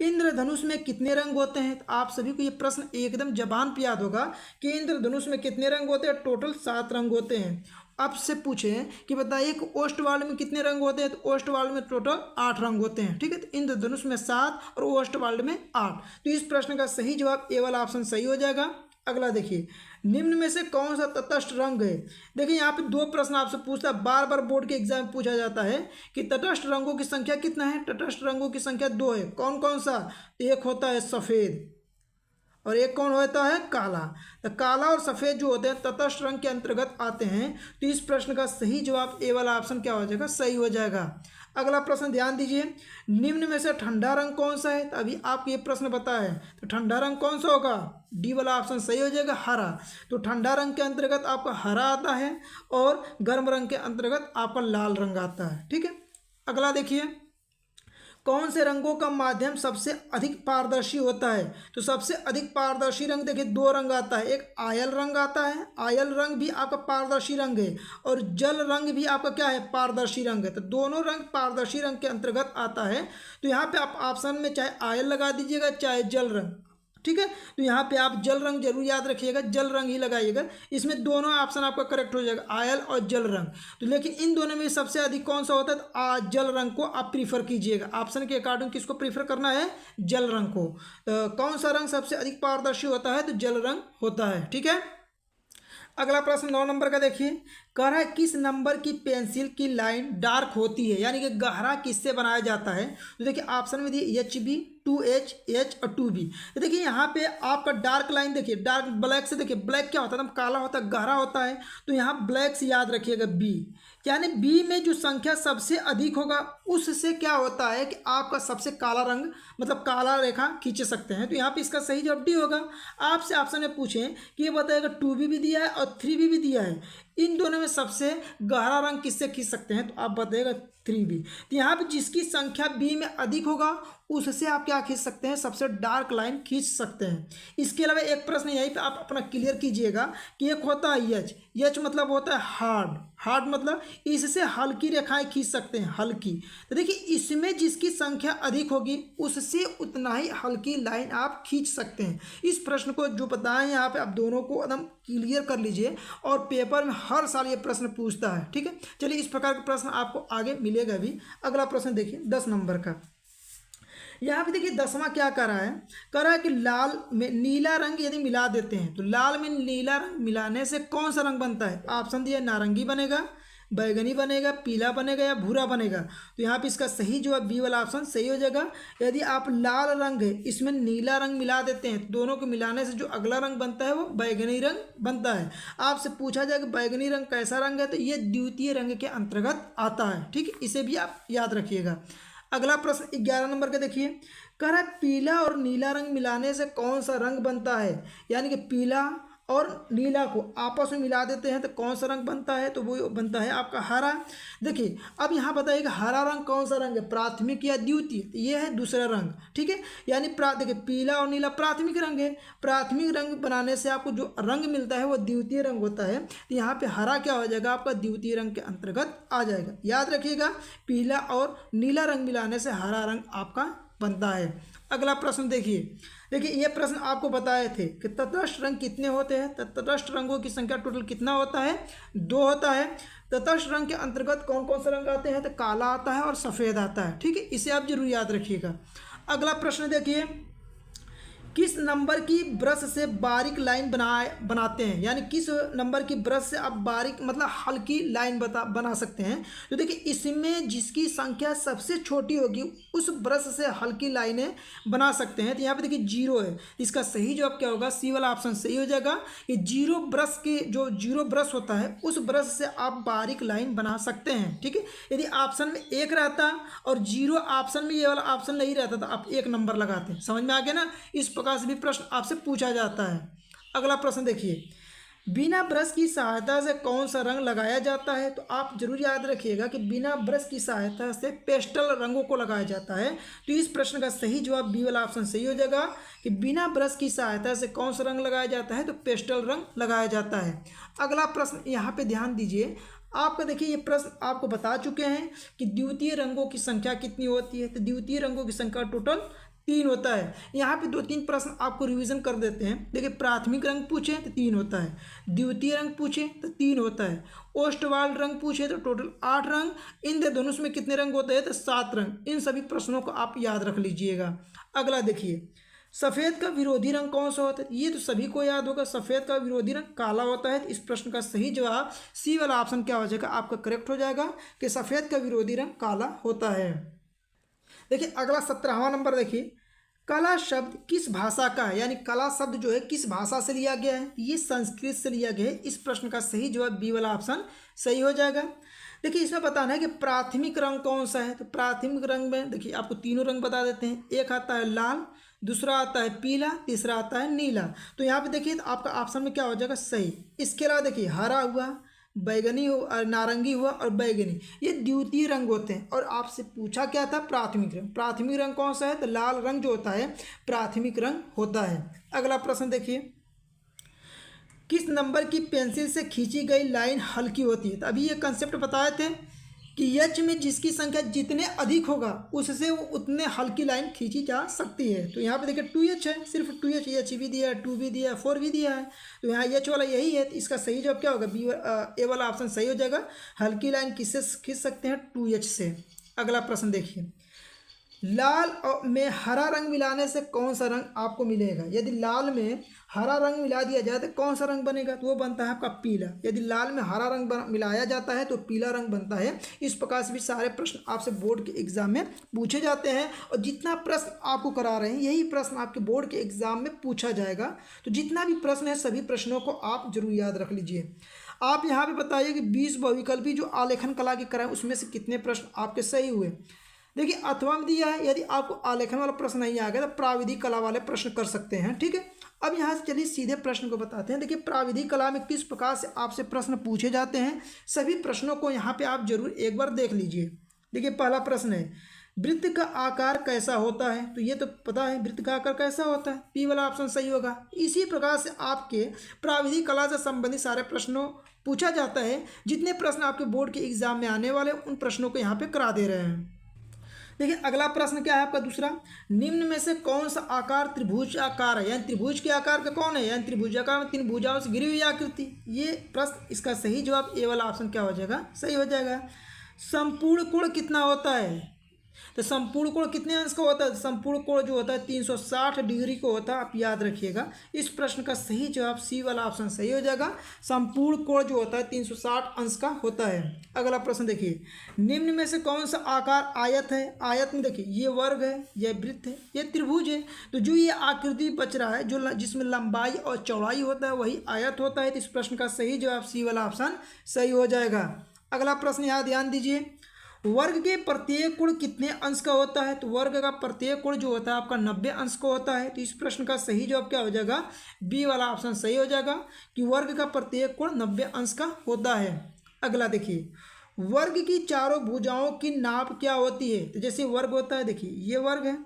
इंद्रधनुष में कितने रंग होते हैं? तो आप सभी को ये प्रश्न एकदम जबान पे याद होगा कि इंद्रधनुष में कितने रंग होते हैं। टोटल 7 रंग होते हैं। आपसे पूछें कि बताइए कि ओस्ट वाले में कितने रंग होते हैं? तो ओस्ट वाले में टोटल 8 रंग होते हैं, ठीक है। तो इंद्रधनुष में 7 और ओस्ट वाले में 8। तो इस प्रश्न का सही जवाब ए वाला ऑप्शन सही हो जाएगा। अगला देखिए, निम्न में से कौन सा तटस्थ रंग है? देखिए यहाँ पे 2 प्रश्न आपसे पूछता है, बार बार बोर्ड के एग्जाम में पूछा जाता है कि तटस्थ रंगों की संख्या कितना है? तटस्थ रंगों की संख्या 2 है। कौन कौन सा? एक होता है सफ़ेद और एक कौन होता है? काला। तो काला और सफ़ेद जो होते हैं तटस्थ रंग के अंतर्गत आते हैं। तो इस प्रश्न का सही जवाब ए वाला ऑप्शन क्या हो जाएगा? सही हो जाएगा। अगला प्रश्न ध्यान दीजिए, निम्न में से ठंडा रंग कौन सा है? तो अभी आपको ये प्रश्न पता है, तो ठंडा रंग कौन सा होगा? डी वाला ऑप्शन सही हो जाएगा, हरा। तो ठंडा रंग के अंतर्गत आपका हरा आता है और गर्म रंग के अंतर्गत आपका लाल रंग आता है, ठीक है। अगला देखिए, कौन से रंगों का माध्यम सबसे अधिक पारदर्शी होता है? तो सबसे अधिक पारदर्शी रंग देखिए 2 रंग आता है, एक आयल रंग आता है, आयल रंग भी आपका पारदर्शी रंग है, और जल रंग भी आपका क्या है? पारदर्शी रंग है। तो दोनों रंग पारदर्शी रंग के अंतर्गत आता है। तो यहाँ पे आप ऑप्शन में चाहे आयल लगा दीजिएगा चाहे जल रंग, ठीक है। तो यहाँ पे आप जल रंग जरूर याद रखिएगा, जल रंग ही लगाइएगा। इसमें दोनों ऑप्शन आपका करेक्ट हो जाएगा, आयल और जल रंग। तो लेकिन इन दोनों में सबसे अधिक कौन सा होता है? तो जल रंग को आप प्रीफर कीजिएगा। ऑप्शन के अकॉर्डिंग किसको प्रीफर करना है? जल रंग को। तो कौन सा रंग सबसे अधिक पारदर्शी होता है? तो जल रंग होता है, ठीक है। अगला प्रश्न 9 नंबर का देखिए, कह रहा है किस नंबर की पेंसिल की लाइन डार्क होती है, यानी कि गहरा किससे बनाया जाता है? तो देखिए ऑप्शन में दिए HB, 2H, H और 2B। तो देखिए यहाँ पे आपका डार्क लाइन देखिए, डार्क ब्लैक से देखिए, ब्लैक क्या होता है? एकदम काला होता है, गहरा होता है। तो यहाँ ब्लैक से याद रखिएगा B, यानी B में जो संख्या सबसे अधिक होगा उससे क्या होता है कि आपका सबसे काला रंग मतलब काला रेखा खींच सकते हैं। तो यहाँ पे इसका सही जवाब डी होगा। आपसे ऑप्शन में पूछें कि ये बताएगा 2B भी दिया है और 3B भी दिया है, इन दोनों में सबसे गहरा रंग किससे खींच सकते हैं? तो आप बताइएगा 3B। तो यहाँ पे जिसकी संख्या B में अधिक होगा उससे आप क्या खींच सकते हैं? सबसे डार्क लाइन खींच सकते हैं। इसके अलावा एक प्रश्न यहीं पे आप अपना क्लियर कीजिएगा कि एक होता है H मतलब होता है हार्ड, हार्ड मतलब इससे हल्की रेखाएं खींच सकते हैं, हल्की। तो देखिए इसमें जिसकी संख्या अधिक होगी उससे उतना ही हल्की लाइन आप खींच सकते हैं। इस प्रश्न को जो बताएं यहाँ पे आप दोनों को एकदम क्लियर कर लीजिए, और पेपर में हर साल ये प्रश्न पूछता है, ठीक है। चलिए इस प्रकार के प्रश्न आपको आगे मिलेगा भी। अगला प्रश्न देखिए 10 नंबर का। यहाँ पे देखिए 10वां क्या कर रहा है? कह रहा है कि लाल में नीला रंग यदि मिला देते हैं तो लाल में नीला रंग मिलाने से कौन सा रंग बनता है? ऑप्शन दिया नारंगी बनेगा, बैगनी बनेगा, पीला बनेगा या भूरा बनेगा। तो यहाँ पे इसका सही जवाब बी वाला ऑप्शन सही हो जाएगा। यदि आप लाल रंग है इसमें नीला रंग मिला देते हैं तो दोनों को मिलाने से जो अगला रंग बनता है वो बैगनी रंग बनता है। आपसे पूछा जाए कि बैगनी रंग कैसा रंग है? तो ये द्वितीय रंग के अंतर्गत आता है, ठीक है। इसे भी आप याद रखिएगा। अगला प्रश्न 11 नंबर का देखिए, कह रहा है पीला और नीला रंग मिलाने से कौन सा रंग बनता है? यानी कि पीला और नीला को आपस में मिला देते हैं तो कौन सा रंग बनता है? तो वो बनता है आपका हरा। देखिए अब यहाँ बताइएगा हरा रंग कौन सा रंग है, प्राथमिक या द्वितीय? तो ये है दूसरा रंग, ठीक है। यानी देखिए पीला और नीला प्राथमिक रंग है, प्राथमिक रंग बनाने से आपको जो रंग मिलता है वो द्वितीय रंग होता है। तो यहाँ पे हरा क्या हो जाएगा? आपका द्वितीय रंग के अंतर्गत आ जाएगा। याद रखिएगा पीला और नीला रंग मिलाने से हरा रंग आपका बनता है। अगला प्रश्न देखिए ये प्रश्न आपको बताए थे कि तटस्थ रंग कितने होते हैं? तटस्थ रंगों की संख्या टोटल कितना होता है? 2 होता है। तटस्थ रंग के अंतर्गत कौन कौन से रंग आते हैं? तो काला आता है और सफ़ेद आता है, ठीक है। इसे आप जरूर याद रखिएगा। अगला प्रश्न देखिए, किस नंबर की ब्रश से बारीक लाइन बनाते हैं, यानी किस नंबर की ब्रश से आप बारीक मतलब हल्की लाइन बना सकते हैं। तो देखिए इसमें जिसकी संख्या सबसे छोटी होगी उस ब्रश से हल्की लाइनें बना सकते हैं। तो यहाँ पे देखिए 0 है, इसका सही जवाब क्या होगा, सी वाला ऑप्शन सही हो जाएगा कि जीरो ब्रश होता है उस ब्रश से आप बारीक लाइन बना सकते हैं। ठीक है, यदि ऑप्शन में 1 रहता और 0 ऑप्शन में ये वाला ऑप्शन नहीं रहता तो आप 1 नंबर लगाते। समझ में आ गया ना, इस प्रकार से भी प्रश्न आपसे पूछा जाता है। अगला प्रश्न देखिए, बिना ब्रश की सहायता से कौन सा रंग लगाया जाता है। तो आप जरूर याद रखिएगा कि बिना ब्रश की सहायता से पेस्टल रंगों को लगाया जाता है। तो इस प्रश्न का सही जवाब बी वाला ऑप्शन सही हो जाएगा कि बिना ब्रश की सहायता से कौन सा रंग लगाया जाता है, तो पेस्टल रंग लगाया जाता है। अगला प्रश्न यहाँ पे ध्यान दीजिए, आपका देखिए ये प्रश्न आपको बता चुके हैं कि द्वितीय रंगों की संख्या कितनी होती है। तो द्वितीय रंगों की संख्या टोटल 3 होता है। यहाँ पे 2-3 प्रश्न आपको रिवीजन कर देते हैं। देखिए प्राथमिक रंग पूछे तो 3 होता है, द्वितीय रंग पूछे तो 3 होता है, ओस्टवाल्ड रंग पूछे तो टोटल 8 रंग, इन दोनों में कितने रंग होते हैं, तो 7 रंग। इन सभी प्रश्नों को आप याद रख लीजिएगा। अगला देखिए, सफ़ेद का विरोधी रंग कौन सा होता है। ये तो सभी को याद होगा, सफ़ेद का विरोधी रंग काला होता है। तो इस प्रश्न का सही जवाब सी वाला ऑप्शन क्या हो जाएगा, आपका करेक्ट हो जाएगा कि सफ़ेद का विरोधी रंग काला होता है। देखिए अगला 17वां नंबर देखिए, कला शब्द किस भाषा का है, यानी कला शब्द जो है किस भाषा से लिया गया है। ये संस्कृत से लिया गया है। इस प्रश्न का सही जवाब बी वाला ऑप्शन सही हो जाएगा। देखिए इसमें बताना है कि प्राथमिक रंग कौन सा है। तो प्राथमिक रंग में देखिए आपको तीनों रंग बता देते हैं। एक आता है लाल, दूसरा आता है पीला, तीसरा आता है नीला। तो यहाँ पे देखिए तो आपका ऑप्शन में क्या हो जाएगा, सही। इसके अलावा देखिए हरा हुआ, बैगनी हो और नारंगी हुआ और बैगनी, ये द्वितीय रंग होते हैं। और आपसे पूछा क्या था, प्राथमिक रंग। प्राथमिक रंग कौन सा है, तो लाल रंग जो होता है प्राथमिक रंग होता है। अगला प्रश्न देखिए, किस नंबर की पेंसिल से खींची गई लाइन हल्की होती है। तो अभी ये कंसेप्ट बताए थे कि एच में जिसकी संख्या जितने अधिक होगा उससे वो उतने हल्की लाइन खींची जा सकती है। तो यहाँ पे देखिए 2H है, सिर्फ 2H, एच भी दिया है, 2 भी दिया है, 4 भी दिया है। तो यहाँ एच वाला यही है। तो इसका सही जवाब क्या होगा, ए वाला ऑप्शन सही हो जाएगा। हल्की लाइन किससे खींच सकते हैं, 2H से। अगला प्रश्न देखिए, लाल में हरा रंग मिलाने से कौन सा रंग आपको मिलेगा। यदि लाल में हरा रंग मिला दिया जाए तो कौन सा रंग बनेगा, तो वो बनता है आपका पीला। यदि लाल में हरा रंग मिलाया जाता है तो पीला रंग बनता है। इस प्रकार से भी सारे प्रश्न आपसे बोर्ड के एग्जाम में पूछे जाते हैं। और जितना प्रश्न आपको करा रहे हैं यही प्रश्न आपके बोर्ड के एग्जाम में पूछा जाएगा। तो जितना भी प्रश्न है सभी प्रश्नों को आप जरूर याद रख लीजिए। आप यहाँ पे बताइए कि 20 बहुविकल्पी जो आलेखन कला के कराए उसमें से कितने प्रश्न आपके सही हुए। देखिए अथवा में दिया है, यदि आपको आलेखन वाला प्रश्न नहीं आ गया तो प्राविधिक कला वाले प्रश्न कर सकते हैं। ठीक है, अब यहाँ से चलिए सीधे प्रश्न को बताते हैं। देखिए प्राविधिक कला में किस प्रकार से आपसे प्रश्न पूछे जाते हैं, सभी प्रश्नों को यहाँ पे आप जरूर एक बार देख लीजिए। देखिए पहला प्रश्न है, वृत्त का आकार कैसा होता है। तो ये तो पता है वृत्त का आकार कैसा होता है, पी वाला ऑप्शन सही होगा। इसी प्रकार से आपके प्राविधिक कला से संबंधित सारे प्रश्नों पूछा जाता है। जितने प्रश्न आपके बोर्ड के एग्जाम में आने वाले उन प्रश्नों को यहाँ पे करा दे रहे हैं। देखिए अगला प्रश्न क्या है आपका दूसरा, निम्न में से कौन सा आकार त्रिभुज आकार है, यानी त्रिभुज के आकार का कौन है, यानी त्रिभुजाकार में 3 भुजाओं से घिरी हुई आकृति। ये प्रश्न इसका सही जवाब ए वाला ऑप्शन क्या हो जाएगा, सही हो जाएगा। संपूर्ण कोण कितना होता है। तो संपूर्ण कोण कितने अंश का होता है, संपूर्ण कोण जो होता है 360 डिग्री को होता है। आप याद रखिएगा। इस प्रश्न का सही जवाब सी वाला ऑप्शन सही हो जाएगा। संपूर्ण कोण जो होता है 360 अंश का होता है। अगला प्रश्न देखिए, निम्न में से कौन सा आकार आयत है। आयत में देखिए ये वर्ग है, ये वृत्त है, ये त्रिभुज है। तो जो ये आकृति बच रहा है जो जिसमें लंबाई और चौड़ाई होता है वही आयत होता है। तो इस प्रश्न का सही जवाब सी वाला ऑप्शन सही हो जाएगा। अगला प्रश्न यहाँ ध्यान दीजिए, वर्ग के प्रत्येक कोण कितने अंश का होता है। तो वर्ग का प्रत्येक कोण जो होता है आपका 90 अंश का होता है। तो इस प्रश्न का सही जवाब क्या हो जाएगा, बी वाला ऑप्शन सही हो जाएगा कि वर्ग का प्रत्येक कोण 90 अंश का होता है। अगला देखिए, वर्ग की चारों भुजाओं की नाप क्या होती है। तो जैसे वर्ग होता है, देखिए ये वर्ग है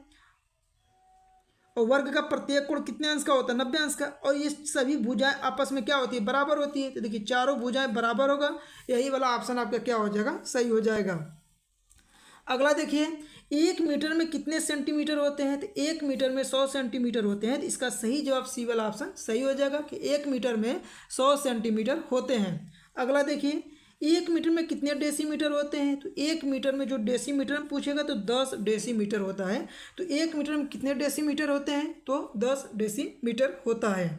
और वर्ग का प्रत्येक कोण कितने अंश का होता है, 90 अंश का। और ये सभी भुजाएं आपस में क्या होती है, बराबर होती है। तो देखिए चारों भुजाएं बराबर होगा, यही वाला ऑप्शन आपका क्या हो जाएगा, सही हो जाएगा। अगला देखिए, 1 मीटर में कितने सेंटीमीटर होते हैं। तो 1 मीटर में 100 सेंटीमीटर होते हैं। तो इसका सही जवाब सी वाला ऑप्शन सही हो जाएगा कि 1 मीटर में 100 सेंटीमीटर होते हैं। अगला देखिए, 1 मीटर में कितने डेसीमीटर होते हैं? तो 1 मीटर में जो डेसीमीटर में पूछेगा तो 10 डेसीमीटर होता है। तो 1 मीटर में कितने डेसीमीटर होते हैं? तो 10 डेसीमीटर होता है।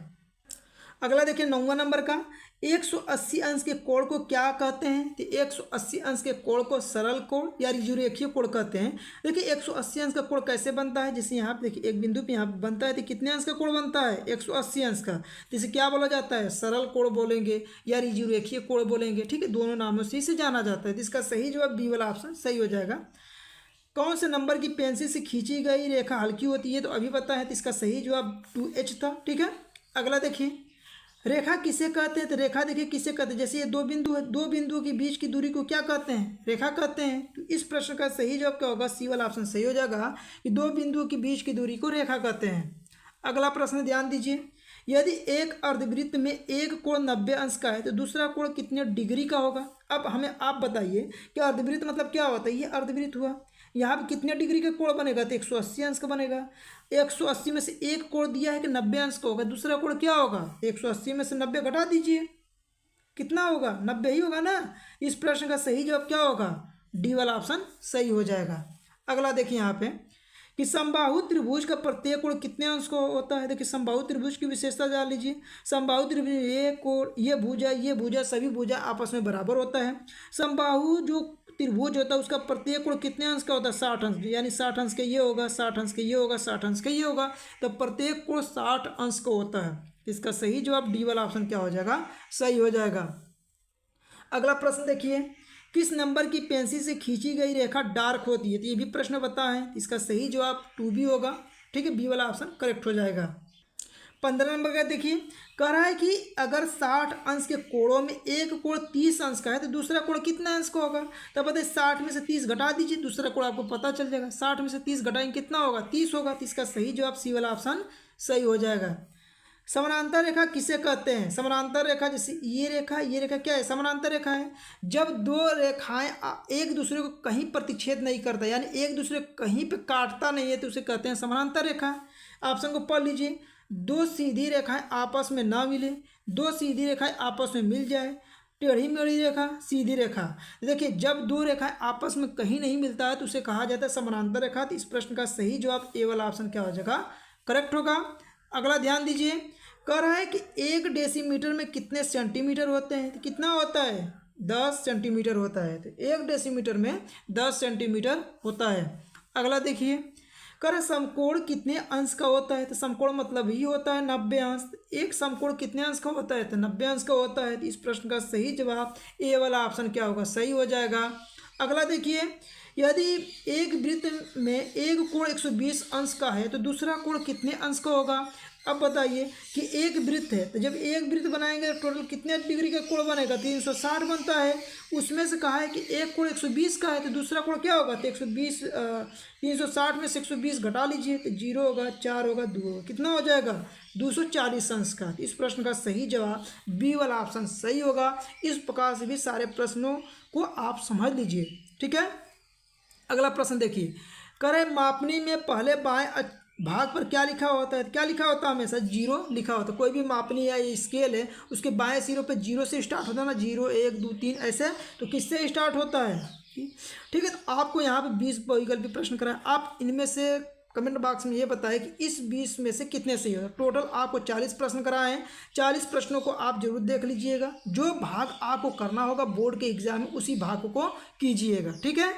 अगला देखिए 9वां नंबर का, 180 अंश के कोण को क्या कहते हैं? तो 180 अंश के कोण को सरल कोण या रेखीय कोण कहते हैं। देखिए 180 अंश का कोण कैसे बनता है? जैसे यहाँ पे देखिए एक बिंदु पे यहाँ पे बनता है, तो कितने अंश का कोण बनता है? 180 अंश का। तो इसे क्या बोला जाता है? सरल कोण बोलेंगे या रेखीय कोण बोलेंगे। ठीक है, दोनों नामों से इसे जाना जाता है। तो इसका सही जवाब बी वाला ऑप्शन सही हो जाएगा। कौन से नंबर की पेंसिल से खींची गई रेखा हल्की होती है? तो अभी पता है, तो इसका सही जवाब 2H था। ठीक है, अगला देखिए, रेखा किसे कहते हैं? तो रेखा देखिए किसे कहते हैं, जैसे ये दो बिंदु है, दो बिंदुओं के बीच की दूरी को क्या कहते हैं? रेखा कहते हैं। तो इस प्रश्न का सही जवाब क्या होगा? सी वाला ऑप्शन सही हो जाएगा कि दो बिंदुओं के बीच की दूरी को रेखा कहते हैं। अगला प्रश्न ध्यान दीजिए, यदि एक अर्धवृत्त में एक कोण 90 अंश का है तो दूसरा कोण कितने डिग्री का होगा? अब हमें आप बताइए कि अर्धवृत्त मतलब क्या होता है? ये अर्धवृत्त हुआ, यहाँ पे कितने डिग्री का कोण बनेगा? तो 180 अंश का बनेगा। 180 में से एक कोण दिया है कि 90 अंश का होगा, दूसरा कोण क्या होगा? 180 में से 90 घटा दीजिए, कितना होगा? 90 ही होगा ना। इस प्रश्न का सही जवाब क्या होगा? डी वाला ऑप्शन सही हो जाएगा। अगला देखिए यहाँ पे कि समबाहु त्रिभुज का प्रत्येक कोण कितने अंश का होता है? देखिए समबाहु त्रिभुज की विशेषता जान लीजिए। समबाहु त्रिभुज ये कोण, ये भुजा सभी भुजा आपस में बराबर होता है। समबाहु जो त्रिभुज होता है उसका प्रत्येक कोण कितने अंश का होता है? 60 अंश, यानी 60 अंश के ये होगा, 60 अंश के ये होगा, 60 अंश के ये होगा, तो प्रत्येक कोण 60 अंश का होता है। इसका सही जवाब डी वाला ऑप्शन क्या हो जाएगा? सही हो जाएगा। अगला प्रश्न देखिए, किस नंबर की पेंसिल से खींची गई रेखा डार्क होती है? तो ये भी प्रश्न बता है, इसका सही जवाब 2B होगा। ठीक है, बी वाला ऑप्शन करेक्ट हो जाएगा। 15 नंबर का देखिए, कह रहा है कि अगर 60 अंश के कोणों में एक कोण 30 अंश का है तो दूसरा कोण कितना अंश का होगा? तो बताइए 60 में से 30 घटा दीजिए, दूसरा कोण आपको पता चल जाएगा। 60 में से 30 घटाएंगे कितना होगा? 30 होगा। तो इसका सही जवाब सी वाला ऑप्शन सही हो जाएगा। समानांतर रेखा किसे कहते हैं? समानांतर रेखा, जैसे ये रेखा क्या है? समानांतर रेखा है। जब दो रेखाएं एक दूसरे को कहीं प्रतिच्छेद नहीं करता, यानी एक दूसरे को कहीं पे काटता नहीं है, तो उसे कहते हैं समानांतर रेखा। ऑप्शन को पढ़ लीजिए, दो सीधी रेखाएं आपस में ना मिले, दो सीधी रेखाएं आपस में मिल जाए, टेढ़ी मेढ़ी रेखा, सीधी रेखा। देखिए जब दो रेखाएं आपस में कहीं नहीं मिलता है तो उसे कहा जाता है समानांतर रेखा। तो इस प्रश्न का सही जवाब ए वाला ऑप्शन क्या हो जाएगा? करेक्ट होगा। अगला ध्यान दीजिए, कह रहा है कि 1 डेसीमीटर में कितने सेंटीमीटर होते हैं? तो कितना होता है? 10 सेंटीमीटर होता है। तो 1 डेसीमीटर में 10 सेंटीमीटर होता है। अगला देखिए, कह रहा है समकोण कितने अंश का होता है? तो समकोण मतलब ही होता है 90 अंश। एक समकोण कितने अंश का होता है? तो 90 अंश का होता है। तो इस प्रश्न का सही जवाब ए वाला ऑप्शन क्या होगा? सही हो जाएगा। अगला देखिए, यदि एक वृत्त में एक कोण 120 अंश का है तो दूसरा कोण कितने अंश का होगा? अब बताइए कि एक वृत्त है, तो जब एक वृत्त बनाएंगे तो टोटल कितने डिग्री का कोण बनेगा? 360 बनता है। उसमें से कहा है कि एक कोण 120 का है तो दूसरा कोण क्या होगा? तो 120 360 में से 120 घटा लीजिए तो 0 होगा, 4 होगा, 2 होगा, कितना हो जाएगा? 240 अंश का। इस प्रश्न का सही जवाब बी वाला ऑप्शन सही होगा। इस प्रकार से भी सारे प्रश्नों को आप समझ लीजिए। ठीक है, अगला प्रश्न देखिए, कह रहे मापनी में पहले बाएं भाग पर क्या लिखा होता है? क्या लिखा होता है? हमेशा 0 लिखा होता है। कोई भी मापनी या स्केल है उसके बाएं सिरों पे 0 से स्टार्ट होता है ना, 0 1 2 3 ऐसे। तो किससे स्टार्ट होता है? ठीक है, तो आपको यहाँ पे 20 वैकल्पिक प्रश्न कराए। आप इनमें से कमेंट बॉक्स में ये बताएं कि इस 20 में से कितने सही होगा। टोटल आपको 40 प्रश्न कराए हैं। 40 प्रश्नों को आप जरूर देख लीजिएगा। जो भाग आपको करना होगा बोर्ड के एग्जाम में उसी भाग को कीजिएगा। ठीक है,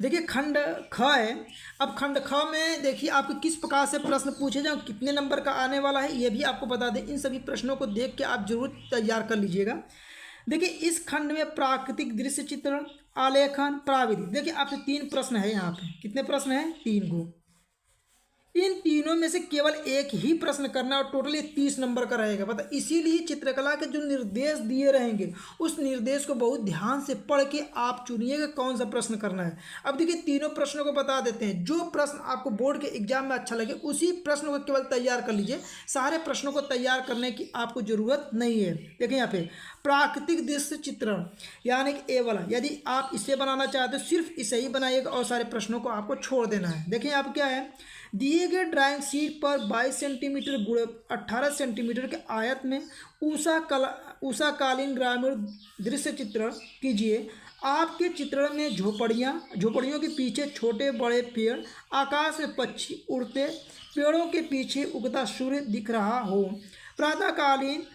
देखिए खंड ख है। अब खंड ख में देखिए आपको किस प्रकार से प्रश्न पूछे जाए, कितने नंबर का आने वाला है ये भी आपको बता दें। इन सभी प्रश्नों को देख के आप जरूर तैयार कर लीजिएगा। देखिए इस खंड में प्राकृतिक दृश्य चित्रण, आलेखन, प्राविधिक, देखिए आपसे 3 प्रश्न है। यहाँ पे कितने प्रश्न हैं? 3 को। इन तीनों में से केवल एक ही प्रश्न करना और टोटली 30 नंबर का रहेगा। पता, इसीलिए चित्रकला के जो निर्देश दिए रहेंगे उस निर्देश को बहुत ध्यान से पढ़ के आप चुनिएगा कौन सा प्रश्न करना है। अब देखिए तीनों प्रश्नों को बता देते हैं। जो प्रश्न आपको बोर्ड के एग्जाम में अच्छा लगे उसी प्रश्न को केवल तैयार कर लीजिए। सारे प्रश्नों को तैयार करने की आपको जरूरत नहीं है। देखिए यहाँ पे प्राकृतिक दृश्य चित्रण यानी कि ए वाला, यदि आप इसे बनाना चाहते हो सिर्फ इसे ही बनाइएगा और सारे प्रश्नों को आपको छोड़ देना है। देखिए आप क्या है, दिए गए ड्राइंग शीट पर 22 सेंटीमीटर गुणे 18 सेंटीमीटर के आयत में उषाकालीन ग्रामीण दृश्य चित्र कीजिए। आपके चित्रण में झोपड़ियों के पीछे छोटे बड़े पेड़, आकाश में पक्षी उड़ते, पेड़ों के पीछे उगता सूर्य दिख रहा हो। प्रातःकालीन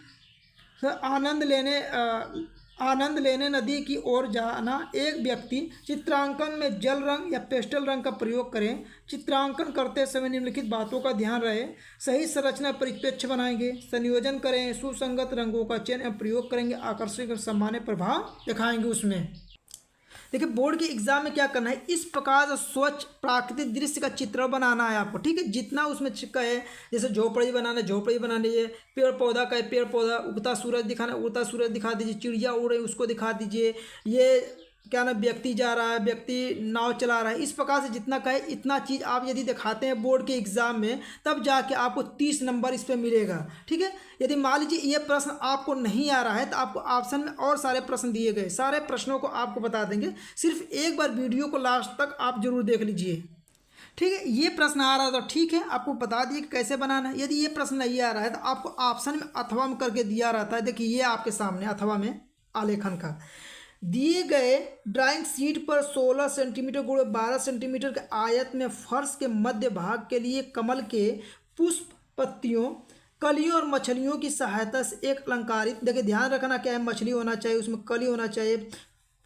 आनंद लेने नदी की ओर जाना। एक व्यक्ति चित्रांकन में जल रंग या पेस्टल रंग का प्रयोग करें। चित्रांकन करते समय निम्नलिखित बातों का ध्यान रहे। सही संरचना परिप्रेक्ष्य बनाएंगे, संयोजन करें, सुसंगत रंगों का चयन एवं प्रयोग करेंगे, आकर्षक और सामान्य प्रभाव दिखाएंगे उसमें। देखिए बोर्ड के एग्जाम में क्या करना है, इस प्रकार से स्वच्छ प्राकृतिक दृश्य का चित्र बनाना है आपको, ठीक है। जितना उसमें कहे, जैसे झोपड़ी बनाना, झोपड़ी बना लीजिए, पेड़ पौधा कहे पेड़ पौधा, उगता सूरज दिखाना, उगता सूरज दिखा दीजिए, चिड़िया उड़ रही उसको दिखा दीजिए, ये क्या ना व्यक्ति जा रहा है, व्यक्ति नाव चला रहा है। इस प्रकार से जितना कहे इतना चीज़ आप यदि दिखाते हैं बोर्ड के एग्जाम में, तब जाके आपको 30 नंबर इस पर मिलेगा, ठीक है। यदि मान लीजिए ये प्रश्न आपको नहीं आ रहा है तो आपको ऑप्शन में और सारे प्रश्न दिए गए, सारे प्रश्नों को आपको बता देंगे। सिर्फ एक बार वीडियो को लास्ट तक आप जरूर देख लीजिए, ठीक है। ये प्रश्न आ रहा है तो ठीक है, आपको बता दिए कि कैसे बनाना है। यदि ये प्रश्न नहीं आ रहा है तो आपको ऑप्शन में अथवा में करके दिया रहता है। देखिए ये आपके सामने अथवा में आलेखन का दिए गए ड्राइंग शीट पर 16 सेंटीमीटर गुणे 12 सेंटीमीटर के आयत में फर्श के मध्य भाग के लिए कमल के पुष्प, पत्तियों, कलियों और मछलियों की सहायता से एक अलंकारित, देखिए ध्यान रखना क्या है, मछली होना चाहिए, उसमें कली होना चाहिए,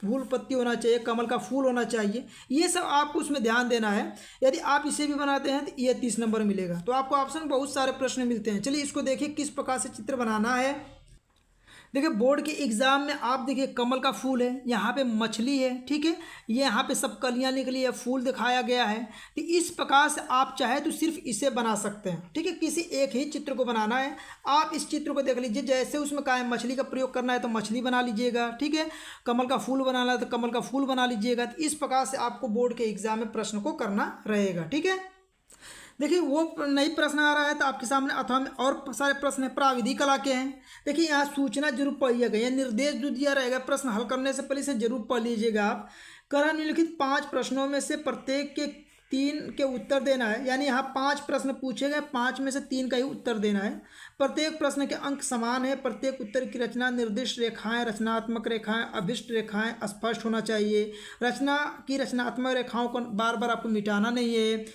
फूल पत्ती होना चाहिए, कमल का फूल होना चाहिए, ये सब आपको उसमें ध्यान देना है। यदि आप इसे भी बनाते हैं तो ये 30 नंबर मिलेगा। तो आपको ऑप्शन में बहुत सारे प्रश्न मिलते हैं। चलिए इसको देखिए किस प्रकार से चित्र बनाना है। देखिए बोर्ड के एग्जाम में आप देखिए कमल का फूल है, यहाँ पे मछली है, ठीक है, ये यहाँ पे सब कलियाँ निकली है, फूल दिखाया गया है। तो इस प्रकार से आप चाहे तो सिर्फ इसे बना सकते हैं, ठीक है। किसी एक ही चित्र को बनाना है। आप इस चित्र को देख लीजिए, जैसे उसमें कहा है मछली का प्रयोग करना है तो मछली बना लीजिएगा, ठीक है। कमल का फूल बनाना है तो कमल का फूल बना लीजिएगा। तो इस प्रकार से आपको बोर्ड के एग्जाम में प्रश्न को करना रहेगा, ठीक है। देखिए वो नई प्रश्न आ रहा है तो आपके सामने अथवा में और सारे प्रश्न है, प्राविधि कला के हैं। देखिए यहाँ सूचना जरूर पढ़िएगा, यह निर्देश जो दिया रहेगा प्रश्न हल करने से पहले से जरूर पढ़ लीजिएगा आप। करा निम्नलिखित 5 प्रश्नों में से प्रत्येक के 3 के उत्तर देना है। यानी यहाँ 5 प्रश्न पूछे गए, 5 में से 3 का ही उत्तर देना है। प्रत्येक प्रश्न के अंक समान है। प्रत्येक उत्तर की रचना निर्दिष्ट रेखाएं, रचनात्मक रेखाएं, अभिष्ट रेखाएं स्पष्ट होना चाहिए। रचना की रचनात्मक रेखाओं को बार बार आपको मिटाना नहीं है।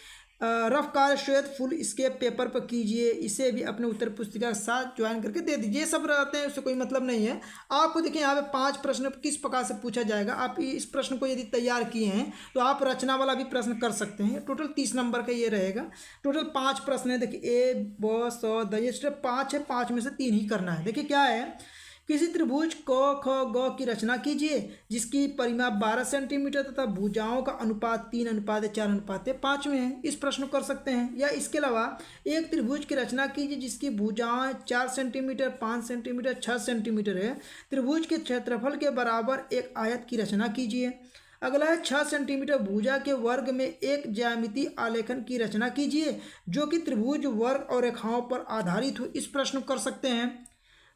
रफ कार्य श्वेत फुल स्केप पेपर पर कीजिए। इसे भी अपने उत्तर पुस्तिका के साथ ज्वाइन करके दे दीजिए। ये सब रहते हैं, उससे कोई मतलब नहीं है। आपको देखिए यहाँ पे 5 प्रश्न किस प्रकार से पूछा जाएगा। आप इस प्रश्न को यदि तैयार किए हैं तो आप रचना वाला भी प्रश्न कर सकते हैं। टोटल 30 नंबर का ये रहेगा। टोटल 5 प्रश्न है। देखिए ए ब स द, ये सिर्फ 5 है, 5 में से 3 ही करना है। देखिए क्या है, किसी त्रिभुज क ख ग की रचना कीजिए जिसकी परिमाप 12 सेंटीमीटर तथा भुजाओं का अनुपात 3:4:5 में है। इस प्रश्न को कर सकते हैं। या इसके अलावा एक त्रिभुज की रचना कीजिए जिसकी भुजाएं 4 सेंटीमीटर, 5 सेंटीमीटर, 6 सेंटीमीटर है। त्रिभुज के क्षेत्रफल के बराबर एक आयत की रचना कीजिए। अगला है 6 सेंटीमीटर भुजा के वर्ग में एक ज्यामितीय आलेखन की रचना कीजिए जो कि त्रिभुज, वर्ग और रेखाओं पर आधारित हो। इस प्रश्न को कर सकते हैं।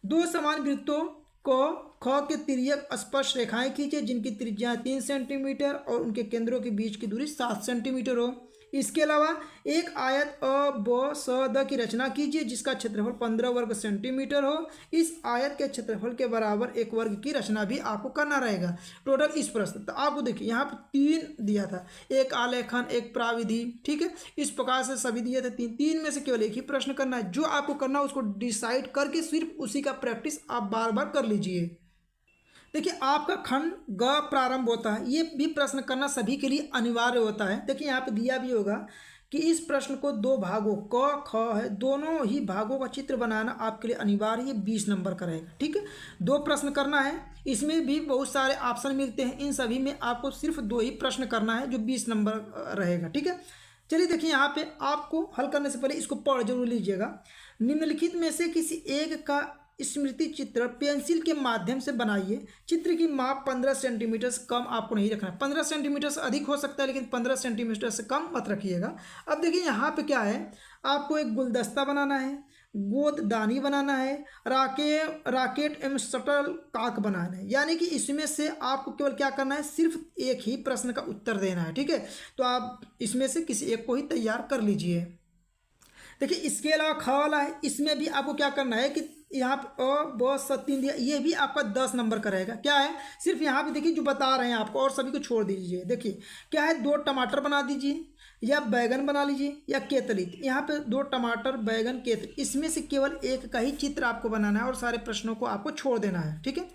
2 समान वृत्तों को ख के तिर्यक स्पर्श रेखाएं खींचे जिनकी त्रिज्या 3 सेंटीमीटर और उनके केंद्रों के बीच की दूरी 7 सेंटीमीटर हो। इसके अलावा एक आयत अ ब स द की रचना कीजिए जिसका क्षेत्रफल 15 वर्ग सेंटीमीटर हो। इस आयत के क्षेत्रफल के बराबर एक वर्ग की रचना भी आपको करना रहेगा। टोटल इस प्रश्न तो आपको देखिए यहाँ पे 3 दिया था, एक आलेखन, एक प्राविधि, ठीक है। इस प्रकार से सभी दिए थे 3 में से केवल एक ही प्रश्न करना है। जो आपको करना है उसको डिसाइड करके सिर्फ उसी का प्रैक्टिस आप बार बार कर लीजिए। देखिए आपका खंड ग प्रारंभ होता है, ये भी प्रश्न करना सभी के लिए अनिवार्य होता है। देखिए यहाँ पे दिया भी होगा कि इस प्रश्न को 2 भागों क ख है, दोनों ही भागों का चित्र बनाना आपके लिए अनिवार्य है। 20 नंबर का रहेगा, ठीक है। 2 प्रश्न करना है, इसमें भी बहुत सारे ऑप्शन मिलते हैं। इन सभी में आपको सिर्फ 2 ही प्रश्न करना है जो 20 नंबर रहेगा, ठीक है। चलिए देखिए यहाँ पे आपको हल करने से पहले इसको पढ़ जरूर लीजिएगा। निम्नलिखित में से किसी एक का स्मृति चित्र पेंसिल के माध्यम से बनाइए। चित्र की माप 15 सेंटीमीटर से कम आपको नहीं रखना है। 15 सेंटीमीटर से अधिक हो सकता है लेकिन 15 सेंटीमीटर से कम मत रखिएगा। अब देखिए यहाँ पे क्या है, आपको एक गुलदस्ता बनाना है। गोददानी बनाना है, राकेट एवं शटल कॉक बनाना है। यानी कि इसमें से आपको केवल क्या करना है, सिर्फ एक ही प्रश्न का उत्तर देना है। ठीक है, तो आप इसमें से किसी एक को ही तैयार कर लीजिए। देखिए इसके अलावा ख वाला है, इसमें भी आपको क्या करना है कि यहाँ पे ब स 3 दिया, ये भी आपका 10 नंबर का रहेगा। क्या है, सिर्फ यहाँ पे देखिए जो बता रहे हैं आपको, और सभी को छोड़ दीजिए। देखिए क्या है, 2 टमाटर बना दीजिए, या बैगन बना लीजिए, या केतली। यहाँ पे 2 टमाटर, बैगन, केतली, इसमें से केवल एक का ही चित्र आपको बनाना है और सारे प्रश्नों को आपको छोड़ देना है। ठीक है।